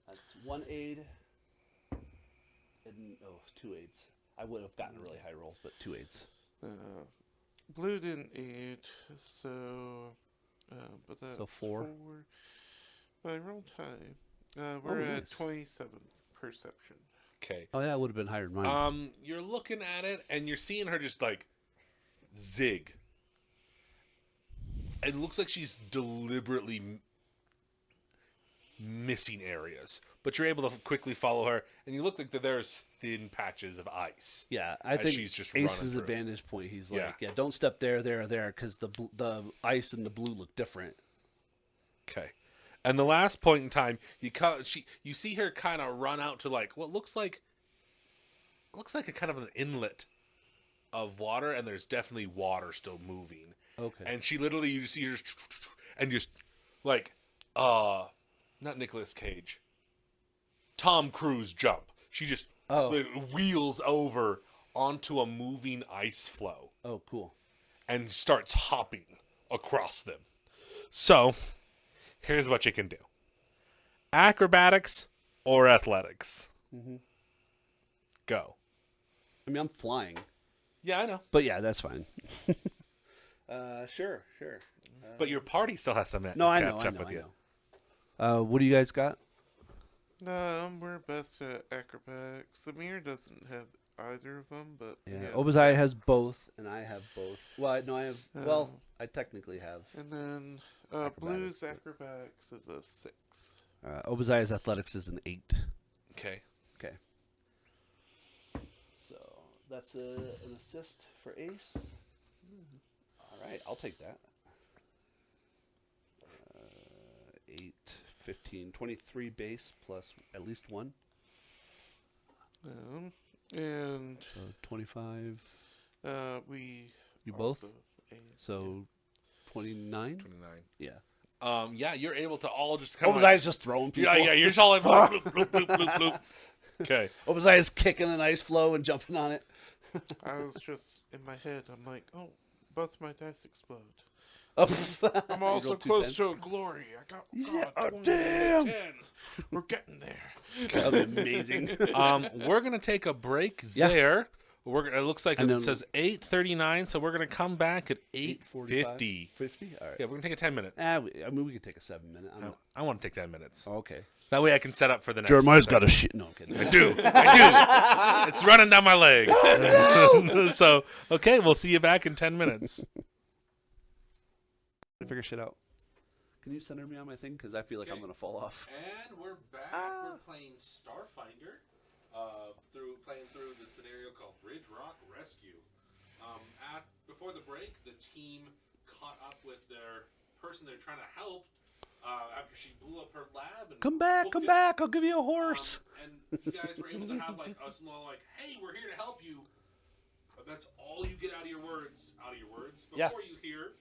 Speaker 2: that's 1 aid and 2 aids. I would have gotten a really high roll, but 2 aids.
Speaker 3: Blue didn't aid, so but that's
Speaker 2: So 4.
Speaker 3: But I rolled high. We're at
Speaker 2: nice.
Speaker 3: 27 perception.
Speaker 1: Okay.
Speaker 2: Oh yeah, it would have been higher than mine.
Speaker 1: You're looking at it, and you're seeing her just like zig. It looks like she's deliberately missing areas, but you're able to quickly follow her, and you look like that there's thin patches of ice.
Speaker 2: Yeah, I
Speaker 1: as
Speaker 2: think
Speaker 1: she's just
Speaker 2: Ace's
Speaker 1: running through.
Speaker 2: advantage point. He's
Speaker 1: Yeah.
Speaker 2: like, yeah, don't step there, because the ice and the blue look different.
Speaker 1: Okay. And the last point in time, you see her kind of run out to like what looks like a kind of an inlet of water, and there's definitely water still moving.
Speaker 2: Okay.
Speaker 1: And she literally, you see her and just like not Nicolas Cage, Tom Cruise jump. She just wheels over onto a moving ice floe
Speaker 2: Oh, cool.
Speaker 1: and starts hopping across them. So, here's what you can do. Acrobatics or athletics.
Speaker 2: Mhm.
Speaker 1: Go.
Speaker 2: I mean, I'm flying,
Speaker 1: Yeah, I know.
Speaker 2: but yeah, that's fine. Sure.
Speaker 1: But your party still has some
Speaker 2: No, I
Speaker 1: catch
Speaker 2: know.
Speaker 1: up with you.
Speaker 2: What do you guys got?
Speaker 3: We're best at acrobatics. Samir doesn't have either of them, but
Speaker 2: Yeah,
Speaker 3: he has
Speaker 2: Obadiah
Speaker 3: that.
Speaker 2: has both, and I have both. Well, no, I have. Well, I technically have.
Speaker 3: And then Blue's acrobatics is a 6.
Speaker 2: Obadiah's athletics is an 8.
Speaker 1: Okay.
Speaker 2: Okay. So that's an assist for Ace. All right, I'll take that. 8, 15, 23 base plus at least 1.
Speaker 3: And
Speaker 2: So 25.
Speaker 3: we
Speaker 2: You both?
Speaker 3: also aid.
Speaker 2: So 29?
Speaker 1: 29.
Speaker 2: Yeah.
Speaker 1: Yeah, you're able to all just kind of
Speaker 2: Obadiah's just throwing people.
Speaker 1: yeah, you're just all like bloop, bloop, bloop, bloop, bloop. Okay.
Speaker 2: Obadiah's kicking an ice flow and jumping on it.
Speaker 3: I was just in my head. I'm like, oh, both my dice explode. I'm
Speaker 2: You
Speaker 3: also
Speaker 2: rolled two
Speaker 3: close
Speaker 2: 10s?
Speaker 3: to a glory. I got
Speaker 2: Yeah,
Speaker 3: God,
Speaker 2: oh,
Speaker 3: 20,
Speaker 2: damn.
Speaker 3: 10. We're getting there.
Speaker 2: That'd be amazing.
Speaker 1: We're gonna take a break
Speaker 2: Yeah.
Speaker 1: there. It looks like
Speaker 2: And
Speaker 1: it
Speaker 2: then-
Speaker 1: says 8:39, so we're gonna come back at
Speaker 2: 8:45?
Speaker 1: 8:50.
Speaker 2: 50? All right.
Speaker 1: Yeah, we're gonna take a 10-minute.
Speaker 2: We could take a 7-minute.
Speaker 1: I want to take 10 minutes.
Speaker 2: Okay.
Speaker 1: That way I can set up for the next.
Speaker 2: Jeremiah's
Speaker 1: segment.
Speaker 2: got a shit. No, I'm kidding.
Speaker 1: I do. It's running down my leg. So, okay, we'll see you back in 10 minutes.
Speaker 2: Figure shit out. Can you center me on my thing? Because I feel like I'm
Speaker 1: Okay.
Speaker 2: going to fall off.
Speaker 1: And we're back. We're playing Starfinder. Playing through the scenario called Ridgerock Rescue. Before the break, the team caught up with their person they're trying to help after she blew up her lab. And
Speaker 2: Come back,
Speaker 1: booked
Speaker 2: come
Speaker 1: it.
Speaker 2: back. I'll give you a horse.
Speaker 1: And you guys were able to have like us all like, hey, we're here to help you. But that's all you get out of your words. Before
Speaker 2: Yeah.
Speaker 1: you hear.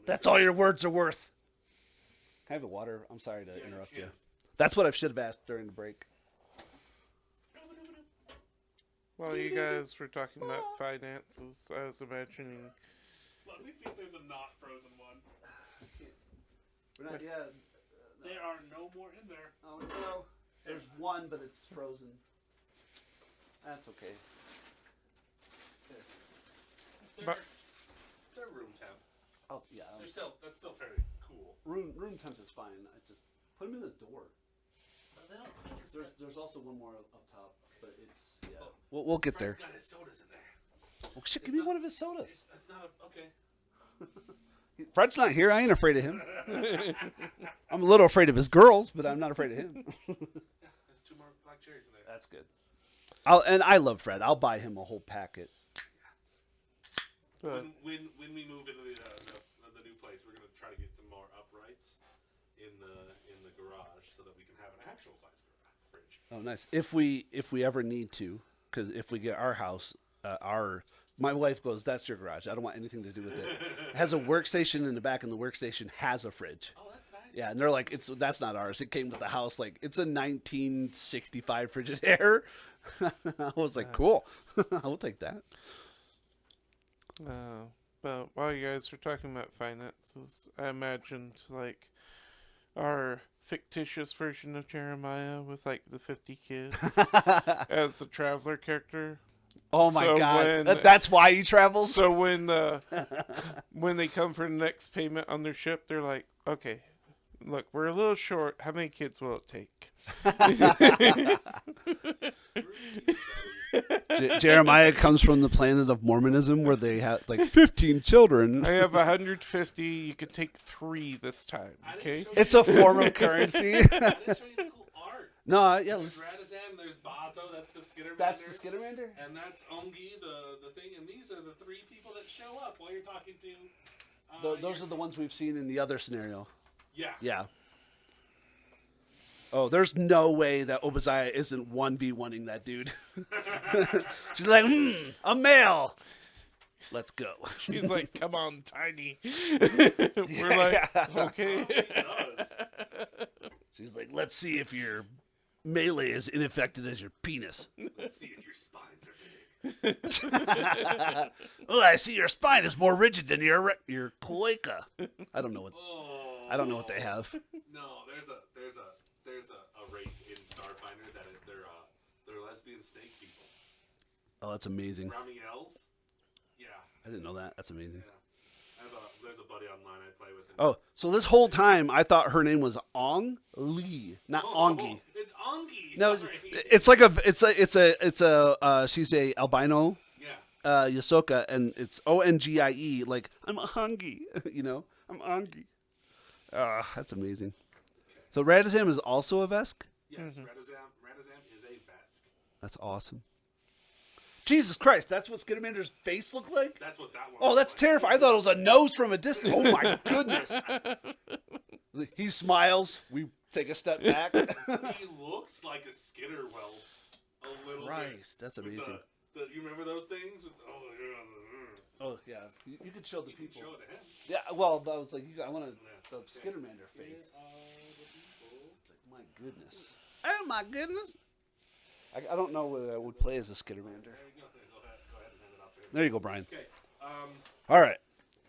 Speaker 2: That's all your words are worth. Can I have a water? I'm sorry to
Speaker 1: Yeah, you
Speaker 2: interrupt
Speaker 1: can.
Speaker 2: you. That's what I should have asked during the break.
Speaker 3: While you guys were talking about finances, I was imagining.
Speaker 1: Let me see if there's a not frozen one.
Speaker 2: We're not, yeah.
Speaker 1: There are no more in there.
Speaker 2: Oh no. There's one, but it's frozen. That's okay.
Speaker 3: But
Speaker 1: They're room temp.
Speaker 2: Oh yeah.
Speaker 1: That's still fairly cool.
Speaker 2: Room temp is fine. I just put them in the door.
Speaker 1: But they don't think it's
Speaker 2: There's also one more up top, but it's yeah.
Speaker 1: Oh,
Speaker 2: We'll get
Speaker 1: Fred's
Speaker 2: there.
Speaker 1: got his sodas in there.
Speaker 2: Well, shit,
Speaker 1: It's
Speaker 2: give me
Speaker 1: not-
Speaker 2: one of his sodas.
Speaker 1: It's not okay.
Speaker 2: Fred's not here. I ain't afraid of him. I'm a little afraid of his girls, but I'm not afraid of him.
Speaker 1: Yeah, there's 2 more black cherries in there.
Speaker 2: That's good. I love Fred. I'll buy him a whole packet.
Speaker 3: but
Speaker 1: When we move into the new place, we're gonna try to get some more uprights in the garage so that we can have an actual size fridge.
Speaker 2: Oh, nice. If we ever need to, because if we get our house, my wife goes, "That's your garage. I don't want anything to do with it." It has a workstation in the back, and the workstation has a fridge.
Speaker 1: Oh, that's nice.
Speaker 2: Yeah, and they're like, that's not ours. It came with the house. Like, it's a 1965 Frigidaire. I was like, cool. I'll take that.
Speaker 3: but while you guys were talking about finances, I imagined like our fictitious version of Jeremiah with like the 50 kids as the traveler character.
Speaker 2: Oh my
Speaker 3: So
Speaker 2: god,
Speaker 3: when-
Speaker 2: that's why he travels.
Speaker 3: So when they come for the next payment on their ship, they're like, okay, look, we're a little short. How many kids will it take?
Speaker 2: Jeremiah comes from the planet of Mormonism, where they have like 15 children.
Speaker 3: I have 150. You can take 3 this time. Okay.
Speaker 2: It's a form of currency.
Speaker 1: I didn't show you the cool art.
Speaker 2: No, yeah,
Speaker 1: There's Radazam, there's Bazo, that's the Skittermander.
Speaker 2: that's the Skittermander.
Speaker 1: And that's Ongi, the thing, and these are the 3 people that show up while you're talking to.
Speaker 2: Those are the ones we've seen in the other scenario.
Speaker 1: Yeah.
Speaker 2: Yeah. Oh, there's no way that Obadiah isn't 1v1ing that dude. She's like, a male. Let's go.
Speaker 3: She's like, come on, Tiny. We're like, okay.
Speaker 1: It does.
Speaker 2: She's like, let's see if your melee is ineffective as your penis.
Speaker 1: Let's see if your spines are big.
Speaker 2: Oh, I see your spine is more rigid than your cloaca. I don't know what
Speaker 1: Oh.
Speaker 2: I don't know what they have.
Speaker 1: No, there's a race in Starfinder that they're lesbian snake people.
Speaker 2: Oh, that's amazing.
Speaker 1: Ramiels. Yeah.
Speaker 2: I didn't know that. That's amazing.
Speaker 1: Yeah. There's a buddy online I play with.
Speaker 2: Oh, so this whole time I thought her name was Ong Lee, not Ongi.
Speaker 1: It's Ongi.
Speaker 2: No,
Speaker 1: sorry.
Speaker 2: it's a she's a albino
Speaker 1: Yeah.
Speaker 2: Yosoka, and it's Ongie, like I'm a Hongi, I'm Ongi. That's amazing. So Radazam is also a Vesk?
Speaker 1: Yes, Radazam is a Vesk.
Speaker 2: That's awesome. Jesus Christ, that's what Skittermander's face looked like?
Speaker 1: That's what that one.
Speaker 2: Oh, that's terrifying. I thought it was a nose from a distance. Oh my goodness. He smiles. We take a step back.
Speaker 1: He looks like a Skitterwell a little
Speaker 2: Christ,
Speaker 1: bit.
Speaker 2: that's
Speaker 1: With
Speaker 2: amazing.
Speaker 1: you remember those things?
Speaker 2: Oh yeah, you could show the
Speaker 1: You can
Speaker 2: people.
Speaker 1: show it to him.
Speaker 2: Yeah, well, I was like, I want the Skittermander face. My goodness. Oh my goodness. I don't know what I would play as a Skittermander.
Speaker 1: There you go. Go ahead and hand it off to him.
Speaker 2: There you go, Brian.
Speaker 1: Okay.
Speaker 2: All right.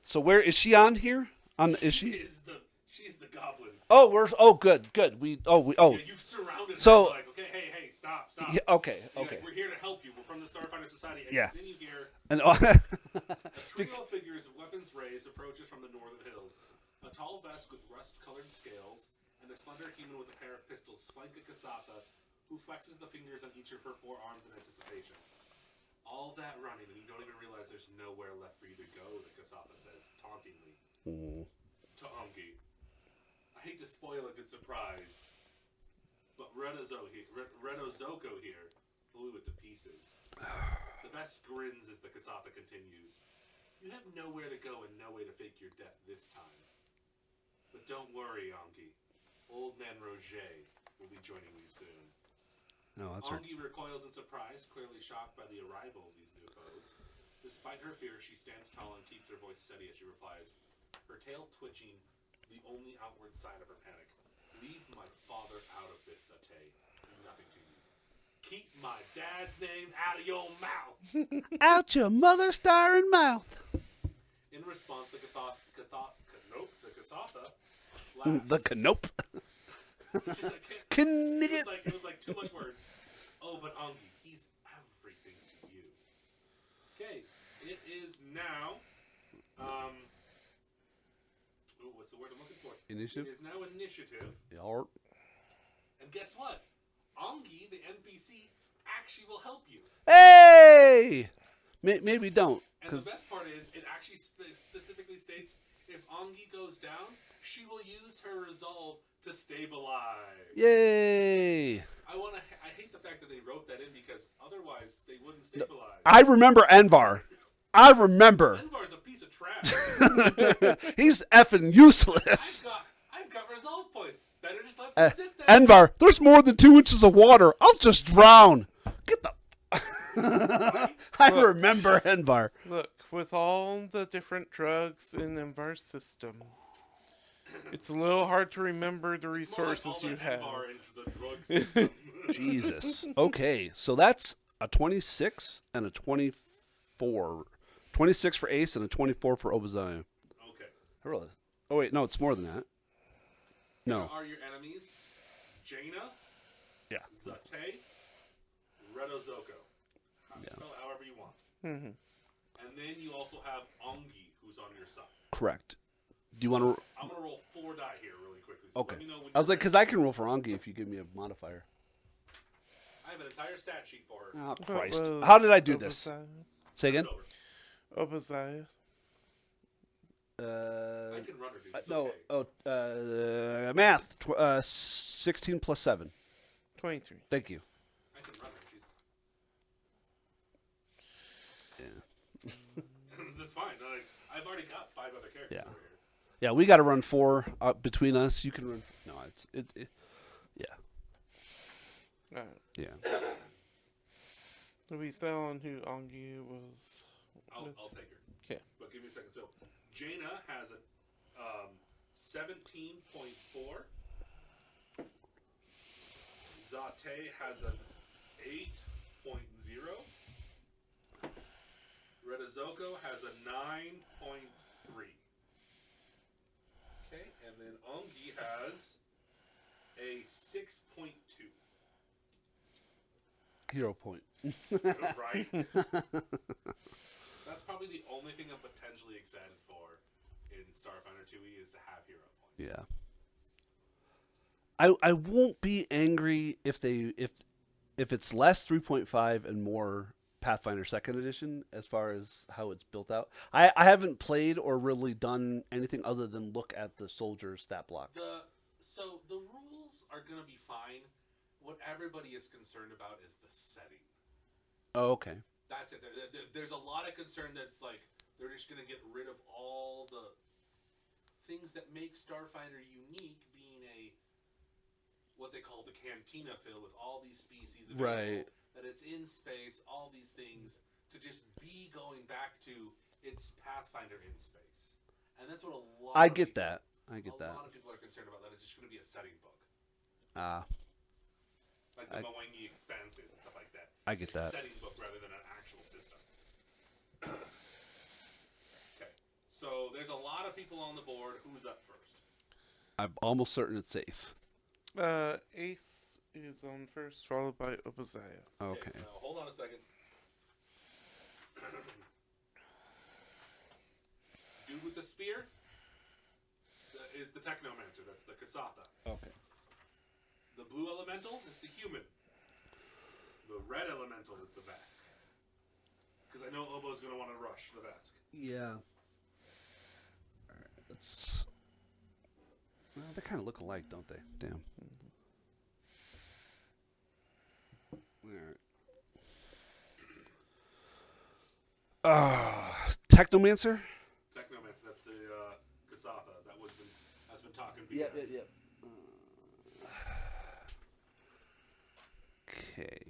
Speaker 2: So where is she on here? Is she?
Speaker 1: She's the goblin.
Speaker 2: Good.
Speaker 1: Yeah, you've surrounded
Speaker 2: So-
Speaker 1: her. Like, okay, hey, stop.
Speaker 2: Yeah, okay.
Speaker 1: You're like, we're here to help you. We're from the Starfinder Society. And
Speaker 2: Yeah.
Speaker 1: then you hear
Speaker 2: And
Speaker 1: a trio of figures, weapons raised, approaches from the northern hills. A tall vest with rust-colored scales, and a slender human with a pair of pistols flank a Kasatha, who flexes the fingers on each of her 4 arms in anticipation. All that running, and you don't even realize there's nowhere left for you to go, the Kasatha says, tauntingly. To Ongi. I hate to spoil a good surprise, but Redozoko here blew it to pieces. The best grins as the Kasatha continues. You have nowhere to go and no way to fake your death this time. But don't worry, Ongi. Old Man Roger will be joining you soon.
Speaker 2: No, that's right.
Speaker 1: Ongi recoils in surprise, clearly shocked by the arrival of these new foes. Despite her fear, she stands tall and keeps her voice steady as she replies, her tail twitching, the only outward sign of her panic. Leave my father out of this, Satay. He's nothing to you. Keep my dad's name out of your mouth.
Speaker 2: Out your mother starring mouth.
Speaker 1: In response, the Kasatha laughs.
Speaker 2: The canope.
Speaker 1: It's just like,
Speaker 2: Knigget.
Speaker 1: it was like too much words. Oh, but Angi, he's everything to you. Okay, it is now. What's the word I'm looking for?
Speaker 2: Initiative.
Speaker 1: It is now initiative.
Speaker 2: Yarp.
Speaker 1: And guess what? Angi, the NPC, actually will help you.
Speaker 2: Hey! Maybe don't.
Speaker 1: And the best part is, it actually specifically states if Angi goes down, she will use her resolve to stabilize.
Speaker 2: Yay!
Speaker 1: I hate the fact that they wrote that in because otherwise they wouldn't stabilize.
Speaker 2: I remember Envar. I remember.
Speaker 1: Envar's a piece of trash.
Speaker 2: He's effing useless.
Speaker 1: I've got resolve points. Better just let them sit there.
Speaker 2: Envar, there's more than 2 inches of water. I'll just drown. Get the. I remember Envar.
Speaker 3: Look, with all the different drugs in Envar's system, it's a little hard to remember the resources you have.
Speaker 1: Envar into the drug system.
Speaker 2: Jesus. Okay, so that's a 26 and a 24. 26 for Ace and a 24 for Obadiah.
Speaker 1: Okay.
Speaker 2: Really? Oh, wait, no, it's more than that. No.
Speaker 1: Here are your enemies: Jaina,
Speaker 2: Yeah.
Speaker 1: Zate, Redozoko. Spell it however you want.
Speaker 3: Mm-hmm.
Speaker 1: And then you also have Angi, who's on your side.
Speaker 2: Correct. Do you want to...
Speaker 1: I'm going to roll 4 die here really quickly. So
Speaker 2: Okay.
Speaker 1: let me know when
Speaker 2: I was
Speaker 1: you're
Speaker 2: like, because I can roll for Angi if you give me a modifier.
Speaker 1: I have an entire stat sheet for her.
Speaker 2: Oh, Christ.
Speaker 3: was
Speaker 2: How did I do this?
Speaker 3: Obadiah?
Speaker 2: Say again?
Speaker 3: Obadiah.
Speaker 1: I can run her, dude. It's
Speaker 2: No.
Speaker 1: okay.
Speaker 2: Math. 16 plus 7.
Speaker 3: 23.
Speaker 2: Thank you.
Speaker 1: I can run her.
Speaker 2: Yeah.
Speaker 1: That's fine. I've already got 5 other characters
Speaker 2: Yeah.
Speaker 1: over here.
Speaker 2: Yeah, we got to run 4 between us. You can run... No, yeah.
Speaker 3: Alright.
Speaker 2: Yeah.
Speaker 3: So we settle on who Angi was.
Speaker 1: I'll take her.
Speaker 3: Okay.
Speaker 1: But give me a second. So, Jaina has a 17.4. Zate has an 8.0. Redozoko has a 9.3. Okay, and then Angi has a 6.2.
Speaker 2: Hero point.
Speaker 1: Right? That's probably the only thing I'm potentially excited for in Starfinder 2e is to have hero points.
Speaker 2: Yeah. I won't be angry if it's less 3.5 and more Pathfinder 2nd Edition as far as how it's built out. I haven't played or really done anything other than look at the soldier stat block.
Speaker 1: So the rules are going to be fine. What everybody is concerned about is the setting.
Speaker 2: Oh, okay.
Speaker 1: That's it. There's a lot of concern that's like they're just going to get rid of all the things that make Starfinder unique, being what they call the cantina fill with all these species available,
Speaker 2: Right.
Speaker 1: that it's in space, all these things, to just be going back to it's Pathfinder in space. And that's what a lot
Speaker 2: I
Speaker 1: of
Speaker 2: get
Speaker 1: people,
Speaker 2: that. I get
Speaker 1: a
Speaker 2: that.
Speaker 1: lot of people are concerned about that. It's just going to be a setting book. Like the Mwangi Expanses and stuff like that.
Speaker 2: I get that.
Speaker 1: Setting book rather than an actual system. Okay. So there's a lot of people on the board. Who's up first?
Speaker 2: I'm almost certain it's Ace.
Speaker 3: Ace is on first, followed by Obadiah.
Speaker 2: Okay.
Speaker 1: Now, hold on a second. Dude with the spear is the Technomancer. That's the Kasatha.
Speaker 2: Okay.
Speaker 1: The blue elemental is the human. The red elemental is the Vesk. Because I know Obo's going to want to rush the Vesk.
Speaker 2: Yeah. All right. Let's. Well, they kind of look alike, don't they? Damn. All right. Technomancer.
Speaker 1: Technomancer. That's the Kasatha that has been talking BS.
Speaker 2: Yep. Okay.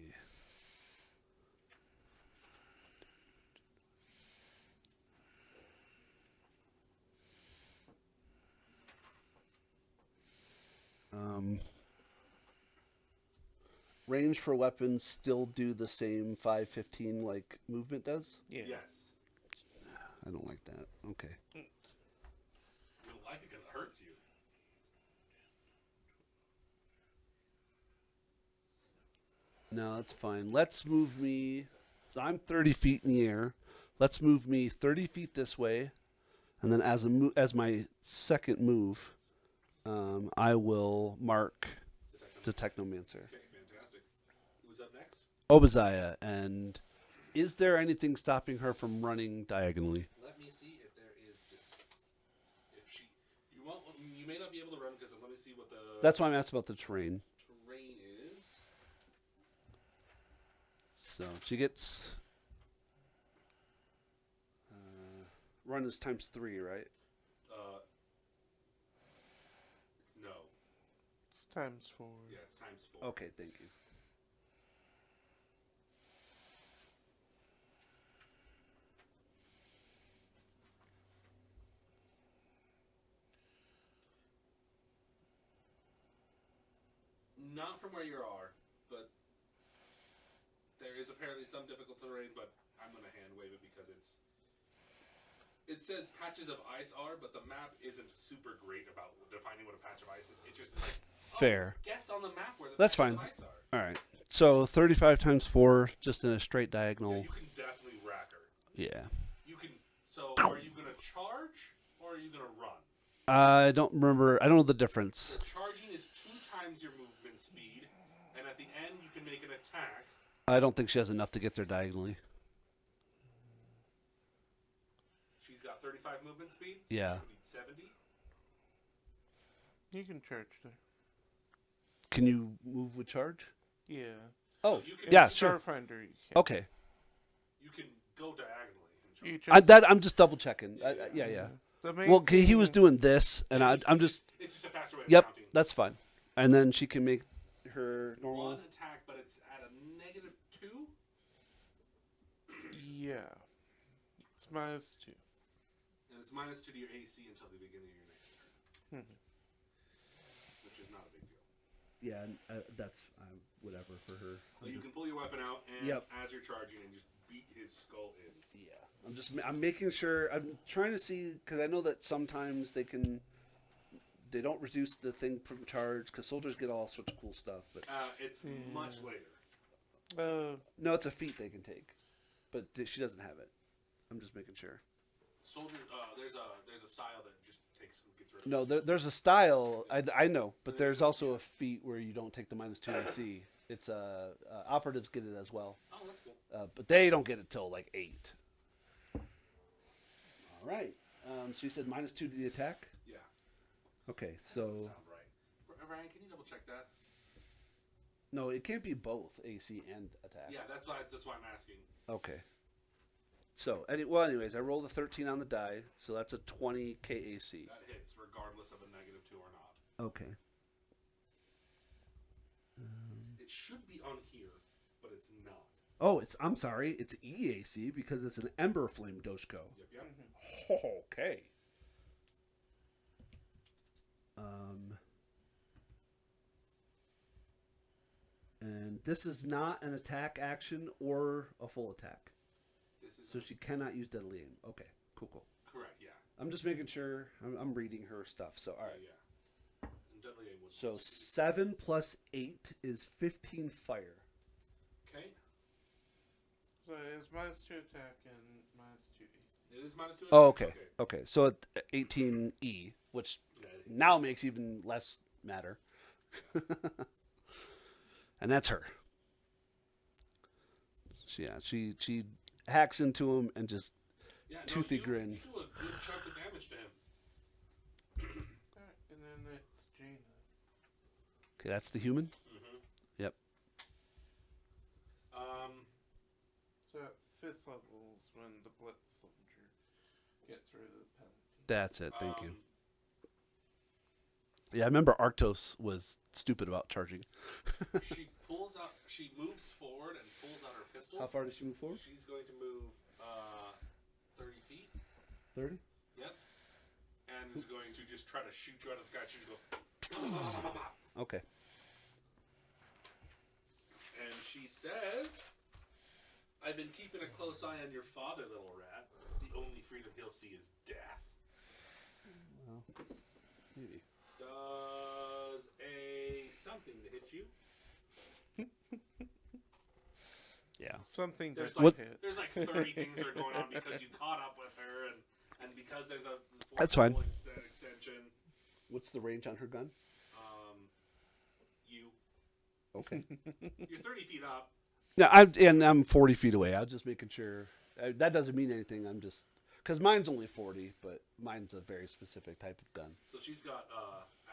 Speaker 2: range for weapons still do the same 5-15 like movement does?
Speaker 3: Yeah.
Speaker 1: Yes.
Speaker 2: I don't like that. Okay.
Speaker 1: You don't like it because it hurts you.
Speaker 2: No, that's fine. Let's move me. So I'm 30 feet in the air. Let's move me 30 feet this way, and then as my second move, I will mark the Technomancer.
Speaker 1: Okay, fantastic. Who's up next?
Speaker 2: Obadiah, and is there anything stopping her from running diagonally?
Speaker 1: Let me see if there is this. If she, you won't. You may not be able to run because let me see what the
Speaker 2: That's why I'm asking about the terrain.
Speaker 1: terrain is.
Speaker 2: So she gets run is times 3, right?
Speaker 1: No.
Speaker 3: It's times 4.
Speaker 1: Yeah, it's times 4.
Speaker 2: Okay, thank you.
Speaker 1: Not from where you are, but there is apparently some difficult terrain. But I'm gonna hand wave it because it's. It says patches of ice are, but the map isn't super great about defining what a patch of ice is. It's just like
Speaker 2: Fair.
Speaker 1: guess on the map where the
Speaker 2: That's
Speaker 1: patches
Speaker 2: fine.
Speaker 1: of ice are.
Speaker 2: All right. So 35 times 4, just in a straight
Speaker 1: Yeah,
Speaker 2: diagonal.
Speaker 1: you can definitely rack her.
Speaker 2: Yeah.
Speaker 1: You can. So are you gonna charge or are you gonna run?
Speaker 2: I don't remember. I don't know the difference.
Speaker 1: Charging is 2 times your movement speed, and at the end you can make an attack.
Speaker 2: I don't think she has enough to get there diagonally.
Speaker 1: She's got 35 movement speed.
Speaker 2: Yeah.
Speaker 1: So she would need 70.
Speaker 3: You can charge there.
Speaker 2: Can you move with charge?
Speaker 3: Yeah.
Speaker 2: Oh,
Speaker 1: you can-
Speaker 2: yeah,
Speaker 3: In
Speaker 2: sure.
Speaker 3: Starfinder, you can.
Speaker 2: Okay.
Speaker 1: You can go diagonally. And charge.
Speaker 3: You just,
Speaker 2: I'm just double checking. Yeah.
Speaker 3: The main
Speaker 2: Well, he was
Speaker 3: thing-
Speaker 2: doing this, and I'm just.
Speaker 1: It's just a faster way of
Speaker 2: Yep,
Speaker 1: counting.
Speaker 2: that's fine. And then she can make her normal.
Speaker 1: One attack, but it's at a -2.
Speaker 3: Yeah. It's -2.
Speaker 1: And it's -2 to your AC until the beginning of your next turn. Which is not a big deal.
Speaker 2: Yeah, that's whatever for her.
Speaker 1: But you can pull your weapon out and
Speaker 2: Yep.
Speaker 1: as you're charging and just beat his skull in.
Speaker 2: Yeah, I'm making sure. I'm trying to see because I know that sometimes they don't reduce the thing from charge because soldiers get all sorts of cool stuff. But
Speaker 1: It's much later.
Speaker 2: no, it's a feat they can take, but she doesn't have it. I'm just making sure.
Speaker 1: Soldier, there's a style that just gets rid of.
Speaker 2: No, there's a style I know, but there's also a feat where you don't take the -2 AC. It's operatives get it as well,
Speaker 1: Oh, that's cool.
Speaker 2: but they don't get it till like 8. All right. So you said -2 to the attack.
Speaker 1: Yeah.
Speaker 2: Okay,
Speaker 1: That
Speaker 2: so
Speaker 1: doesn't sound right. Ryan, can you double check that?
Speaker 2: no, it can't be both AC and attack.
Speaker 1: Yeah, that's why I'm asking.
Speaker 2: Okay. So, anyways, I rolled a 13 on the die, so that's a 20 KAC.
Speaker 1: That hits regardless of a -2 or not.
Speaker 2: Okay.
Speaker 1: It should be on here, but it's not.
Speaker 2: Oh, I'm sorry, it's EAC because it's an Ember Flame Doshko.
Speaker 1: Yep.
Speaker 2: Okay. And this is not an attack action or a full attack,
Speaker 1: This is
Speaker 2: so she cannot use Deadly Aim. Okay, cool.
Speaker 1: correct. Yeah.
Speaker 2: I'm just making sure. I'm reading her stuff. So, all right.
Speaker 1: Yeah. And deadly aim was
Speaker 2: So 7 plus 8 is 15 fire.
Speaker 1: okay.
Speaker 3: So it's -2 attack and -2 AC.
Speaker 1: It is -2.
Speaker 2: Oh, okay. So at 18E, which
Speaker 1: Yeah,
Speaker 2: now makes even less matter. And that's her. She hacks into him and just toothy grin.
Speaker 1: You do a good chunk of damage to him.
Speaker 3: Alright, and then it's Jaina.
Speaker 2: Okay, that's the human.
Speaker 1: Mm-hmm.
Speaker 2: Yep.
Speaker 3: So at 5th level is when the Blitz Soldier gets rid of the penalty.
Speaker 2: That's it. Thank you. Yeah, I remember Arctos was stupid about charging.
Speaker 1: She moves forward and pulls out her pistols.
Speaker 2: How far does she move forward?
Speaker 1: She's going to move 30 feet.
Speaker 2: 30.
Speaker 1: Yep. And is going to just try to shoot you out of the sky. She just goes.
Speaker 2: Okay.
Speaker 1: she says, I've been keeping a close eye on your father, little rat. The only freedom he'll see is death.
Speaker 2: Well, maybe.
Speaker 1: Does a something to hit you?
Speaker 2: Yeah.
Speaker 3: Something
Speaker 1: There's
Speaker 3: doesn't
Speaker 1: like,
Speaker 3: hit.
Speaker 1: there's like 30 things that are going on because you caught up with her and because there's a
Speaker 2: That's fine.
Speaker 1: extension.
Speaker 2: What's the range on her gun?
Speaker 1: You.
Speaker 2: Okay.
Speaker 1: You're 30 feet up.
Speaker 2: Yeah, I'm 40 feet away. I was just making sure. That doesn't mean anything. I'm just because mine's only 40, but mine's a very specific type of gun.
Speaker 1: So she's got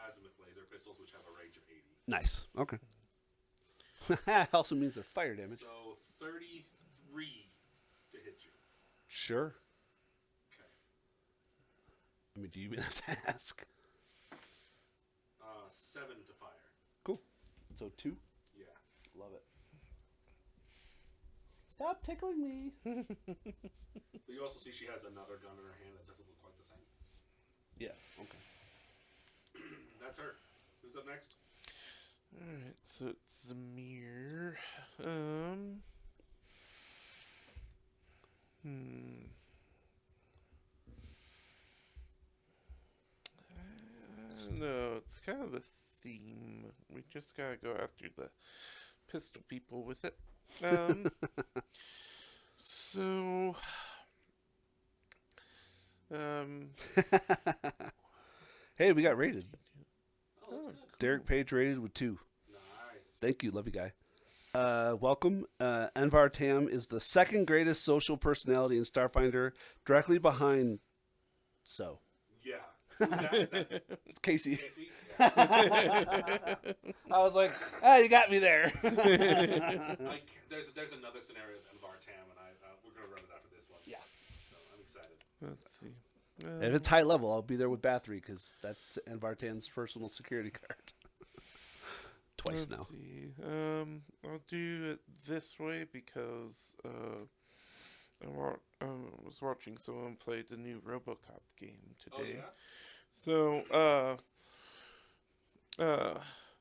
Speaker 1: azimuth laser pistols, which have a range of 80.
Speaker 2: Nice. Okay. Also means they're fire damage.
Speaker 1: So 33 to hit you.
Speaker 2: Sure.
Speaker 1: Okay.
Speaker 2: I mean, do you even have to ask?
Speaker 1: 7 to fire.
Speaker 2: Cool. So 2.
Speaker 1: Yeah.
Speaker 2: Love it. Stop tickling me.
Speaker 1: But you also see she has another gun in her hand that doesn't look quite the same.
Speaker 2: Yeah. Okay.
Speaker 1: That's her. Who's up next?
Speaker 3: Alright, so it's Zamir. No, it's kind of a theme. We just gotta go after the pistol people with it. So,
Speaker 2: Hey, we got rated.
Speaker 1: Oh, that's good.
Speaker 2: Derek Page rated with 2.
Speaker 1: Nice.
Speaker 2: Thank you, love you, guy. Welcome. Envar Tam is the second greatest social personality in Starfinder, directly behind. So,
Speaker 1: Yeah. Who's that? Is that
Speaker 2: it's Casey.
Speaker 1: Casey?
Speaker 2: I was like, you got me there.
Speaker 1: Like, there's another scenario with Envar Tam, and we're gonna run it after this one.
Speaker 2: Yeah.
Speaker 1: So I'm excited.
Speaker 3: let's see.
Speaker 2: If it's high level, I'll be there with Bathory because that's Envar Tam's personal security card. Twice
Speaker 3: Let's
Speaker 2: now.
Speaker 3: see. I'll do it this way because I was watching someone play the new RoboCop game
Speaker 1: Oh
Speaker 3: today.
Speaker 1: yeah.
Speaker 3: So,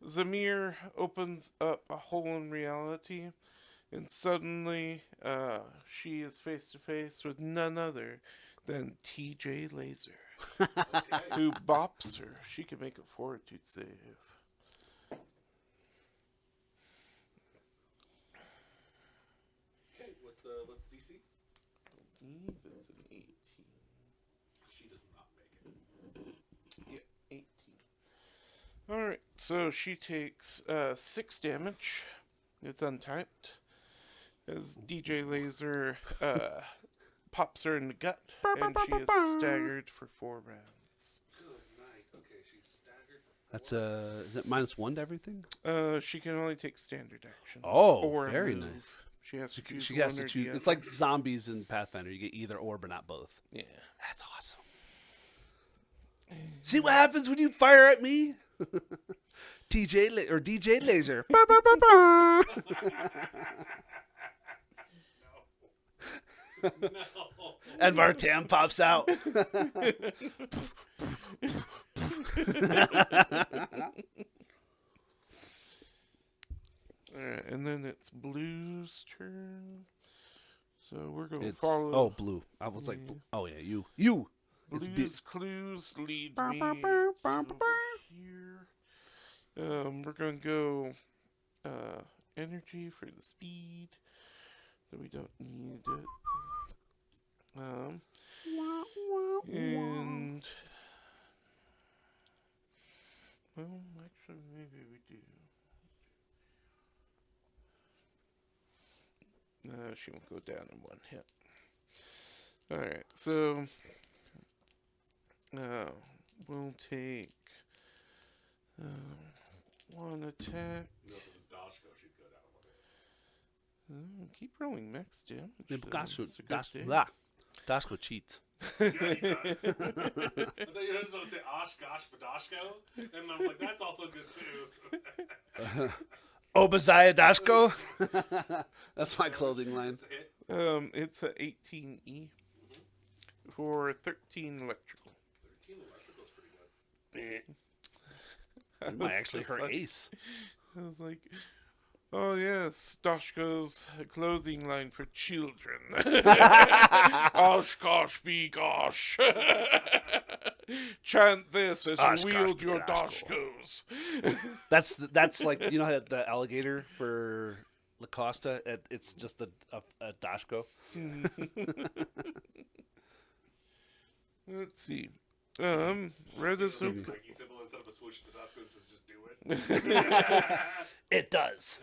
Speaker 3: Zamir opens up a hole in reality, and suddenly, she is face to face with none other than TJ Laser,
Speaker 1: Okay.
Speaker 3: who bops her. She can make a fortitude save.
Speaker 1: Okay. What's the DC?
Speaker 3: I believe it's an 18.
Speaker 1: She does not make it.
Speaker 3: Yeah, 18. Alright, so she takes 6 damage. It's untyped. As DJ Laser pops her in the gut, and she is staggered for 4 rounds.
Speaker 1: Good night. Okay, she's staggered for 4.
Speaker 2: That's is it -1 to everything?
Speaker 3: She can only take standard actions.
Speaker 2: Oh,
Speaker 3: or
Speaker 2: very
Speaker 3: move.
Speaker 2: nice.
Speaker 3: She has to choose
Speaker 2: She has
Speaker 3: one
Speaker 2: to
Speaker 3: or
Speaker 2: choose.
Speaker 3: the
Speaker 2: It's
Speaker 3: other.
Speaker 2: like zombies in Pathfinder. You get either or, but not both.
Speaker 3: Yeah.
Speaker 2: That's awesome. See what happens when you fire at me? or DJ Laser. Ba, ba, ba, ba.
Speaker 1: No.
Speaker 2: And Vartam pops out.
Speaker 3: Alright, and then it's Blue's turn. So we're going to
Speaker 2: It's
Speaker 3: follow.
Speaker 2: blue. I was like,
Speaker 3: Yeah.
Speaker 2: oh yeah, you. It's
Speaker 3: Blue's clues lead me over here. We're going to go energy for the speed. So we don't need it. And well, actually, maybe we do. She won't go down in 1 hit. Alright, so we'll take 1 attack.
Speaker 1: No, if it was Dashko, she'd go down 1 hit.
Speaker 3: Keep rolling max damage. It's a good day.
Speaker 2: Dasko cheats.
Speaker 1: Yeah, he does. I thought you were just going to say Osh, Gosh, Badashko, and I was like, that's also good too.
Speaker 2: Obadiah Dashko. That's my clothing line.
Speaker 1: That's a hit.
Speaker 3: It's a 18E for 13 electrical.
Speaker 1: 13 electrical's pretty good.
Speaker 2: It might actually hurt Ace.
Speaker 3: I was like, Oh yes, Doshko's clothing line for children. Oshkosh be gosh. Chant this as
Speaker 2: Oshkosh
Speaker 3: you wield
Speaker 2: be
Speaker 3: your
Speaker 2: gosh.
Speaker 3: Doshkos.
Speaker 2: That's like, you know how the alligator for La Costa. It's just a dashko.
Speaker 3: Let's see. Red Azuka.
Speaker 1: Nike symbol instead of a swoosh, the Dusko says just do it.
Speaker 2: It does.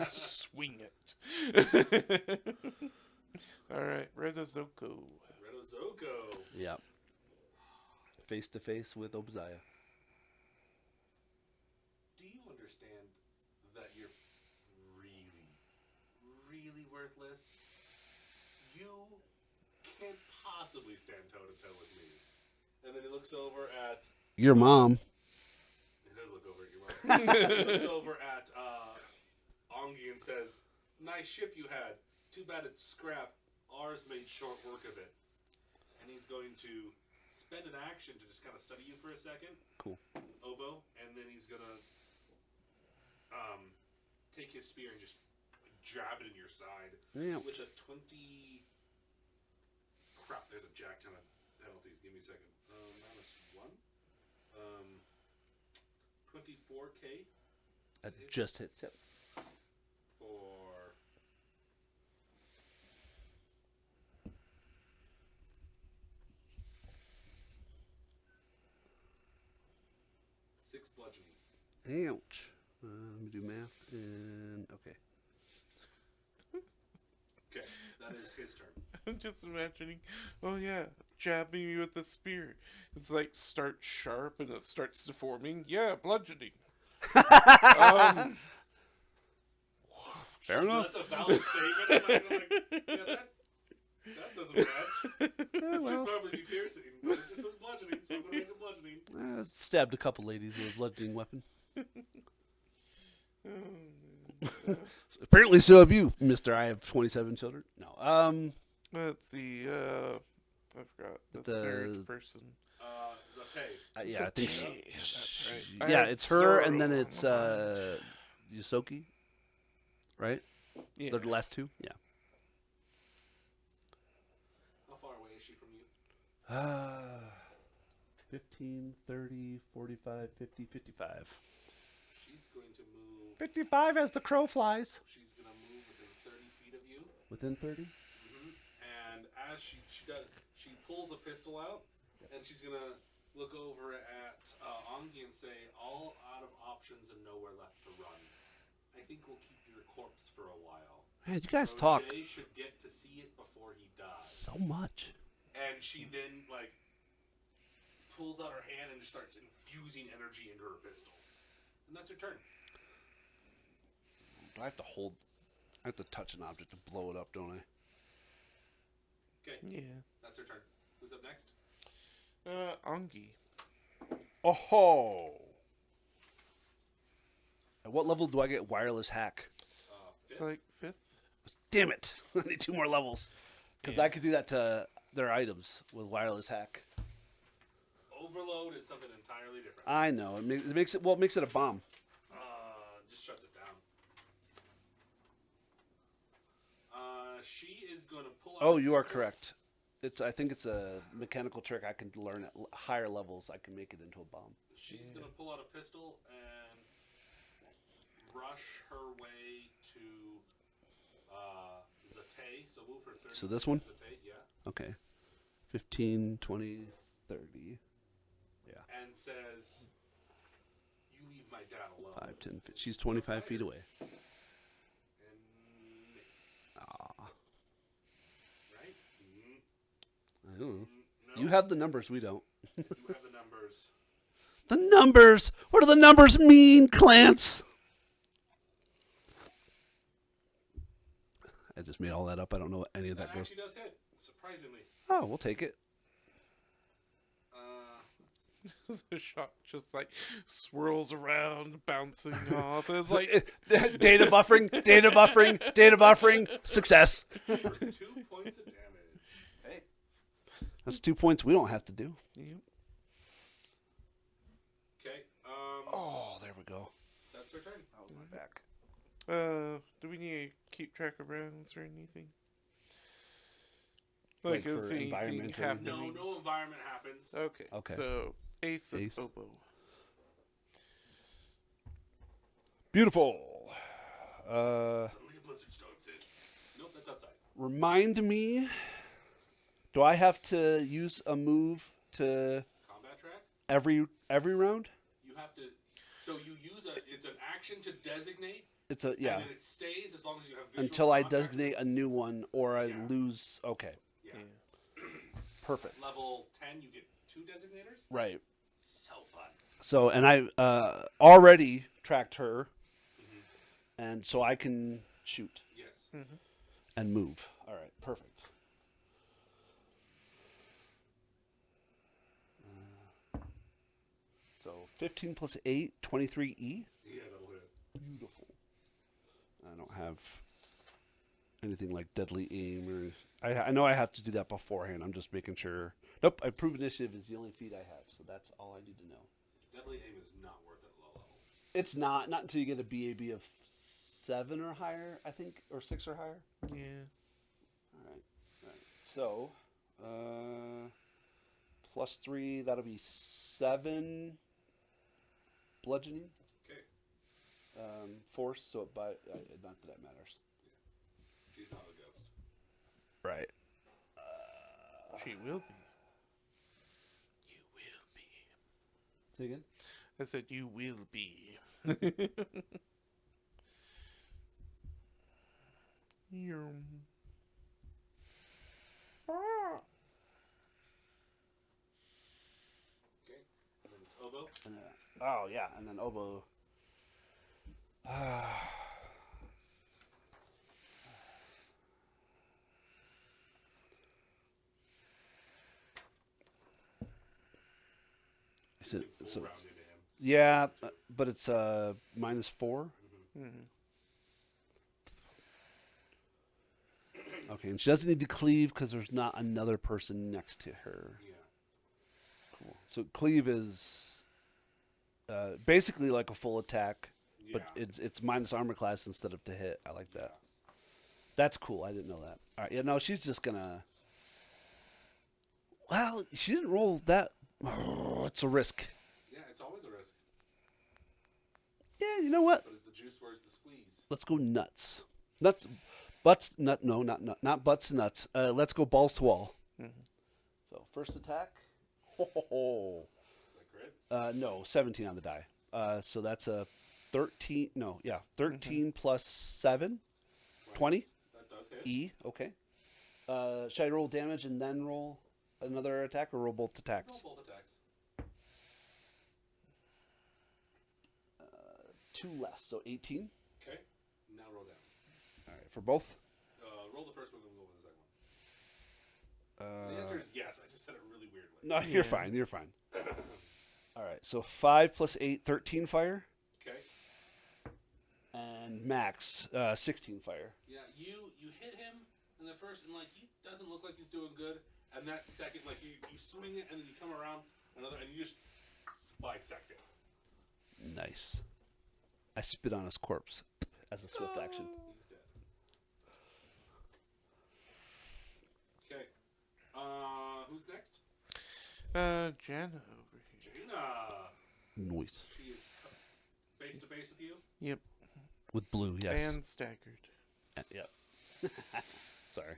Speaker 3: Swing it. Alright, Red Azuko.
Speaker 1: Red Ozoko.
Speaker 2: Yep. Face to face with Obziah.
Speaker 1: Do you understand that you're really, really worthless? You can't possibly stand toe to toe with me. And then he looks over at.
Speaker 2: Your mom.
Speaker 1: He does look over at your mom. He looks over at Ongi and says, "Nice ship you had. Too bad it's scrap. Ours made short work of it." And he's going to spend an action to just kind of study you for a second.
Speaker 2: Cool.
Speaker 1: Oboe, and then he's gonna take his spear and just jab it in your side
Speaker 2: Yeah.
Speaker 1: with a 20. Crap, there's a jack ton of penalties. Give me a second. -1. 24K
Speaker 2: That just hits. Yep.
Speaker 1: for 6 bludgeoning.
Speaker 2: Ouch. Let me do math. And okay.
Speaker 1: Okay, that is his turn.
Speaker 3: I'm just imagining, oh yeah, jabbing me with the spear. It's like start sharp and it starts deforming. Yeah, bludgeoning.
Speaker 2: Fair enough.
Speaker 1: That's a valid statement. I'm like, yeah, that doesn't match. It should probably be piercing, but it just says bludgeoning, so I'm going to make it bludgeoning.
Speaker 2: Stabbed a couple ladies with a bludgeoning weapon. Apparently, so have you, Mister. I have 27 children. No.
Speaker 3: Let's see. I forgot the third person.
Speaker 1: Zate.
Speaker 2: Yeah, I think.
Speaker 3: That's right.
Speaker 2: Yeah,
Speaker 3: I had
Speaker 2: it's her, and
Speaker 3: Zoro
Speaker 2: then
Speaker 3: on
Speaker 2: it's
Speaker 3: my mind.
Speaker 2: Yusoki. Right?
Speaker 3: Yeah.
Speaker 2: They're the last two. Yeah.
Speaker 1: How far away is she from you?
Speaker 2: 15, 30, 45, 50, 55.
Speaker 1: She's going to move.
Speaker 2: 55 as the crow flies.
Speaker 1: She's going to move within 30 feet of you.
Speaker 2: Within 30?
Speaker 1: And as she does, she pulls a pistol out, and she's going to look over at Ongi and say, "All out of options and nowhere left to run. I think we'll keep your corpse for a while.
Speaker 2: Man, you guys
Speaker 1: So
Speaker 2: talk
Speaker 1: Jay should get to see it before he dies."
Speaker 2: so much.
Speaker 1: And she then, pulls out her hand and just starts infusing energy into her pistol. And that's her turn.
Speaker 2: Do I have to hold? I have to touch an object to blow it up, don't I?
Speaker 1: Okay,
Speaker 3: Yeah.
Speaker 1: that's her turn. Who's up next?
Speaker 3: Angi.
Speaker 2: Oh. At what level do I get wireless hack?
Speaker 3: It's like 5th.
Speaker 2: Damn it! I need 2 more levels because I could do that to their items with wireless hack.
Speaker 1: Overload is something entirely different.
Speaker 2: I know. It makes it a bomb.
Speaker 1: Just shuts it down. She is going to pull out.
Speaker 2: Oh,
Speaker 1: a
Speaker 2: you are
Speaker 1: pistol.
Speaker 2: correct. I think it's a mechanical trick I can learn at higher levels. I can make it into a bomb.
Speaker 1: She's going to pull out a pistol and rush her way to Zate. So move her 30.
Speaker 2: So this one?
Speaker 1: Zate, yeah.
Speaker 2: Okay. 15, 20, 30.
Speaker 1: And says, "You leave my dad alone."
Speaker 2: 5, 10, 15. She's 25 feet away.
Speaker 1: And miss.
Speaker 2: Ah.
Speaker 1: Right?
Speaker 2: I don't know.
Speaker 1: No.
Speaker 2: You have the numbers, we don't.
Speaker 1: You have the numbers.
Speaker 2: The numbers! What do the numbers mean, Clance? I just made all that up. I don't know what any of
Speaker 1: That
Speaker 2: that goes.
Speaker 1: actually does hit, surprisingly.
Speaker 2: Oh, we'll take it.
Speaker 3: The shot just like swirls around, bouncing off. It's like
Speaker 2: Data buffering, data buffering, data buffering. Success.
Speaker 1: For 2 points of damage.
Speaker 2: Hey. That's 2 points we don't have to do.
Speaker 3: Yep.
Speaker 1: Okay.
Speaker 2: Oh, there we go.
Speaker 1: That's her turn.
Speaker 2: That was my back.
Speaker 3: Do we need to keep track of rounds or anything?
Speaker 2: Like
Speaker 3: is
Speaker 2: for
Speaker 3: anything
Speaker 2: environment or
Speaker 3: happening?
Speaker 1: No environment happens.
Speaker 3: Okay.
Speaker 2: Okay.
Speaker 3: So ace of
Speaker 2: Ace.
Speaker 3: oboe.
Speaker 2: Beautiful.
Speaker 1: Suddenly a blizzard storms in. Nope, that's outside.
Speaker 2: Remind me. Do I have to use a move to
Speaker 1: Combat track.
Speaker 2: every round?
Speaker 1: You have to. So you use it's an action to designate.
Speaker 2: It's a yeah.
Speaker 1: And then it stays as long as you have visual
Speaker 2: Until I
Speaker 1: contact
Speaker 2: designate
Speaker 1: with
Speaker 2: a new one or I
Speaker 1: Yeah.
Speaker 2: lose. Okay.
Speaker 1: it. Yeah.
Speaker 2: Perfect.
Speaker 1: Level 10, you get 2 designators.
Speaker 2: Right.
Speaker 1: So fun.
Speaker 2: So and I already tracked her, and so I can shoot
Speaker 1: Yes.
Speaker 2: and move. All right. Perfect. So 15 plus 8, 23E.
Speaker 1: Yeah, that'll hit.
Speaker 2: Beautiful. I don't have anything like deadly aim or I know I have to do that beforehand. I'm just making sure. Nope, improved initiative is the only feat I have, so that's all I need to know.
Speaker 1: Deadly aim is not worth it at low level.
Speaker 2: It's not until you get a BAB of 7 or higher, I think, or 6 or higher.
Speaker 3: Yeah.
Speaker 2: All right. So, plus 3, that'll be 7 bludgeoning.
Speaker 1: Okay.
Speaker 2: Force, so not that that matters.
Speaker 1: She's not a ghost.
Speaker 2: Right.
Speaker 3: She will be. You will be.
Speaker 2: Say again?
Speaker 3: I said you will be.
Speaker 1: Okay. And then it's oboe.
Speaker 2: Oh, yeah, and then oboe.
Speaker 1: You can full
Speaker 2: So
Speaker 1: round into him.
Speaker 2: yeah, but it's -4. Okay, and she doesn't need to cleave because there's not another person next to her.
Speaker 1: Yeah.
Speaker 2: Cool. So cleave is basically like a full attack, but
Speaker 1: Yeah.
Speaker 2: it's minus armor class instead of to hit. I like that. That's cool. I didn't know that. All right, yeah, no, she's just gonna. Well, she didn't roll that. Oh, it's a risk.
Speaker 1: Yeah, it's always a risk.
Speaker 2: Yeah, you know what?
Speaker 1: But is the juice, where's the squeeze?
Speaker 2: Let's go nuts. Nuts, butts, nut. No, not butts, nuts. Let's go balls to wall. So first attack. Ho, ho, ho.
Speaker 1: Is that crit?
Speaker 2: No, 17 on the die. So that's a 13. No, yeah, 13 plus 7,
Speaker 1: Right.
Speaker 2: 20.
Speaker 1: That does hit.
Speaker 2: E. Okay. Should I roll damage and then roll another attack, or roll both attacks?
Speaker 1: Roll both attacks.
Speaker 2: 2 less, so 18.
Speaker 1: Okay. Now roll damage.
Speaker 2: All right, for both.
Speaker 1: Roll the first one, then we'll go with the second one. The answer is yes. I just said it really weirdly.
Speaker 2: No, you're fine. You're fine. All right, so 5 plus 8, 13 fire,
Speaker 1: Okay.
Speaker 2: and max 16 fire.
Speaker 1: Yeah, you hit him in the first, and like he doesn't look like he's doing good. And that second, like you swing it, and then you come around another, and you just bisect it.
Speaker 2: Nice. I spit on his corpse as a swift action.
Speaker 1: He's dead. Okay. Who's next?
Speaker 3: Jana over here.
Speaker 1: Jaina.
Speaker 2: Noise.
Speaker 1: She is face to face with you.
Speaker 3: Yep.
Speaker 2: With blue, yes.
Speaker 3: And staggered.
Speaker 2: Yep. Sorry.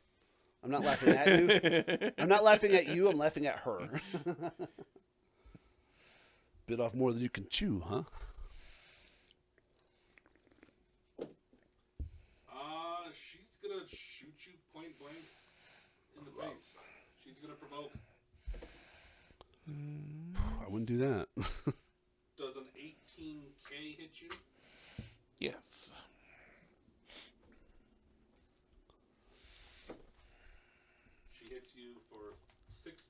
Speaker 2: I'm not laughing at you. I'm not laughing at you. I'm laughing at her. Bit off more than you can chew, huh?
Speaker 1: She's gonna shoot you point blank in the face. She's gonna provoke.
Speaker 2: I wouldn't do that.
Speaker 1: Does an 18K hit you?
Speaker 3: Yes.
Speaker 1: She hits you for 6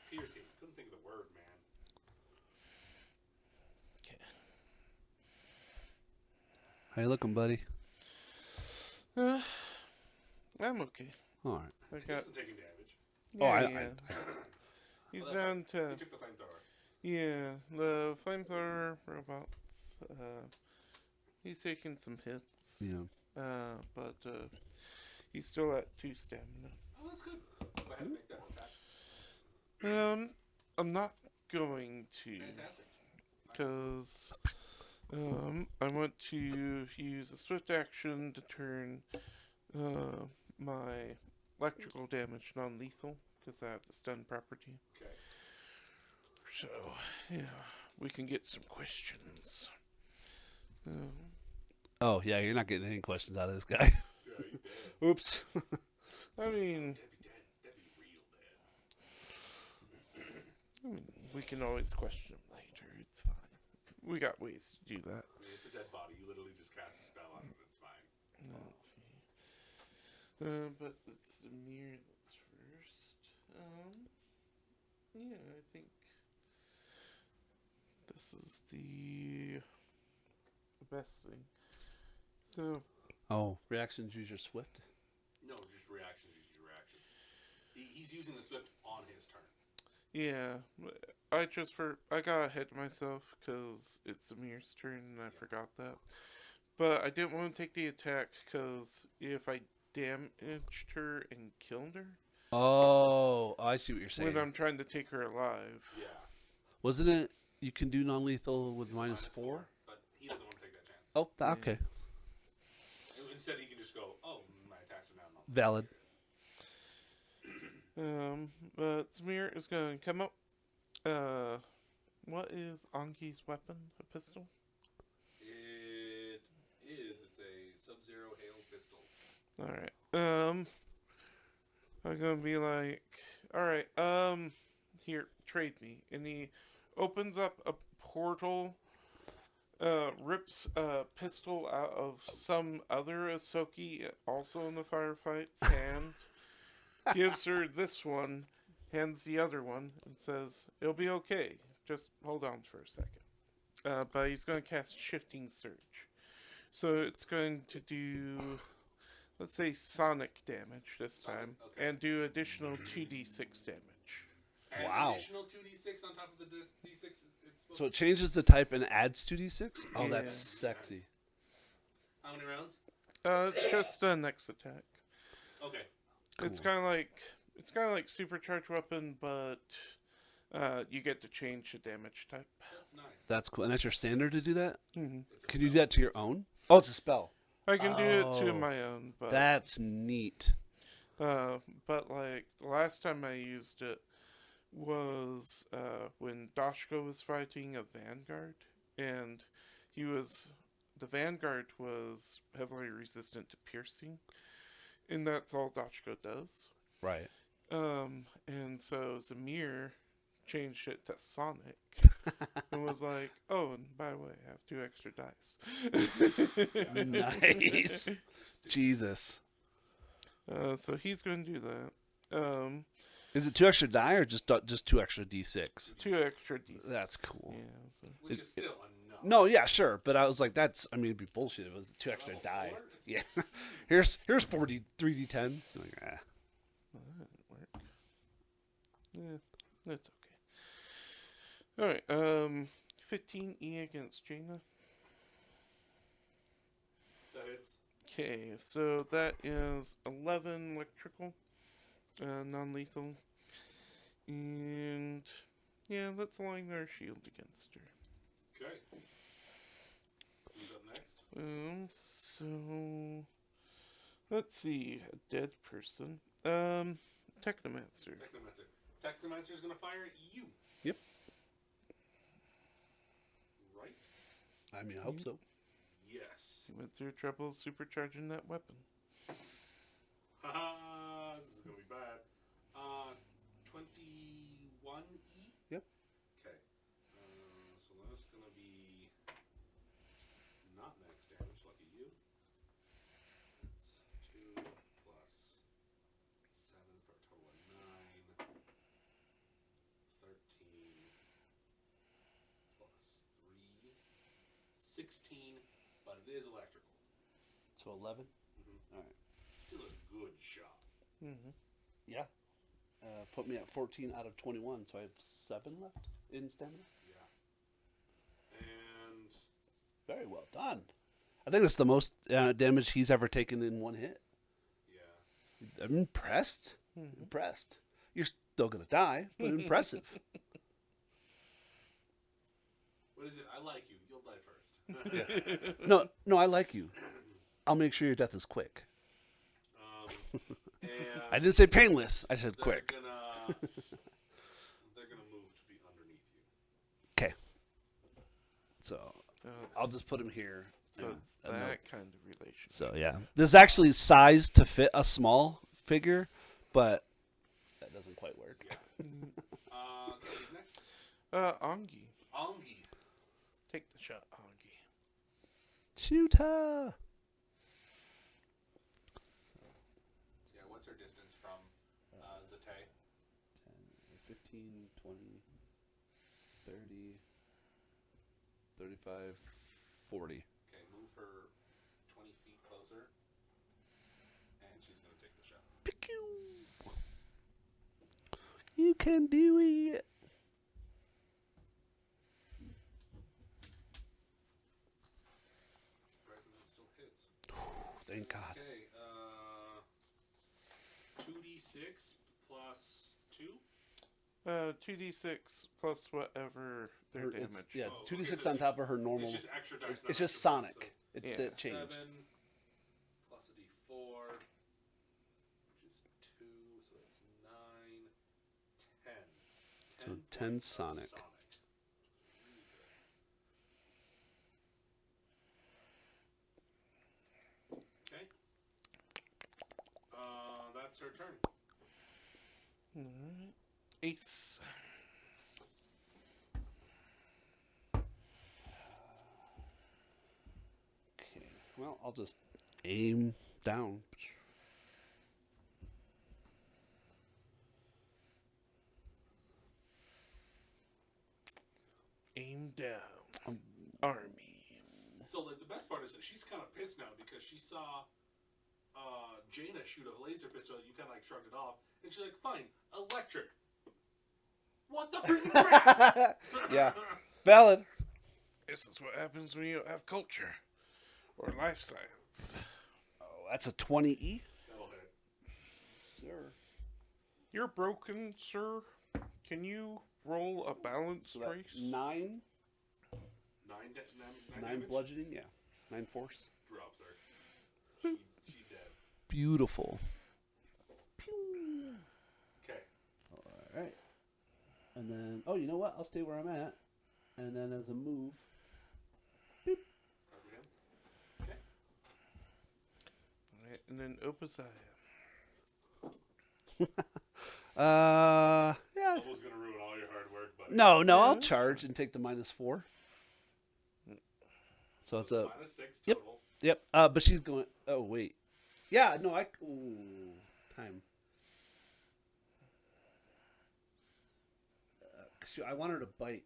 Speaker 1: piercings. Couldn't think of the word, man.
Speaker 3: Okay.
Speaker 2: How you looking, buddy?
Speaker 3: I'm okay.
Speaker 2: All right.
Speaker 3: I
Speaker 1: He
Speaker 3: got.
Speaker 1: wasn't taking damage.
Speaker 3: Yeah,
Speaker 2: Oh,
Speaker 3: yeah. He's
Speaker 1: Well, that's
Speaker 3: down
Speaker 1: right.
Speaker 3: to.
Speaker 1: He took the flamethrower.
Speaker 3: Yeah, the flamethrower robots. He's taking some hits.
Speaker 2: Yeah.
Speaker 3: But he's still at 2 stamina.
Speaker 1: Oh, that's good. Go ahead and make that attack.
Speaker 3: I'm not going to,
Speaker 1: Fantastic.
Speaker 3: because I want to use a swift action to turn my electrical damage non-lethal, because I have the stun property.
Speaker 1: Okay.
Speaker 3: So, yeah, we can get some questions.
Speaker 2: Oh yeah, you're not getting any questions out of this guy.
Speaker 1: Yeah, you dead.
Speaker 2: Oops.
Speaker 3: I mean,
Speaker 1: That'd be dead. That'd be real dead.
Speaker 3: we can always question him later. It's fine. We got ways to do that.
Speaker 1: I mean, it's a dead body. You literally just cast a spell on it. It's fine.
Speaker 3: Let's see. But it's Amir that's first. Yeah, I think this is the best thing. So,
Speaker 2: Oh, reactions use your swift.
Speaker 1: No, just reactions. Use your reactions. He's using the swift on his turn.
Speaker 3: yeah, I got ahead of myself because it's Amir's turn and I forgot that. But I didn't want to take the attack because if I damaged her and killed her,
Speaker 2: Oh, I see what you're saying.
Speaker 3: when I'm trying to take her alive.
Speaker 1: Yeah.
Speaker 2: Wasn't it you can do non-lethal with
Speaker 1: It's
Speaker 2: -4?
Speaker 1: But he doesn't want to take that chance.
Speaker 2: Oh, okay.
Speaker 1: Instead, he can just go, oh, my attacks are now null.
Speaker 2: Valid.
Speaker 3: But Samir is going to come up. What is Angi's weapon? A pistol?
Speaker 1: It is. It's a Sub-Zero Hail pistol.
Speaker 3: Alright. I'm gonna be like, alright, here, trade me. And he opens up a portal, rips a pistol out of some other Ahsoki, also in the firefights, hand, gives her this one, hands the other one, and says, it'll be okay. Just hold on for a second. But he's going to cast Shifting Surge. So it's going to do, let's say, sonic damage this time,
Speaker 1: Okay.
Speaker 3: and do additional 2d6 damage.
Speaker 1: And
Speaker 2: Wow.
Speaker 1: additional 2d6 on top of the d6. It's supposed
Speaker 2: So it
Speaker 1: to...
Speaker 2: changes the type and adds 2d6? Oh,
Speaker 3: Yeah.
Speaker 2: that's sexy.
Speaker 1: How many rounds?
Speaker 3: It's just a next attack.
Speaker 1: Okay.
Speaker 3: It's
Speaker 2: Cool.
Speaker 3: kind of like supercharged weapon, but you get to change the damage type.
Speaker 1: That's nice.
Speaker 2: That's cool. And that's your standard to do that?
Speaker 3: Mm-hmm.
Speaker 1: It's a
Speaker 2: Can you do
Speaker 1: spell.
Speaker 2: that to your own? Oh, it's a spell.
Speaker 3: I can do it to
Speaker 2: Oh.
Speaker 3: my own, but
Speaker 2: That's neat.
Speaker 3: but like the last time I used it was when Dashko was fighting a Vanguard, and the Vanguard was heavily resistant to piercing, and that's all Dashko does.
Speaker 2: Right.
Speaker 3: And so Zamir changed it to Sonic and was like, oh, and by the way, I have 2 extra dice.
Speaker 2: Nice. Jesus.
Speaker 3: So he's going to do that.
Speaker 2: Is it 2 extra die or just 2 extra d6?
Speaker 3: 2 extra d6.
Speaker 2: That's cool.
Speaker 3: Yeah. So.
Speaker 1: Which is still enough.
Speaker 2: No, yeah, sure, but I was like, I mean, it'd be bullshit. If it was 2 extra
Speaker 1: Level
Speaker 2: die.
Speaker 1: 4? It's
Speaker 2: Yeah. Here's 3d10. Like, ah.
Speaker 3: Well, that didn't work. Yeah, that's okay. Alright, 15E against Jaina.
Speaker 1: That it's...
Speaker 3: Okay, so that is 11 electrical, non-lethal. And, yeah, let's line our shield against her.
Speaker 1: Okay. Who's up next?
Speaker 3: So, let's see, a dead person. Technomancer.
Speaker 1: Technomancer. Technomancer's gonna fire at you.
Speaker 2: Yep.
Speaker 1: Right?
Speaker 2: I mean, I hope so.
Speaker 1: Yes.
Speaker 3: He went through trouble supercharging that weapon.
Speaker 1: Haha, this is gonna be bad. 21E?
Speaker 2: Yep.
Speaker 1: Okay. So that's gonna be not max damage, lucky you. It's 2 plus 7 for a total of 9. 13 plus 3. 16, but it is electrical.
Speaker 2: So 11?
Speaker 1: Mm-hmm.
Speaker 2: All right.
Speaker 1: Still a good shot.
Speaker 3: Mm-hmm.
Speaker 2: Yeah. Put me at 14 out of 21, so I have 7 left in stamina.
Speaker 1: Yeah. And
Speaker 2: Very well done. I think that's the most damage he's ever taken in one hit.
Speaker 1: yeah.
Speaker 2: I'm impressed. Impressed. You're still gonna die, but impressive.
Speaker 1: What is it? I like you. You'll die first.
Speaker 2: No, I like you. I'll make sure your death is quick.
Speaker 1: And
Speaker 2: I didn't say painless. I said
Speaker 1: they're
Speaker 2: quick.
Speaker 1: They're gonna move to be underneath you.
Speaker 2: Okay. So
Speaker 3: Oh,
Speaker 2: I'll just put him here.
Speaker 3: So
Speaker 2: and
Speaker 3: it's
Speaker 2: a
Speaker 3: that
Speaker 2: note.
Speaker 3: kind of relationship.
Speaker 2: So yeah, this is actually sized to fit a small figure, but that doesn't quite work.
Speaker 1: Yeah. Okay, who's next?
Speaker 3: Angi.
Speaker 1: Angi.
Speaker 3: Take the shot, Angi.
Speaker 2: Shoot her.
Speaker 1: So yeah, what's her distance from Zatay?
Speaker 2: 10, 15, 20, 30, 35, 40.
Speaker 1: Okay, move her 20 feet closer, and she's gonna take the shot.
Speaker 2: You can do it.
Speaker 1: Surprisingly, it still hits.
Speaker 2: Thank God.
Speaker 1: Okay, 2d6 plus 2.
Speaker 3: 2d6 plus whatever their damage.
Speaker 2: Yeah,
Speaker 1: Oh,
Speaker 2: 2d6
Speaker 1: okay,
Speaker 2: on top of her normal.
Speaker 1: It's just extra dice.
Speaker 2: It's
Speaker 1: not
Speaker 2: just
Speaker 1: extra dice,
Speaker 2: Sonic.
Speaker 1: so
Speaker 2: It
Speaker 3: Yeah.
Speaker 2: changed.
Speaker 1: 7 plus a d4, which is 2, so that's 9, 10.
Speaker 2: So
Speaker 1: 10
Speaker 2: 10
Speaker 1: points of
Speaker 2: Sonic.
Speaker 1: Sonic. Really good. Okay. That's her turn.
Speaker 3: Alright. Ace.
Speaker 2: Okay. Well, I'll just aim down.
Speaker 3: Aim down. Army.
Speaker 1: So, like, the best part is that she's kind of pissed now because she saw Jaina shoot a laser pistol. You kind of like shrugged it off, and she's like, "Fine, electric." What the freaking crap?
Speaker 2: Yeah. Valid.
Speaker 3: This is what happens when you don't have culture or life science.
Speaker 2: Oh, that's a 20E.
Speaker 1: That'll hit.
Speaker 2: Sir.
Speaker 3: You're broken, sir. Can you roll a balance
Speaker 2: So that
Speaker 3: trace?
Speaker 2: 9
Speaker 1: 9
Speaker 2: 9 bludgeoning, yeah. 9 force.
Speaker 1: drops her. She dead.
Speaker 2: Beautiful.
Speaker 1: Okay.
Speaker 2: All right. And then, oh, you know what? I'll stay where I'm at. And then as a move,
Speaker 1: Cover him. Okay.
Speaker 3: Alright, and then Opusaya.
Speaker 2: yeah.
Speaker 1: Almost gonna ruin all your hard work, but
Speaker 2: No, I'll
Speaker 3: Yeah.
Speaker 2: charge and take the -4. So it's a
Speaker 1: -6
Speaker 2: Yep.
Speaker 1: total.
Speaker 2: yep. But she's going. Oh wait. Yeah. No. Ooh. Time. I want her to bite.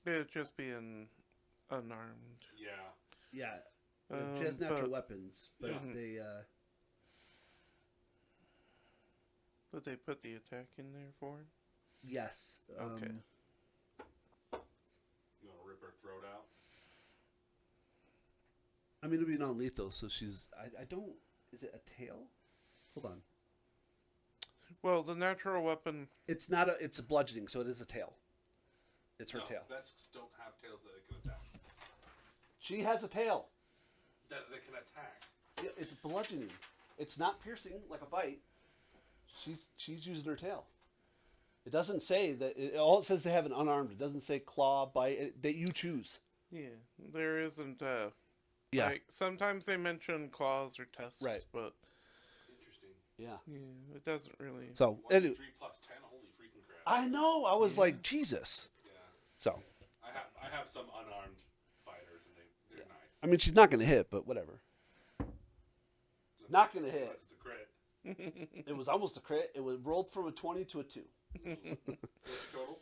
Speaker 3: It'd just be an unarmed.
Speaker 1: Yeah.
Speaker 2: Yeah. She has natural
Speaker 3: but
Speaker 2: weapons, but
Speaker 3: Mhm.
Speaker 2: they.
Speaker 3: Would they put the attack in there for him?
Speaker 2: Yes.
Speaker 3: Okay.
Speaker 1: You want to rip her throat out?
Speaker 2: I mean, it'll be non-lethal, so she's. I don't. Is it a tail? Hold on.
Speaker 3: Well, the natural weapon.
Speaker 2: It's not a. It's a bludgeoning, so it is a tail. It's her
Speaker 1: No,
Speaker 2: tail.
Speaker 1: Vesks don't have tails that they can attack.
Speaker 2: She has a tail.
Speaker 1: That they can attack.
Speaker 2: Yeah, it's bludgeoning. It's not piercing like a bite. She's using her tail. It doesn't say that. All it says they have an unarmed. It doesn't say claw, bite. That you choose.
Speaker 3: Yeah, there isn't.
Speaker 2: Yeah.
Speaker 3: Like, sometimes they mention claws or tusks,
Speaker 2: Right.
Speaker 3: but
Speaker 1: Interesting.
Speaker 2: Yeah.
Speaker 3: yeah, it doesn't really.
Speaker 2: So
Speaker 1: 1d3
Speaker 2: anyway,
Speaker 1: plus 10. Holy freaking crap.
Speaker 2: I know. I was
Speaker 3: Yeah.
Speaker 2: like, Jesus.
Speaker 1: Yeah.
Speaker 2: So
Speaker 1: I have some unarmed fighters, and they're nice.
Speaker 2: I mean, she's not gonna hit, but whatever. Not gonna hit.
Speaker 1: Unless it's a crit.
Speaker 2: It was almost a crit. It was rolled from a 20 to a 2.
Speaker 1: So what's your total?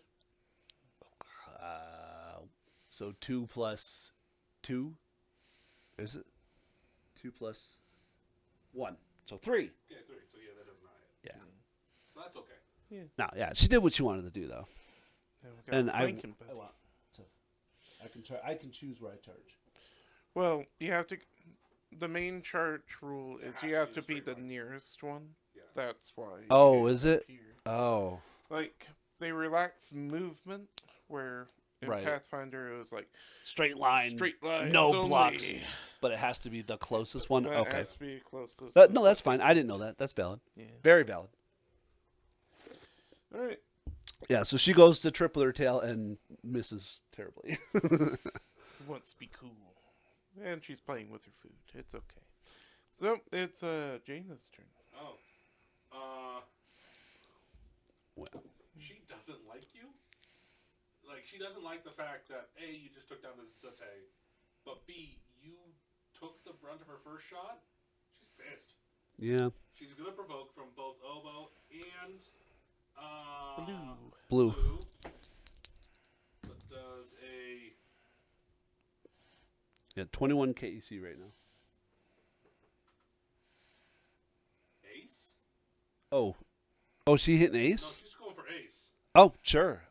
Speaker 2: So 2 plus 2. Is it? 2 plus 1. So 3.
Speaker 1: Okay, 3. So yeah, that does not hit.
Speaker 2: Yeah.
Speaker 1: That's okay.
Speaker 2: No, yeah, she did what she wanted to do though.
Speaker 3: And we got
Speaker 2: And
Speaker 3: a
Speaker 2: I
Speaker 3: flanking buddy.
Speaker 2: want to. I can choose where I charge.
Speaker 3: Well, you have to. The main charge rule
Speaker 1: It
Speaker 3: is
Speaker 1: has
Speaker 3: you
Speaker 1: to
Speaker 3: have
Speaker 1: be
Speaker 3: to
Speaker 1: the
Speaker 3: be
Speaker 1: straight
Speaker 3: the
Speaker 1: line.
Speaker 3: nearest one.
Speaker 1: Yeah.
Speaker 3: That's why. you
Speaker 2: Oh,
Speaker 3: get
Speaker 2: is
Speaker 3: up
Speaker 2: it?
Speaker 3: here.
Speaker 2: Oh,
Speaker 3: Like they relax movement, where in
Speaker 2: Right.
Speaker 3: Pathfinder it was like
Speaker 2: straight line,
Speaker 3: straight lines,
Speaker 2: no
Speaker 3: only.
Speaker 2: blocks, but it has to be the closest one.
Speaker 3: That
Speaker 2: Okay,
Speaker 3: has to be closest.
Speaker 2: no, that's fine. I didn't know that. That's valid.
Speaker 3: Yeah.
Speaker 2: Very valid.
Speaker 3: All right.
Speaker 2: Yeah, so she goes to trip with her tail and misses terribly.
Speaker 3: Who wants to be cool? And she's playing with her food. It's okay. So it's Jaina's turn.
Speaker 1: Oh.
Speaker 2: Well,
Speaker 1: She doesn't like you? Like, she doesn't like the fact that, A, you just took down the Zate, but B, you took the brunt of her first shot? She's pissed.
Speaker 2: yeah,
Speaker 1: She's going to provoke from both Oboe and
Speaker 3: Blue.
Speaker 2: blue.
Speaker 1: That does a...
Speaker 2: Yeah, 21 KEC right now.
Speaker 1: Ace?
Speaker 2: Oh, she hit an
Speaker 1: No,
Speaker 2: ace.
Speaker 1: she's going for ace.
Speaker 2: Oh, sure.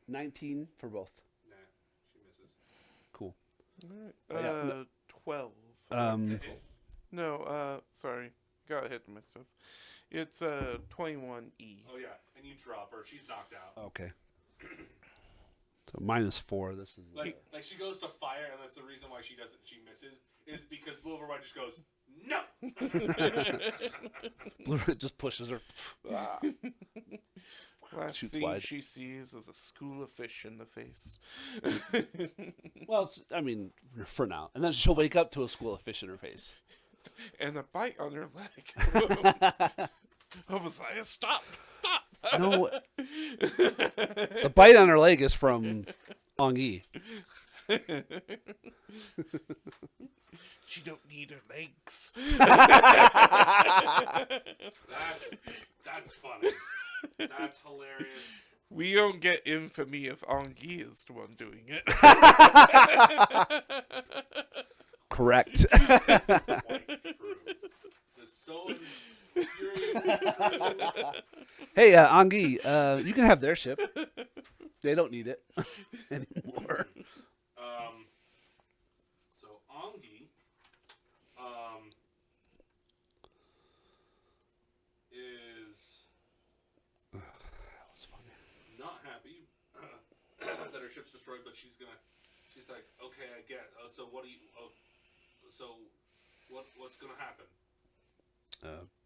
Speaker 2: 19 for both.
Speaker 1: Nah, she misses.
Speaker 2: Cool.
Speaker 3: All right.
Speaker 2: Yeah, no-
Speaker 3: 12.
Speaker 1: To hit.
Speaker 3: No, sorry. Got ahead of myself. It's 21E.
Speaker 1: Oh, yeah, and you drop her. She's knocked out.
Speaker 2: Okay. So -4. This is
Speaker 1: Like she goes to fire, and that's the reason why she misses, is because Blue Override just goes, no!
Speaker 2: blue. Just pushes her.
Speaker 3: Last
Speaker 2: Shoots
Speaker 3: thing
Speaker 2: wide.
Speaker 3: she sees is a school of fish in the face.
Speaker 2: Well, I mean, for now, and then she'll wake up to a school of fish in her face.
Speaker 3: And a bite on her leg. I was like, stop.
Speaker 2: No, the bite on her leg is from Ong-Yi.
Speaker 3: She don't need her legs.
Speaker 1: That's funny. That's hilarious.
Speaker 3: We don't get infamy if Ong-Yi is the one doing it.
Speaker 2: Correct.
Speaker 1: Quite true. That's so infuriating true.
Speaker 2: Hey, Ong-Yi, you can have their ship. They don't need it anymore.
Speaker 1: So Ong-Yi, is
Speaker 2: That's funny.
Speaker 1: not happy that her ship's destroyed, but she's like, okay, I get. So what do you? So what's gonna happen?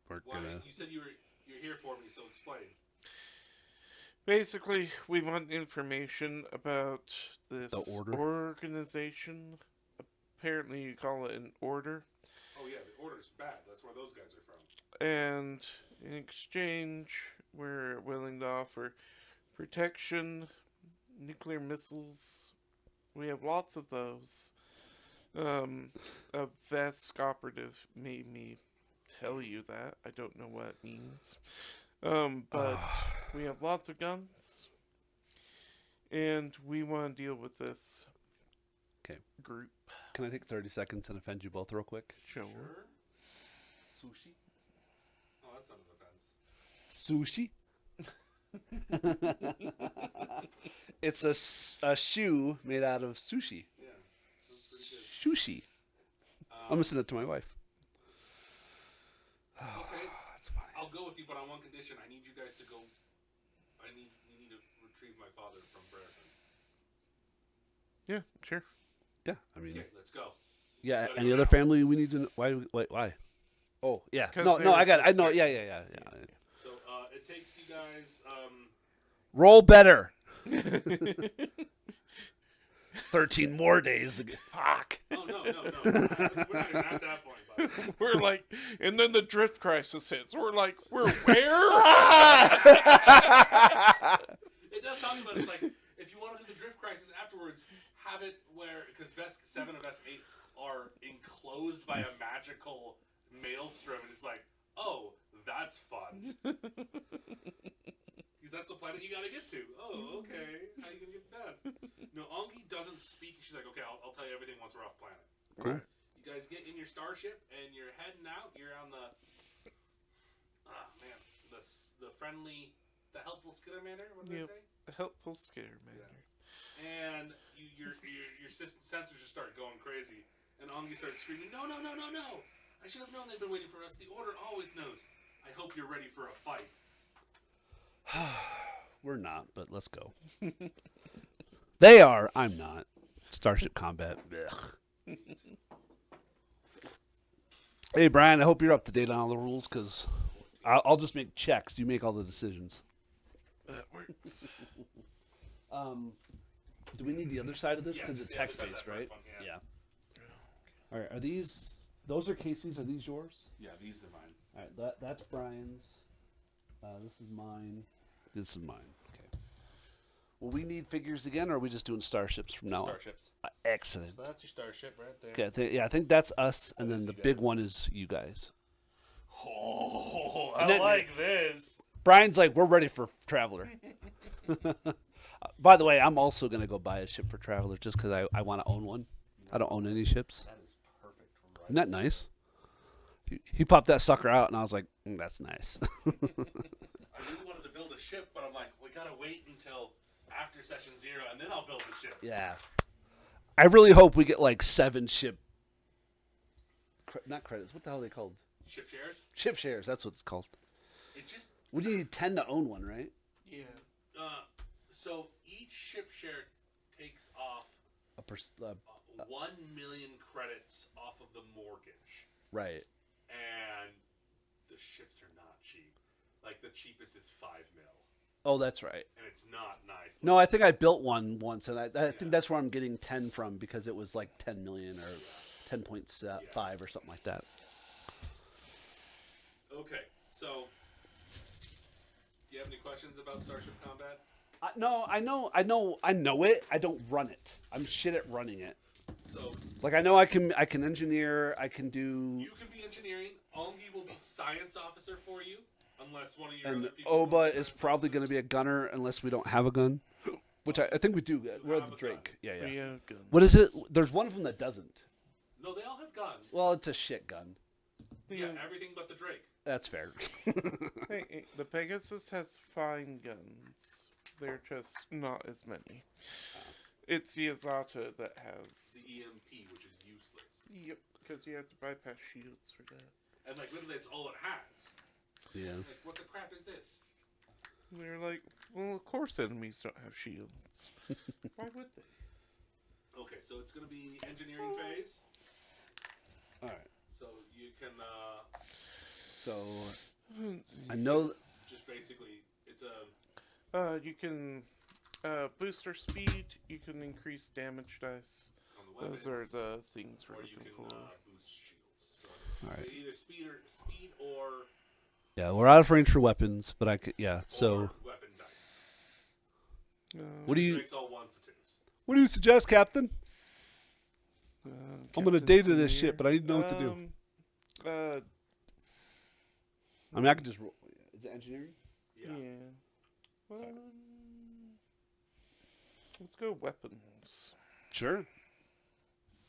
Speaker 2: We're
Speaker 1: Why
Speaker 2: gonna.
Speaker 1: you said you're here for me? So explain.
Speaker 3: Basically, we want information about this
Speaker 2: The order?
Speaker 3: organization. Apparently, you call it an order.
Speaker 1: Oh yeah, the order's bad. That's where those guys are from.
Speaker 3: And in exchange, we're willing to offer protection, nuclear missiles. We have lots of those. A Vesk operative made me tell you that. I don't know what it means. But we have lots of guns. And we want to deal with this group.
Speaker 2: Can I take 30 seconds and offend you both real quick?
Speaker 3: Sure.
Speaker 2: Sushi.
Speaker 1: Oh, that's not an offense.
Speaker 2: Sushi. It's a shoe made out of sushi.
Speaker 1: Yeah, that's pretty good.
Speaker 2: Sushi. I'm gonna send it to my wife.
Speaker 1: Okay,
Speaker 2: That's funny.
Speaker 1: I'll go with you, but on one condition. I need you guys to go. We need to retrieve my father from Brereton.
Speaker 3: Yeah, sure.
Speaker 2: Yeah, I mean,
Speaker 1: Okay, let's go.
Speaker 2: yeah.
Speaker 1: Gotta
Speaker 2: Any
Speaker 1: go
Speaker 2: other
Speaker 1: now.
Speaker 2: family we need to know? Why? Oh, yeah.
Speaker 3: 'Cause
Speaker 2: No,
Speaker 3: they're
Speaker 2: I got it. I know.
Speaker 3: just-
Speaker 2: Yeah.
Speaker 1: So it takes you guys.
Speaker 2: Roll better. 13 more days to get. Fuck.
Speaker 1: Oh no. We're not even at that point, bud.
Speaker 3: We're like, and then the drift crisis hits. We're like, we're where?
Speaker 1: It does talk about it's like if you want to do the drift crisis afterwards, have it where because Vesk 7 and Vesk 8 are enclosed by a magical maelstrom, and it's like, oh, that's fun. Because that's the planet you gotta get to. Oh, okay. How you gonna get to that? No, Ong-Yi doesn't speak. She's like, okay, I'll tell you everything once we're off planet.
Speaker 2: Cool.
Speaker 1: You guys get in your starship and you're heading out. You're on the the friendly, the helpful Skittermander. What did
Speaker 3: Yep.
Speaker 1: I say?
Speaker 3: A helpful Skittermander.
Speaker 1: And your sensors just start going crazy, and Ongi starts screaming, "No, no, no, no, no! I should have known they've been waiting for us. The Order always knows. I hope you're ready for a fight."
Speaker 2: We're not, but let's go. They are. I'm not. Starship combat. Ugh. Hey, Brian, I hope you're up to date on all the rules, because I'll just make checks. You make all the decisions.
Speaker 3: That works.
Speaker 2: Do we need the other side of this?
Speaker 1: Yeah,
Speaker 2: Because
Speaker 1: just
Speaker 2: it's
Speaker 1: the other side of
Speaker 2: hex-based,
Speaker 1: that
Speaker 2: right?
Speaker 1: first one, yeah.
Speaker 2: All right, are these... Those are Casey's. Are these yours?
Speaker 1: Yeah, these are mine.
Speaker 2: All right, that's Brian's. This is mine. This is mine. Okay. Will we need figures again, or are we just doing starships from now on?
Speaker 1: Starships.
Speaker 2: Excellent.
Speaker 1: So that's your starship right there.
Speaker 2: Okay, I think that's us, and
Speaker 1: That
Speaker 2: then
Speaker 1: is
Speaker 2: the
Speaker 1: you
Speaker 2: big
Speaker 1: guys.
Speaker 2: one is you guys.
Speaker 1: Oh,
Speaker 2: And
Speaker 1: I
Speaker 2: then-
Speaker 1: like this.
Speaker 2: Brian's like, we're ready for Traveler. By the way, I'm also going to go buy a ship for Traveler just because I want to own one. I don't own any ships.
Speaker 1: That is perfect. Right.
Speaker 2: Isn't that nice? He popped that sucker out, and I was like, that's nice.
Speaker 1: I really wanted to build a ship, but I'm like, we gotta wait until after session 0, and then I'll build the ship.
Speaker 2: Yeah. I really hope we get like 7 ship... Not credits. What the hell are they called?
Speaker 1: Ship shares.
Speaker 2: Ship shares. That's what it's called.
Speaker 1: It just
Speaker 2: We need 10 to own one, right?
Speaker 3: Yeah.
Speaker 1: so each ship share takes off 1 million credits off of the mortgage,
Speaker 2: right.
Speaker 1: and the ships are not cheap. Like the cheapest is 5 mil,
Speaker 2: Oh, that's right.
Speaker 1: and it's not nice.
Speaker 2: No, I think I built one once, and I think that's where I'm getting 10 from, because it was like 10 million or 10.5 or something like that.
Speaker 1: Okay, so do you have any questions about Starship Combat?
Speaker 2: No, I know it. I don't run it. I'm shit at running it.
Speaker 1: So
Speaker 2: Like I know I can engineer. I can do.
Speaker 1: you can be engineering. Ongi will be science officer for you, unless one of your
Speaker 2: And
Speaker 1: other people.
Speaker 2: Oba is probably going to be a gunner unless we don't have a gun, which I think we do. We're
Speaker 1: have
Speaker 2: the
Speaker 1: a
Speaker 2: Drake. Yeah, yeah.
Speaker 3: Yeah, gun.
Speaker 2: What is it? There's one of them that doesn't.
Speaker 1: No, they all have guns.
Speaker 2: Well, it's a shit gun.
Speaker 1: yeah, everything but the Drake.
Speaker 2: That's fair.
Speaker 3: Hey, the Pegasus has fine guns. They're just not as many. It's the Azata that has.
Speaker 1: The EMP, which is useless.
Speaker 3: Yep, because you have to bypass shields for that.
Speaker 1: And like literally, it's all it has.
Speaker 2: Yeah.
Speaker 1: Like, what the crap is this?
Speaker 3: And they're like, well, of course enemies don't have shields. Why would they?
Speaker 1: Okay, so it's gonna be engineering phase.
Speaker 2: All right.
Speaker 1: So you can
Speaker 2: So I know.
Speaker 1: just basically it's a
Speaker 3: You can boost our speed. You can increase damage dice.
Speaker 1: on the weapons.
Speaker 3: Those are the things we're
Speaker 1: or you
Speaker 3: looking
Speaker 1: can
Speaker 3: for.
Speaker 1: boost shields. So
Speaker 2: All right.
Speaker 1: either speed or
Speaker 2: Yeah, we're out of range for weapons, but I could. Yeah. So
Speaker 1: or weapon dice.
Speaker 2: what do you
Speaker 1: Drake's all 1s to 2s.
Speaker 2: what do you suggest, Captain? I'm gonna
Speaker 3: Captain
Speaker 2: data this
Speaker 3: Samir.
Speaker 2: shit, but I need to know what to do.
Speaker 3: Uh,
Speaker 2: I mean, I could just roll. Is it engineering?
Speaker 1: Yeah.
Speaker 3: Well, let's go weapons.
Speaker 2: Sure.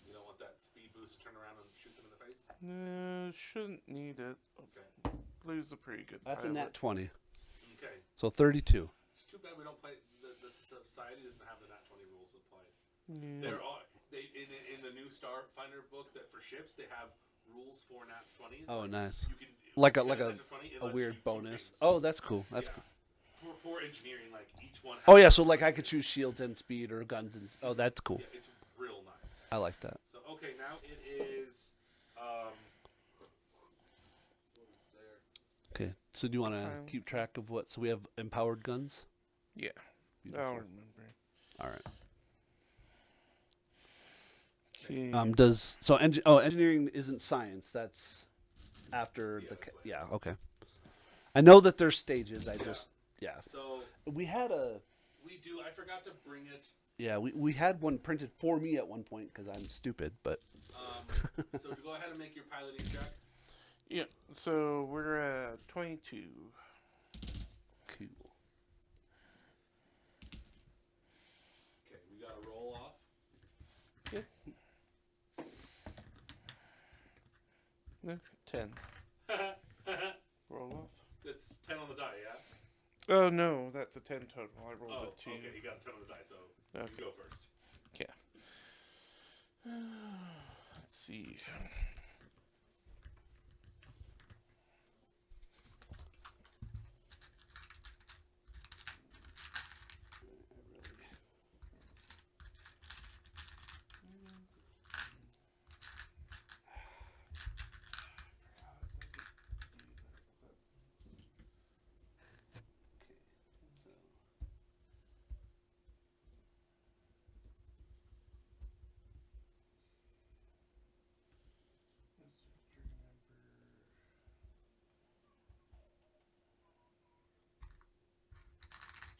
Speaker 1: You don't want that speed boost to turn around and shoot them in the face.
Speaker 3: No, shouldn't need it.
Speaker 1: Okay.
Speaker 3: Blue's a pretty good
Speaker 2: That's a
Speaker 3: pilot.
Speaker 2: nat 20.
Speaker 1: Okay.
Speaker 2: So 32.
Speaker 1: It's too bad we don't play. The society doesn't have the nat 20 rules to play.
Speaker 3: Yeah.
Speaker 1: There are in the new Starfinder book that for ships they have rules for nat 20s.
Speaker 2: Oh,
Speaker 1: like,
Speaker 2: nice.
Speaker 1: You can
Speaker 2: Like a
Speaker 1: you get nat 20, it
Speaker 2: a
Speaker 1: lets you
Speaker 2: weird
Speaker 1: do 2
Speaker 2: bonus.
Speaker 1: things.
Speaker 2: Oh, that's cool. That's
Speaker 1: Yeah.
Speaker 2: cool.
Speaker 1: For engineering, like each one.
Speaker 2: Oh
Speaker 1: has
Speaker 2: yeah, so like I could choose shields and speed or guns and. Oh, that's cool.
Speaker 1: Yeah, it's real nice.
Speaker 2: I like that.
Speaker 1: So okay, now it is. What is there?
Speaker 2: Okay. So do you want to
Speaker 3: Fine.
Speaker 2: keep track of what? So we have empowered guns.
Speaker 3: Yeah.
Speaker 2: Beautiful.
Speaker 3: I'll remember.
Speaker 2: All right.
Speaker 3: Okay.
Speaker 2: Does so? Engineering isn't science. That's after
Speaker 1: Yeah,
Speaker 2: the.
Speaker 1: that's later.
Speaker 2: Yeah. Okay. I know that there's stages. I just. Yeah.
Speaker 1: So
Speaker 2: We had a.
Speaker 1: we do. I forgot to bring it.
Speaker 2: Yeah. We had one printed for me at one point because I'm stupid, but.
Speaker 1: So to go ahead and make your piloting check.
Speaker 3: Yeah. So we're at 22.
Speaker 2: Cool.
Speaker 1: Okay, we got to roll off.
Speaker 3: Yeah. No, 10. Roll off.
Speaker 1: It's 10 on the die.
Speaker 3: Oh no, that's a 10 total. I rolled
Speaker 1: Oh,
Speaker 3: a 2.
Speaker 1: okay. You got a 10 on the die, so
Speaker 3: Okay.
Speaker 1: you go first.
Speaker 3: Yeah. Let's see.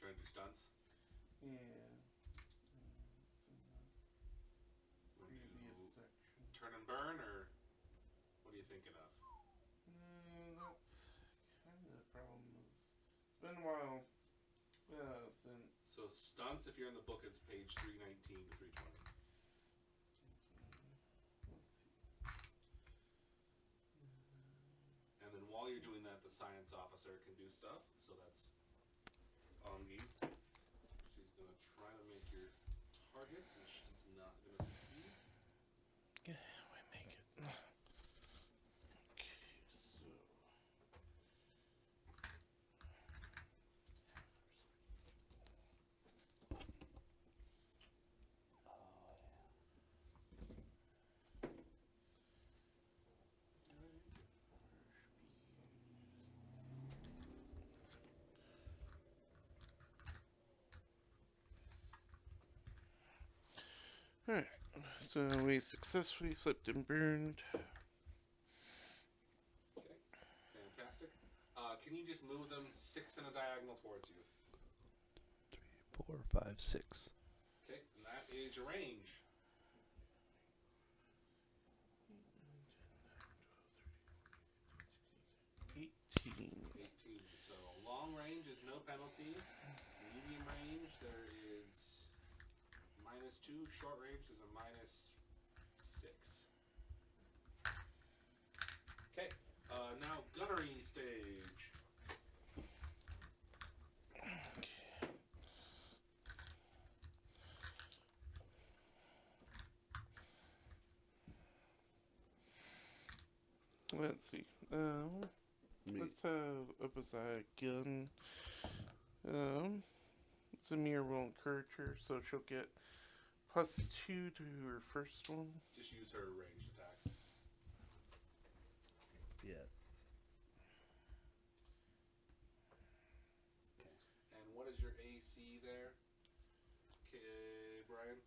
Speaker 1: Trying to do stunts.
Speaker 3: Yeah. It's in the
Speaker 1: Wanna do
Speaker 3: previous section.
Speaker 1: turn and burn, or what are you thinking of?
Speaker 3: That's kind of the problem. It's been a while since.
Speaker 1: So stunts, if you're in the book, it's page 319 to 320.
Speaker 3: Let's see.
Speaker 1: And then while you're doing that, the science officer can do stuff. So that's Ongi. She's going to try to make your targets, and she's not going to succeed.
Speaker 3: Yeah, we make it. Okay, so. Alright, so we successfully flipped and burned.
Speaker 1: Okay, fantastic. Can you just move them 6 in a diagonal towards you?
Speaker 2: 4, 5, 6.
Speaker 1: Okay, and that is your range.
Speaker 3: 18.
Speaker 1: 18. So long range is no penalty. Medium range, there is -2. Short range is a -6. Okay, now gunnery stage.
Speaker 3: Let's see. Let's have up as a gun. Samir will encourage her, so she'll get +2 to her first one.
Speaker 1: Just use her ranged attack.
Speaker 2: Yeah.
Speaker 1: And what is your AC there? Okay, Brian?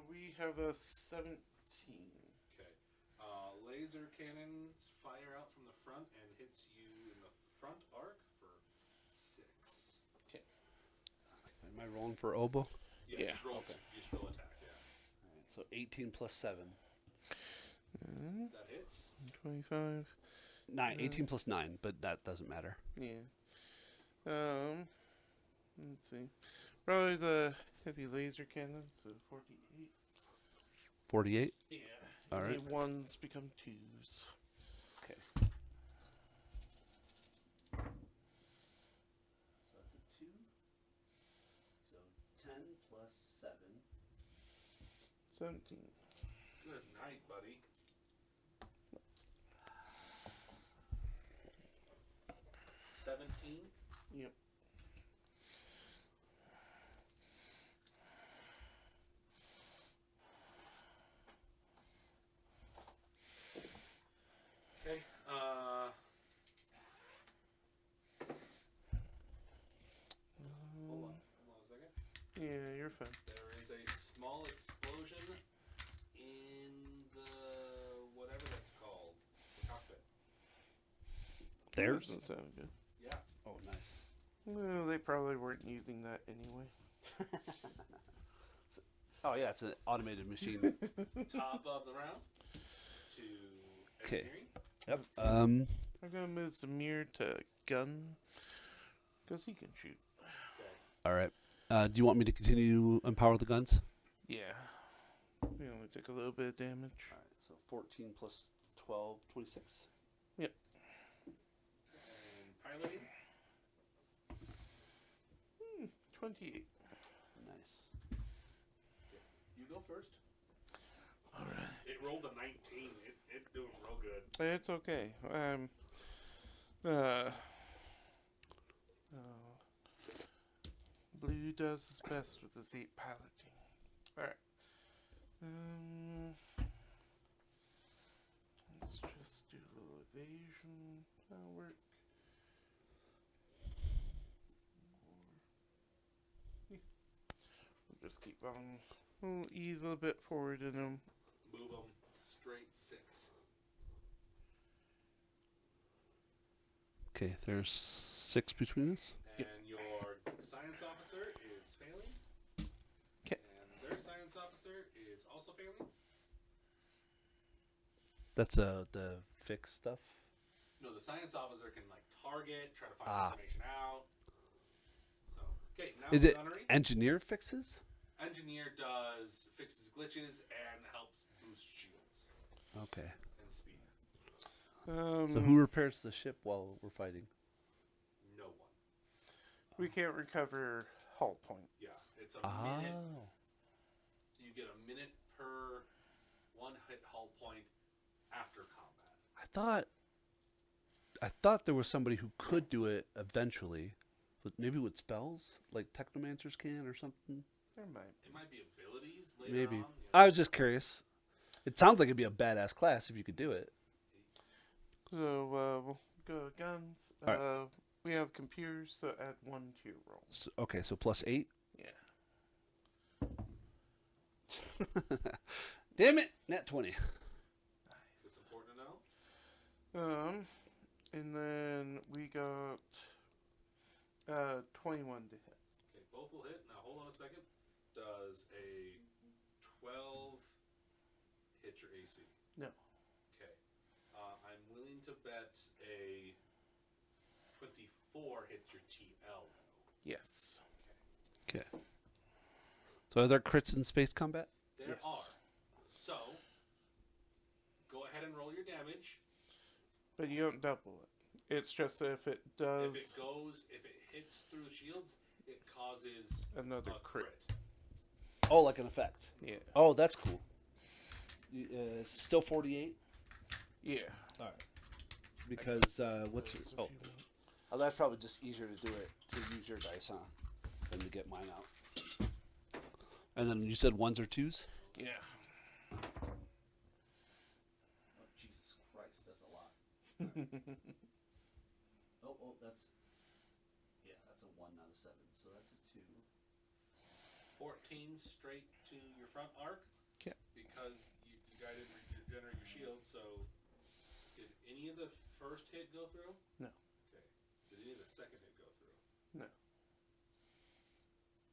Speaker 3: We have a 17.
Speaker 1: Okay. Laser cannons fire out from the front and hits you in the front arc for 6.
Speaker 2: Am I rolling for oboe?
Speaker 1: Yeah. Just roll, just roll attack, yeah.
Speaker 2: All right, so 18 plus 7.
Speaker 1: That hits.
Speaker 3: 25.
Speaker 2: 9. 18 plus 9, but that doesn't matter.
Speaker 3: Yeah. Let's see. Probably the heavy laser cannon, so 48.
Speaker 2: 48?
Speaker 3: Yeah.
Speaker 2: All right.
Speaker 3: Any ones become 2s.
Speaker 2: Okay. So that's a 2. So 10 plus 7.
Speaker 3: 17.
Speaker 1: Good night, buddy.
Speaker 3: Yep.
Speaker 1: Okay. Hold on a second.
Speaker 3: Yeah, you're fine.
Speaker 1: There is a small explosion in the whatever that's called, the cockpit.
Speaker 2: Theirs?
Speaker 3: Doesn't sound good.
Speaker 1: Yeah.
Speaker 2: Oh, nice.
Speaker 3: Well, they probably weren't using that anyway.
Speaker 2: Oh, yeah, it's an automated machine.
Speaker 1: Top of the round to
Speaker 2: Okay.
Speaker 1: engineering.
Speaker 2: Yep.
Speaker 3: I'm gonna move Samir to gun because he can shoot.
Speaker 1: Okay.
Speaker 2: All right. Do you want me to continue to empower the guns?
Speaker 3: Yeah. We only took a little bit of damage.
Speaker 2: All right. So 14 plus 12, 26.
Speaker 3: Yep.
Speaker 1: piloting.
Speaker 3: 28.
Speaker 2: Nice.
Speaker 1: You go first.
Speaker 3: All right.
Speaker 1: It rolled a 19. It's doing real good.
Speaker 3: It's okay. Uh, Blue does his best with his 8 piloting. Alright. Let's just do a little evasion. That'll work. We'll just keep on. We'll ease a bit forward in him.
Speaker 1: Move them straight 6.
Speaker 2: Okay, there's 6 between us.
Speaker 1: And your science officer is failing.
Speaker 3: 'Kay.
Speaker 1: And their science officer is also failing.
Speaker 2: That's the fix stuff.
Speaker 1: No, the science officer can like target, try to find
Speaker 2: Ah.
Speaker 1: information out. So, okay, now
Speaker 2: Is it
Speaker 1: gunnery.
Speaker 2: engineer fixes?
Speaker 1: Engineer does fixes glitches and helps boost shields
Speaker 2: Okay.
Speaker 1: and speed.
Speaker 2: So who repairs the ship while we're fighting?
Speaker 1: No one.
Speaker 3: We can't recover hull points.
Speaker 1: Yeah, it's a minute.
Speaker 2: Oh.
Speaker 1: You get a minute per one hit hull point after combat.
Speaker 2: I thought there was somebody who could do it eventually, but maybe with spells, like technomancers can or something.
Speaker 3: There might.
Speaker 1: It might be abilities later
Speaker 2: Maybe.
Speaker 1: on.
Speaker 2: I was just curious. It sounds like it'd be a badass class if you could do it.
Speaker 3: So we'll go guns.
Speaker 2: Alright.
Speaker 3: We have computers, so add 1 to your roll.
Speaker 2: So, okay, so plus 8.
Speaker 3: Yeah.
Speaker 2: Damn it! Nat 20.
Speaker 1: It's important to know.
Speaker 3: And then we got 21 to hit.
Speaker 1: Okay, both will hit. Now hold on a second. Does a 12 hit your AC?
Speaker 3: No.
Speaker 1: Okay. I'm willing to bet a 24 hits your TL though.
Speaker 3: Yes.
Speaker 2: Okay. So are there crits in space combat?
Speaker 1: There
Speaker 3: Yes.
Speaker 1: are. So go ahead and roll your damage.
Speaker 3: But you don't double it. It's just if it does
Speaker 1: If it hits through shields, it causes
Speaker 3: another
Speaker 1: a
Speaker 3: crit.
Speaker 2: Oh, like an effect.
Speaker 3: Yeah.
Speaker 2: Oh, that's cool. Still 48?
Speaker 3: Yeah.
Speaker 2: All right. Because, what's...
Speaker 3: Those if
Speaker 2: Oh,
Speaker 3: you want.
Speaker 2: oh, that's probably just easier to do it, to use your dice, huh? Than to get mine out. And then you said 1s or 2s?
Speaker 3: Yeah.
Speaker 2: Oh, Jesus Christ, that's a lot. Oh, that's... Yeah, that's a 1, not a 7. So that's a 2.
Speaker 1: 14 straight to your front arc.
Speaker 3: Okay.
Speaker 1: Because you guys didn't regenerate your shield, so did any of the first hit go through?
Speaker 3: No.
Speaker 1: Okay. Did any of the second hit go through?
Speaker 3: No.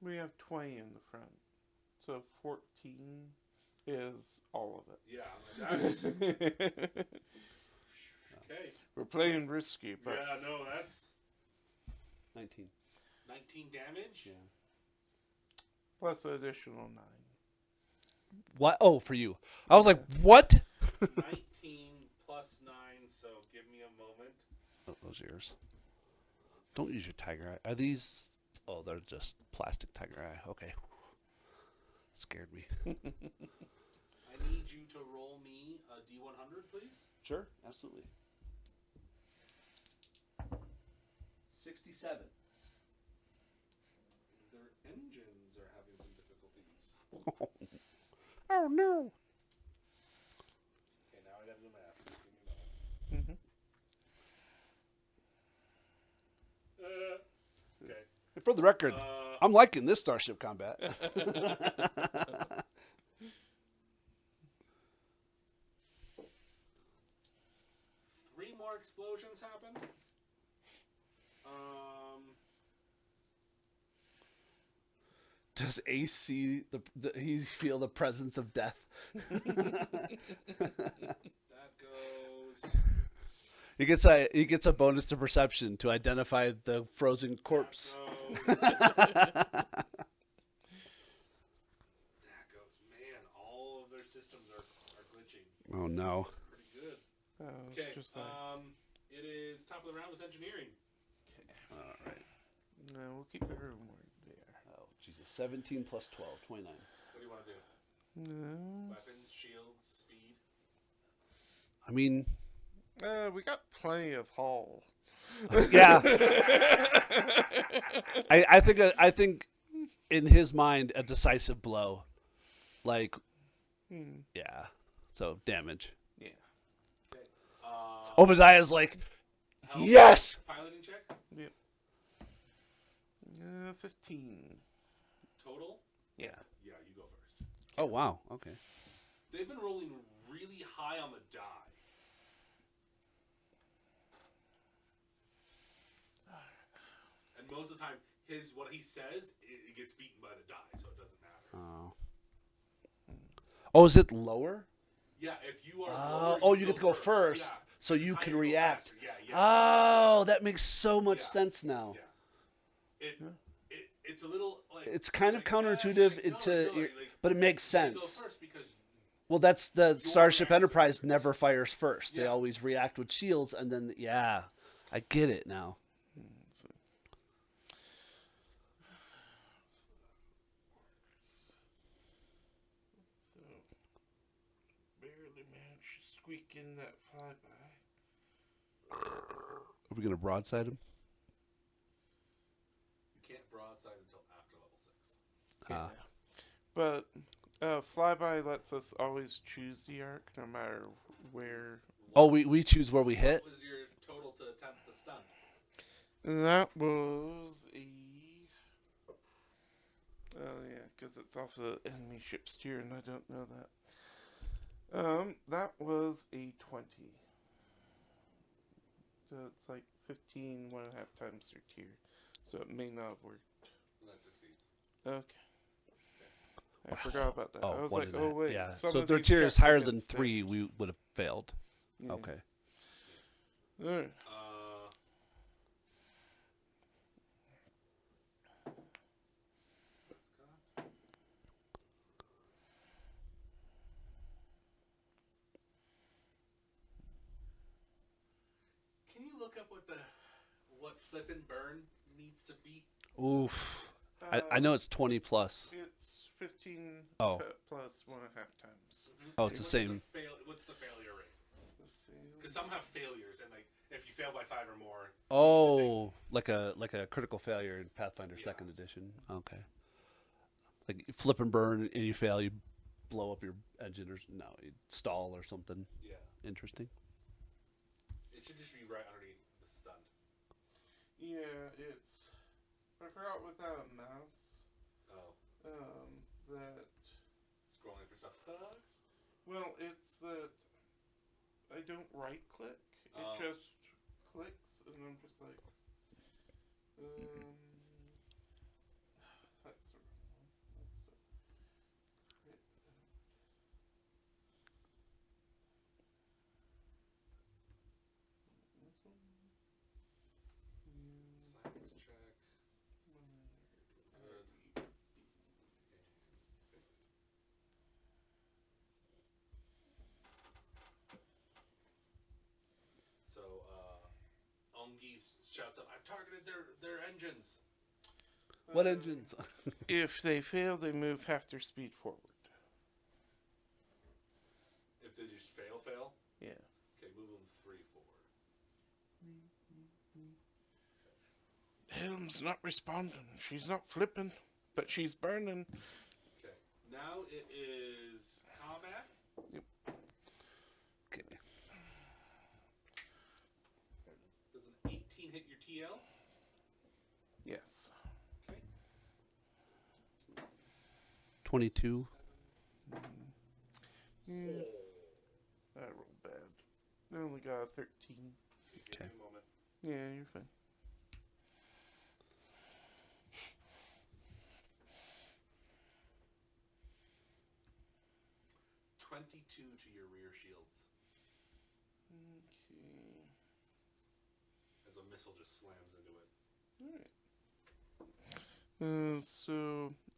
Speaker 3: We have 20 in the front. So 14 is all of it.
Speaker 1: Yeah, that's okay.
Speaker 3: We're playing risky, but
Speaker 1: Yeah, no, that's
Speaker 2: 19.
Speaker 1: 19 damage.
Speaker 2: Yeah.
Speaker 3: plus an additional 9.
Speaker 2: What? Oh, for you. I was like, what?
Speaker 1: 19 plus 9, so give me a moment.
Speaker 2: Oh, those are yours. Don't use your tiger eye. Are these... Oh, they're just plastic tiger eye. Okay. Scared me.
Speaker 1: I need you to roll me a D100, please.
Speaker 2: Sure, absolutely. 67.
Speaker 1: Their engines are having some difficulties.
Speaker 2: Oh, no.
Speaker 1: Okay, now I gotta do math. Just give me a moment. Okay.
Speaker 2: For the record, I'm liking this Starship combat.
Speaker 1: 3 more explosions happened.
Speaker 2: Does AC he feel the presence of death?
Speaker 1: That goes.
Speaker 2: He gets a bonus to perception to identify the frozen corpse.
Speaker 1: That goes. Man, all of their systems are glitching.
Speaker 2: Oh no.
Speaker 1: Pretty good.
Speaker 3: It's
Speaker 1: Okay.
Speaker 3: just like,
Speaker 1: It is top of the round with engineering.
Speaker 2: see. 17 plus 12, 29.
Speaker 1: What do you want to do?
Speaker 3: No.
Speaker 1: Weapons, shields, speed.
Speaker 2: I mean,
Speaker 3: We got plenty of hull.
Speaker 2: yeah. I think in his mind a decisive blow, like yeah. So damage.
Speaker 3: Yeah.
Speaker 1: Okay.
Speaker 2: Obadiah's like,
Speaker 1: Health,
Speaker 2: yes.
Speaker 1: Piloting check.
Speaker 3: Yep. 15.
Speaker 1: Total.
Speaker 3: Yeah.
Speaker 1: Yeah, you go first.
Speaker 2: Oh wow. Okay.
Speaker 1: They've been rolling really high on the die. And most of the time, what he says, it gets beaten by the die, so it doesn't matter.
Speaker 2: Oh, is it lower?
Speaker 1: Yeah, if you are lower,
Speaker 2: Oh, you get to go first,
Speaker 1: Yeah.
Speaker 2: so you
Speaker 1: Higher,
Speaker 2: can
Speaker 1: go
Speaker 2: react.
Speaker 1: faster. Yeah.
Speaker 2: Oh, that makes so much
Speaker 1: Yeah.
Speaker 2: sense now.
Speaker 1: Yeah. It's a little like
Speaker 2: It's kind of
Speaker 1: like,
Speaker 2: counterintuitive
Speaker 1: like,
Speaker 2: into,
Speaker 1: no,
Speaker 2: but it makes
Speaker 1: you go
Speaker 2: sense.
Speaker 1: first because
Speaker 2: Well, that's the Starship
Speaker 1: reaction.
Speaker 2: Enterprise never fires first. They
Speaker 1: Yeah.
Speaker 2: always react with shields, and then yeah, I get it now.
Speaker 3: So, barely managed to squeak in that flyby.
Speaker 2: Are we gonna broadside him?
Speaker 1: you can't broadside until after level 6.
Speaker 2: Ah.
Speaker 3: But flyby lets us always choose the arc, no matter where.
Speaker 2: Oh, we choose where we hit.
Speaker 1: What was your total to attempt the stunt?
Speaker 3: That was a. Oh yeah, because it's off the enemy ship's tier, and I don't know that. That was a 20. So it's like 15, 1.5 times their tier. So it may not have worked.
Speaker 1: That succeeds.
Speaker 3: Okay. I forgot about that.
Speaker 2: Oh,
Speaker 3: I was
Speaker 2: one
Speaker 3: like,
Speaker 2: and a
Speaker 3: oh
Speaker 2: half.
Speaker 3: wait.
Speaker 2: Yeah.
Speaker 3: some
Speaker 2: So
Speaker 3: of
Speaker 2: if their
Speaker 3: these
Speaker 2: tier is
Speaker 3: checks
Speaker 2: higher
Speaker 3: against
Speaker 2: than 3,
Speaker 3: theirs.
Speaker 2: we would have failed.
Speaker 3: Yeah.
Speaker 2: Okay.
Speaker 3: Alright.
Speaker 1: Can you look up what flip and burn needs to beat?
Speaker 2: Oof. I know it's 20 plus.
Speaker 3: It's 15
Speaker 2: Oh.
Speaker 3: plus 1.5 times.
Speaker 2: Oh, it's the same.
Speaker 1: What's the failure rate?
Speaker 3: The fail-
Speaker 1: Because some have failures, and like if you fail by 5 or more.
Speaker 2: Oh, like a critical failure in Pathfinder
Speaker 1: Yeah.
Speaker 2: 2nd edition. Okay. Like you flip and burn, and you fail, you blow up your engine, or no, you stall or something.
Speaker 1: Yeah.
Speaker 2: Interesting.
Speaker 1: It should just be right underneath the stun.
Speaker 3: Yeah, it's. I forgot without a mouse.
Speaker 1: Oh.
Speaker 3: That.
Speaker 1: Scrolling for stuff sucks.
Speaker 3: Well, it's that I don't right click. It
Speaker 1: Oh.
Speaker 3: just clicks, and I'm just like. That's the wrong one. That's the. Crit. This one?
Speaker 1: Science check. Good. So, Ongi shouts up, "I've targeted their engines."
Speaker 2: What engines?
Speaker 3: If they fail, they move half their speed forward.
Speaker 1: If they just fail.
Speaker 3: Yeah.
Speaker 1: Okay, move them 3 forward.
Speaker 3: Helm's not responding. She's not flipping, but she's burning.
Speaker 1: Okay. Now it is combat.
Speaker 2: Okay.
Speaker 1: Does an 18 hit your TL?
Speaker 3: Yes.
Speaker 1: Okay.
Speaker 2: 22.
Speaker 3: Yeah. I rolled bad. I only got a 13.
Speaker 1: Give me a moment.
Speaker 3: Yeah, you're fine.
Speaker 1: $22 to your rear shields
Speaker 3: Okay.
Speaker 1: as a missile just slams into it.
Speaker 3: Alright.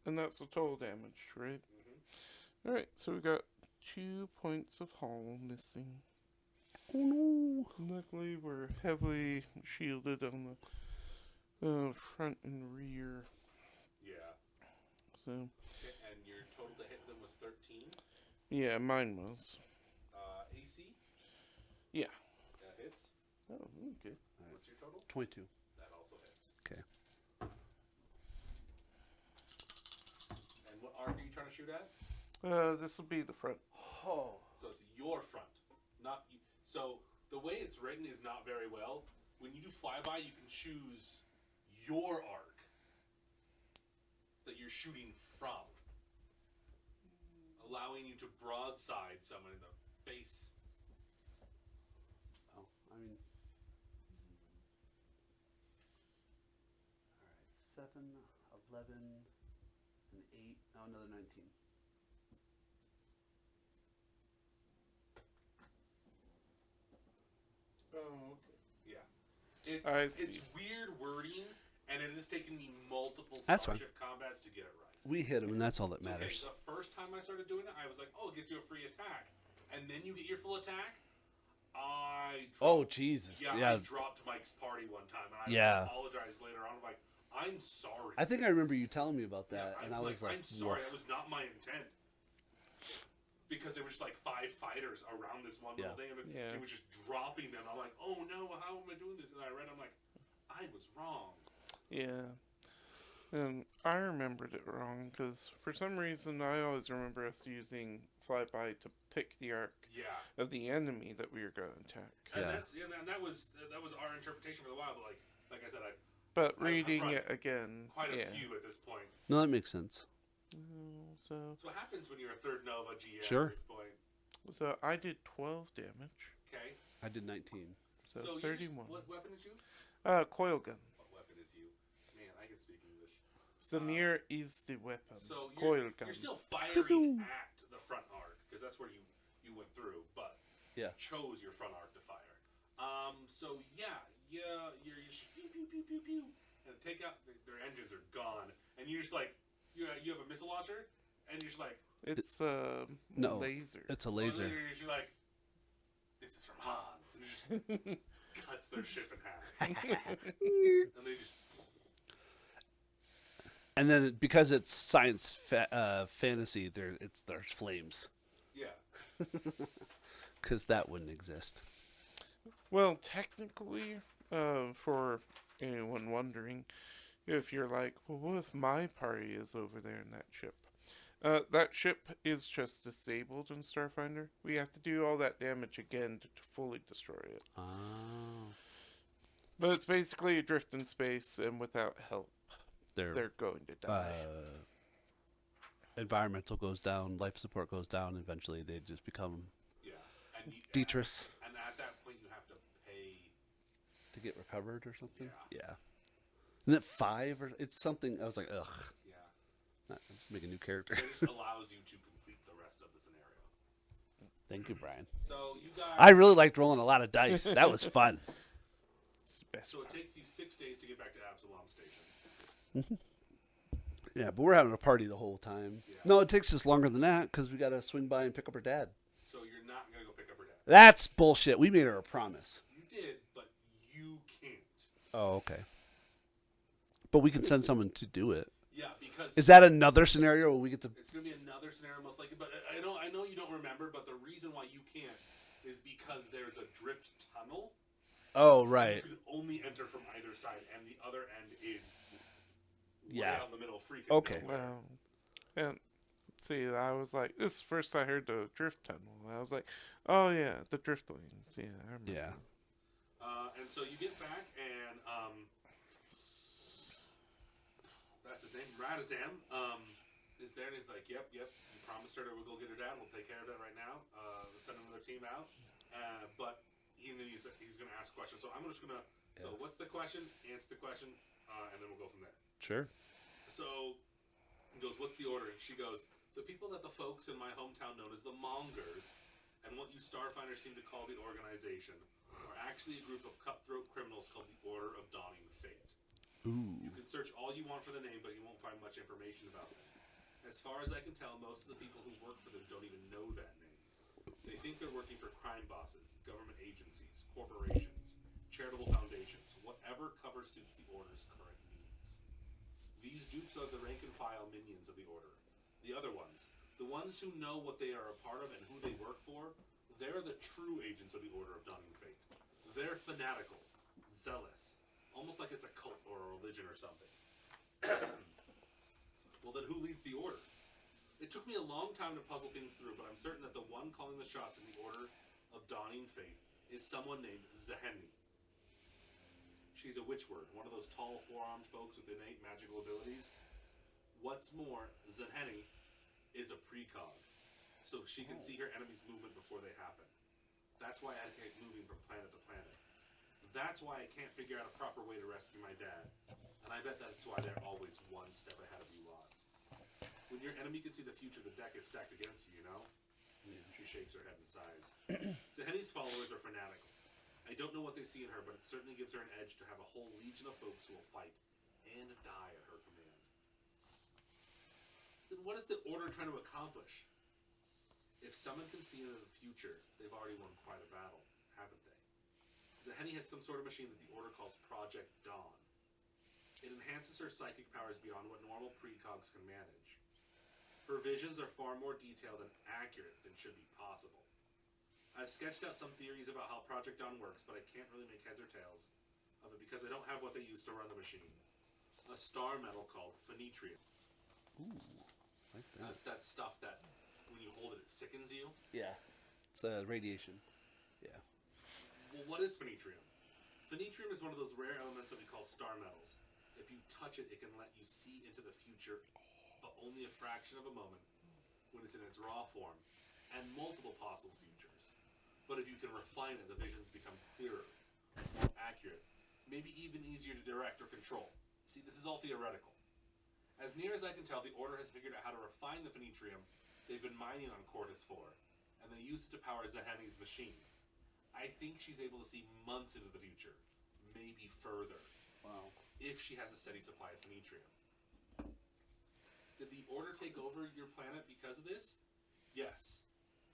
Speaker 3: And that's the total damage, right?
Speaker 1: Mm-hmm.
Speaker 3: Alright, so we got 2 points of hull missing.
Speaker 2: Oh no.
Speaker 3: Luckily, we're heavily shielded on the front and rear.
Speaker 1: Yeah.
Speaker 3: So
Speaker 1: Okay, and your total to hit them was 13.
Speaker 3: yeah, mine was.
Speaker 1: AC?
Speaker 3: Yeah.
Speaker 1: That hits.
Speaker 3: Oh, okay.
Speaker 1: What's your total?
Speaker 2: 22.
Speaker 1: That also hits.
Speaker 2: Okay.
Speaker 1: And what arc are you trying to shoot at?
Speaker 3: This will be the front.
Speaker 2: Oh.
Speaker 1: So it's your front, not you. So the way it's written is not very well. When you do flyby, you can choose your arc that you're shooting from, allowing you to broadside someone in the face.
Speaker 2: Oh, I mean. Alright, 7, 11, and 8. Oh, another 19.
Speaker 3: Oh, okay.
Speaker 1: Yeah.
Speaker 3: I see.
Speaker 1: It's weird wording, and it has taken me multiple
Speaker 2: That's fine.
Speaker 1: Starship combats to get it right.
Speaker 2: We hit him, and that's all that
Speaker 1: It's okay.
Speaker 2: matters.
Speaker 1: The first time I started doing it, I was like, oh, it gets you a free attack. And then you get your full attack.
Speaker 2: Oh, Jesus.
Speaker 1: Yeah, I dropped Mike's party one time, and I apologized later on. I'm like, I'm sorry.
Speaker 2: I think I remember you telling me about that, and I was like,
Speaker 1: I'm sorry,
Speaker 2: woof.
Speaker 1: that was not my intent. Because there was just like 5 fighters around this one little thing, and it was just dropping them. I'm like, oh no, how am I doing this? And I read, I'm like, I was wrong.
Speaker 3: Yeah. And I remembered it wrong because for some reason I always remember us using flyby to pick the arc of the enemy that we were going to attack.
Speaker 1: And that was our interpretation for a while. But like I said,
Speaker 3: But reading it again,
Speaker 1: quite a few at this point.
Speaker 2: No, that makes sense.
Speaker 3: So
Speaker 1: That's what happens when you're a third Nova GM
Speaker 2: Sure.
Speaker 1: at this point.
Speaker 3: So I did 12 damage.
Speaker 1: Okay.
Speaker 2: I did 19.
Speaker 3: So 31.
Speaker 1: What weapon is you?
Speaker 3: Coil gun.
Speaker 1: What weapon is you? Man, I can speak English.
Speaker 3: Zanir is the weapon.
Speaker 1: So
Speaker 3: coil gun.
Speaker 1: You're still firing at the front arc because that's where you went through, but chose your front arc to fire. So you're just pew pew pew pew pew, and take out their engines are gone, and you're just like you have a missile launcher, and you're just like
Speaker 3: it's
Speaker 2: no
Speaker 3: laser.
Speaker 2: It's a laser.
Speaker 1: You're just like, this is from Hans, and it just cuts their ship in half, and they just.
Speaker 2: And then because it's science fantasy, there's flames.
Speaker 1: Yeah.
Speaker 2: Because that wouldn't exist.
Speaker 3: Well, technically, for anyone wondering, if you're like, well, what if my party is over there in that ship? That ship is just disabled in Starfinder. We have to do all that damage again to fully destroy it.
Speaker 2: Oh.
Speaker 3: But it's basically adrift in space, and without help, they're going to die.
Speaker 2: Environmental goes down, life support goes down, eventually they just become Detritus.
Speaker 1: And at that point you have to pay
Speaker 2: to get recovered or something?
Speaker 1: Yeah.
Speaker 2: Isn't it 5 or it's something? I was like, ugh.
Speaker 1: Yeah.
Speaker 2: Not, just make a new character.
Speaker 1: It just allows you to complete the rest of the scenario.
Speaker 2: Thank you, Brian.
Speaker 1: So you guys.
Speaker 2: I really liked rolling a lot of dice. That was fun.
Speaker 1: So it takes you 6 days to get back to Absalom Station.
Speaker 2: Yeah, but we're having a party the whole time.
Speaker 1: Yeah.
Speaker 2: No, it takes us longer than that because we got to swing by and pick up her dad.
Speaker 1: So you're not going to go pick up her dad.
Speaker 2: That's bullshit. We made her a promise.
Speaker 1: You did, but you can't.
Speaker 2: Oh, okay. But we can send someone to do it.
Speaker 1: Yeah, because
Speaker 2: is that another scenario where we get to?
Speaker 1: It's going to be another scenario most likely. But I know you don't remember. But the reason why you can't is because there's a drift tunnel.
Speaker 2: Oh, right.
Speaker 1: You can only enter from either side, and the other end is way out in the middle, freaking
Speaker 2: okay.
Speaker 3: Well, and see, I was like, this first I heard the drift tunnel, and I was like, oh yeah, the drift lanes. Yeah, I remember.
Speaker 2: Yeah.
Speaker 1: And so you get back, and that's his name, Radazam, is there, and he's like, yep, you promised her that we'll go get her dad. We'll take care of that right now. We'll send another team out. But he's going to ask questions. So I'm just going to. So what's the question? Answer the question, and then we'll go from there.
Speaker 2: Sure.
Speaker 1: So he goes, what's the order? And she goes, the people that the folks in my hometown known as the Mongers, and what you Starfinders seem to call the organization, are actually a group of cutthroat criminals called the Order of Dawning Fate.
Speaker 2: Ooh.
Speaker 1: You can search all you want for the name, but you won't find much information about them. As far as I can tell, most of the people who work for them don't even know that name. They think they're working for crime bosses, government agencies, corporations, charitable foundations, whatever cover suits the Order's current needs. These dupes of the rank and file minions of the Order. The other ones, the ones who know what they are a part of and who they work for, they're the true agents of the Order of Dawning Fate. They're fanatical, zealous, almost like it's a cult or a religion or something. Well, then who leads the Order? It took me a long time to puzzle things through, but I'm certain that the one calling the shots in the Order of Dawning Fate is someone named Zaheni. She's a witch word, one of those tall, four-armed folks with innate magical abilities. What's more, Zaheni is a precog, so she can see her enemies' movement before they happen. That's why I keep moving from planet to planet. That's why I can't figure out a proper way to rescue my dad. And I bet that's why they're always one step ahead of you lot. When your enemy can see the future, the deck is stacked against you, you know? Yeah. She shakes her head and sighs. Zaheni's followers are fanatical. I don't know what they see in her, but it certainly gives her an edge to have a whole legion of folks who will fight and die at her command. Then what is the Order trying to accomplish? If someone can see into the future, they've already won quite a battle, haven't they? Zaheni has some sort of machine that the Order calls Project Dawn. It enhances her psychic powers beyond what normal precogs can manage. Her visions are far more detailed and accurate than should be possible. I've sketched out some theories about how Project Dawn works, but I can't really make heads or tails of it because I don't have what they use to run the machine. A star metal called phenitrium.
Speaker 2: Ooh, like that.
Speaker 1: That's that stuff that, when you hold it, it sickens you.
Speaker 2: Yeah, it's radiation. Yeah.
Speaker 1: Well, what is phenitrium? Phenitrium is one of those rare elements that we call star metals. If you touch it, it can let you see into the future, but only a fraction of a moment when it's in its raw form, and multiple possible futures. But if you can refine it, the visions become clearer, more accurate, maybe even easier to direct or control. See, this is all theoretical. As near as I can tell, the Order has figured out how to refine the phenitrium they've been mining on Cortus for, and they use it to power Zaheni's machine. I think she's able to see months into the future, maybe further.
Speaker 2: Wow.
Speaker 1: If she has a steady supply of phenitrium. Did the Order take over your planet because of this? Yes.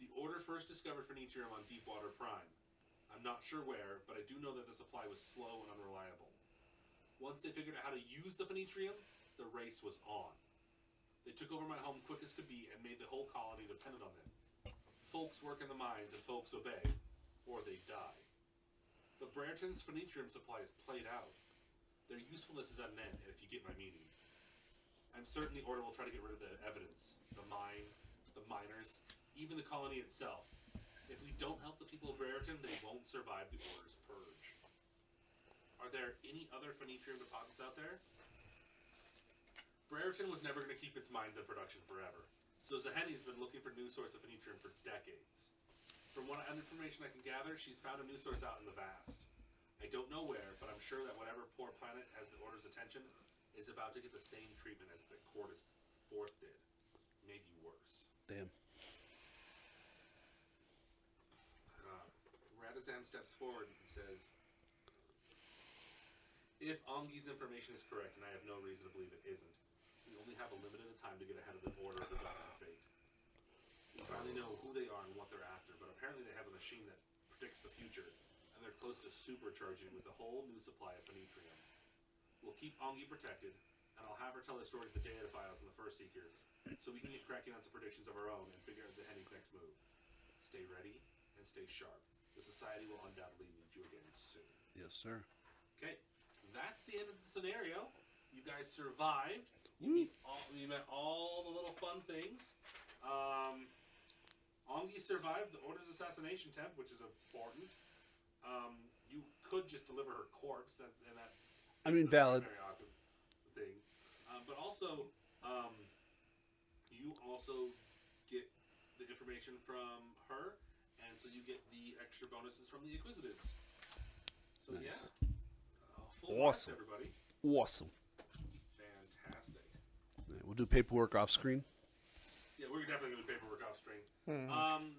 Speaker 1: The Order first discovered phenitrium on Deepwater Prime. I'm not sure where, but I do know that the supply was slow and unreliable. Once they figured out how to use the phenitrium, the race was on. They took over my home quick as could be and made the whole colony dependent on them. Folks work in the mines and folks obey, or they die. But Brereton's phenitrium supply is played out. Their usefulness is at an end, if you get my meaning. I'm certain the Order will try to get rid of the evidence, the mine, the miners, even the colony itself. If we don't help the people of Brereton, they won't survive the Order's purge. Are there any other phenitrium deposits out there? Brereton was never going to keep its mines in production forever, so Zaheni's been looking for new source of phenitrium for decades. From what information I can gather, she's found a new source out in the vast. I don't know where, but I'm sure that whatever poor planet has the Order's attention is about to get the same treatment as the Cortus Fourth did. Maybe worse.
Speaker 2: Damn.
Speaker 1: Radazan steps forward and says, if Ongi's information is correct, and I have no reason to believe it isn't, we only have a limited time to get ahead of the Order of the Dawning Fate. We finally know who they are and what they're after, but apparently they have a machine that predicts the future, and they're close to supercharging with a whole new supply of phenitrium. We'll keep Ongi protected, and I'll have her tell her story to the Data Files and the First Seeker, so we can get cracking on some predictions of our own and figure out Zaheni's next move. Stay ready and stay sharp. The Society will undoubtedly need you again soon.
Speaker 2: Yes, sir.
Speaker 1: Okay, that's the end of the scenario. You guys survived. You met all the little fun things. Ongi survived the Order's assassination attempt, which is important. You could just deliver her corpse. That's and that.
Speaker 2: I mean, valid.
Speaker 1: Thing, but also, you also get the information from her, and so you get the extra bonuses from the Inquisitives. So
Speaker 2: nice.
Speaker 1: Yeah, full marks,
Speaker 2: Awesome.
Speaker 1: everybody.
Speaker 2: Awesome.
Speaker 1: Fantastic.
Speaker 2: All right, we'll do paperwork off screen.
Speaker 1: Yeah, we're definitely going to do paperwork off screen.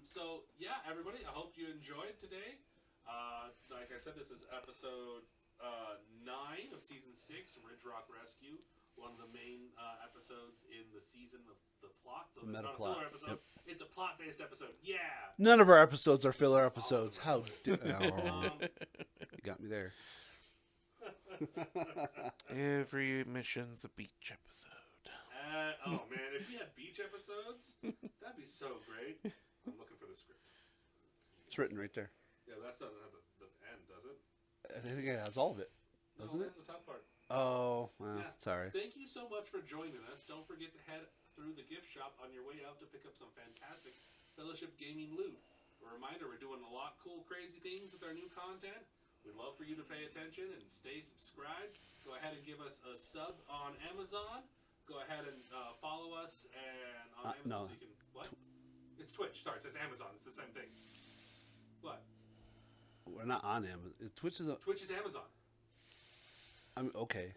Speaker 1: So, yeah, everybody, I hope you enjoyed today. Like I said, this is episode 9 of Season 6, Ridgerock Rescue. One of the main episodes in the season of the plot. So it's not a filler episode. Yep. It's a plot-based episode. Yeah!
Speaker 2: None of our episodes are filler episodes. How dare you got me there.
Speaker 3: Every mission's a beach episode.
Speaker 1: Oh man, if we had beach episodes, that'd be so great. I'm looking for the script.
Speaker 2: It's written right there.
Speaker 1: Yeah, that's not the end, does it?
Speaker 2: I think it has all of it, doesn't
Speaker 1: No,
Speaker 2: it?
Speaker 1: that's the top part.
Speaker 2: Oh, well,
Speaker 1: Yeah.
Speaker 2: sorry.
Speaker 1: Thank you so much for joining us. Don't forget to head through the gift shop on your way out to pick up some fantastic Fellowship Gaming loot. A reminder, we're doing a lot of cool, crazy things with our new content. We'd love for you to pay attention and stay subscribed. Go ahead and give us a sub on Amazon. Go ahead and follow us and on Amazon
Speaker 2: no.
Speaker 1: so you can... What? It's Twitch. Sorry, it says Amazon. It's the same thing. What?
Speaker 2: We're not on Amazon. Twitch is.
Speaker 1: Twitch is Amazon.
Speaker 2: I'm okay.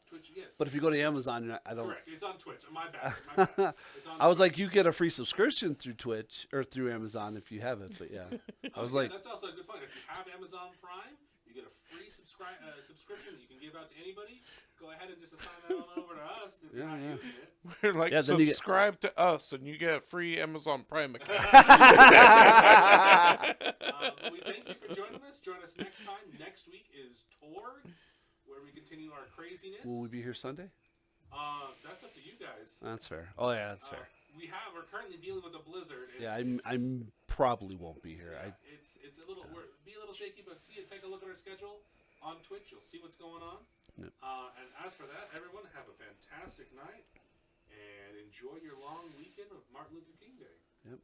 Speaker 1: Twitch, yes.
Speaker 2: But if you go to Amazon, I don't.
Speaker 1: Correct. It's on Twitch. My bad. My bad. It's on
Speaker 2: I was
Speaker 1: Twitch.
Speaker 2: like, you get a free subscription through Twitch or through Amazon if you have it. But yeah, I was like,
Speaker 1: that's also a good point. If you have Amazon Prime, you get a free subscription that you can give out to anybody. Go ahead and just assign that on over to us if you're not using it.
Speaker 3: We're like,
Speaker 2: Yeah, then you get-
Speaker 3: subscribe to us and you get a free Amazon Prime account.
Speaker 1: We thank you for joining us. Join us next time. Next week is Torg, where we continue our craziness.
Speaker 2: will we be here Sunday?
Speaker 1: That's up to you guys.
Speaker 2: That's fair. Oh yeah, that's fair.
Speaker 1: We're currently dealing with a blizzard.
Speaker 2: Yeah, I'm probably won't be here.
Speaker 1: Yeah, it's a little be a little shaky, but take a look at our schedule on Twitch. You'll see what's going on.
Speaker 2: Yep.
Speaker 1: And as for that, everyone have a fantastic night and enjoy your long weekend of Martin Luther King Day.
Speaker 2: Yep.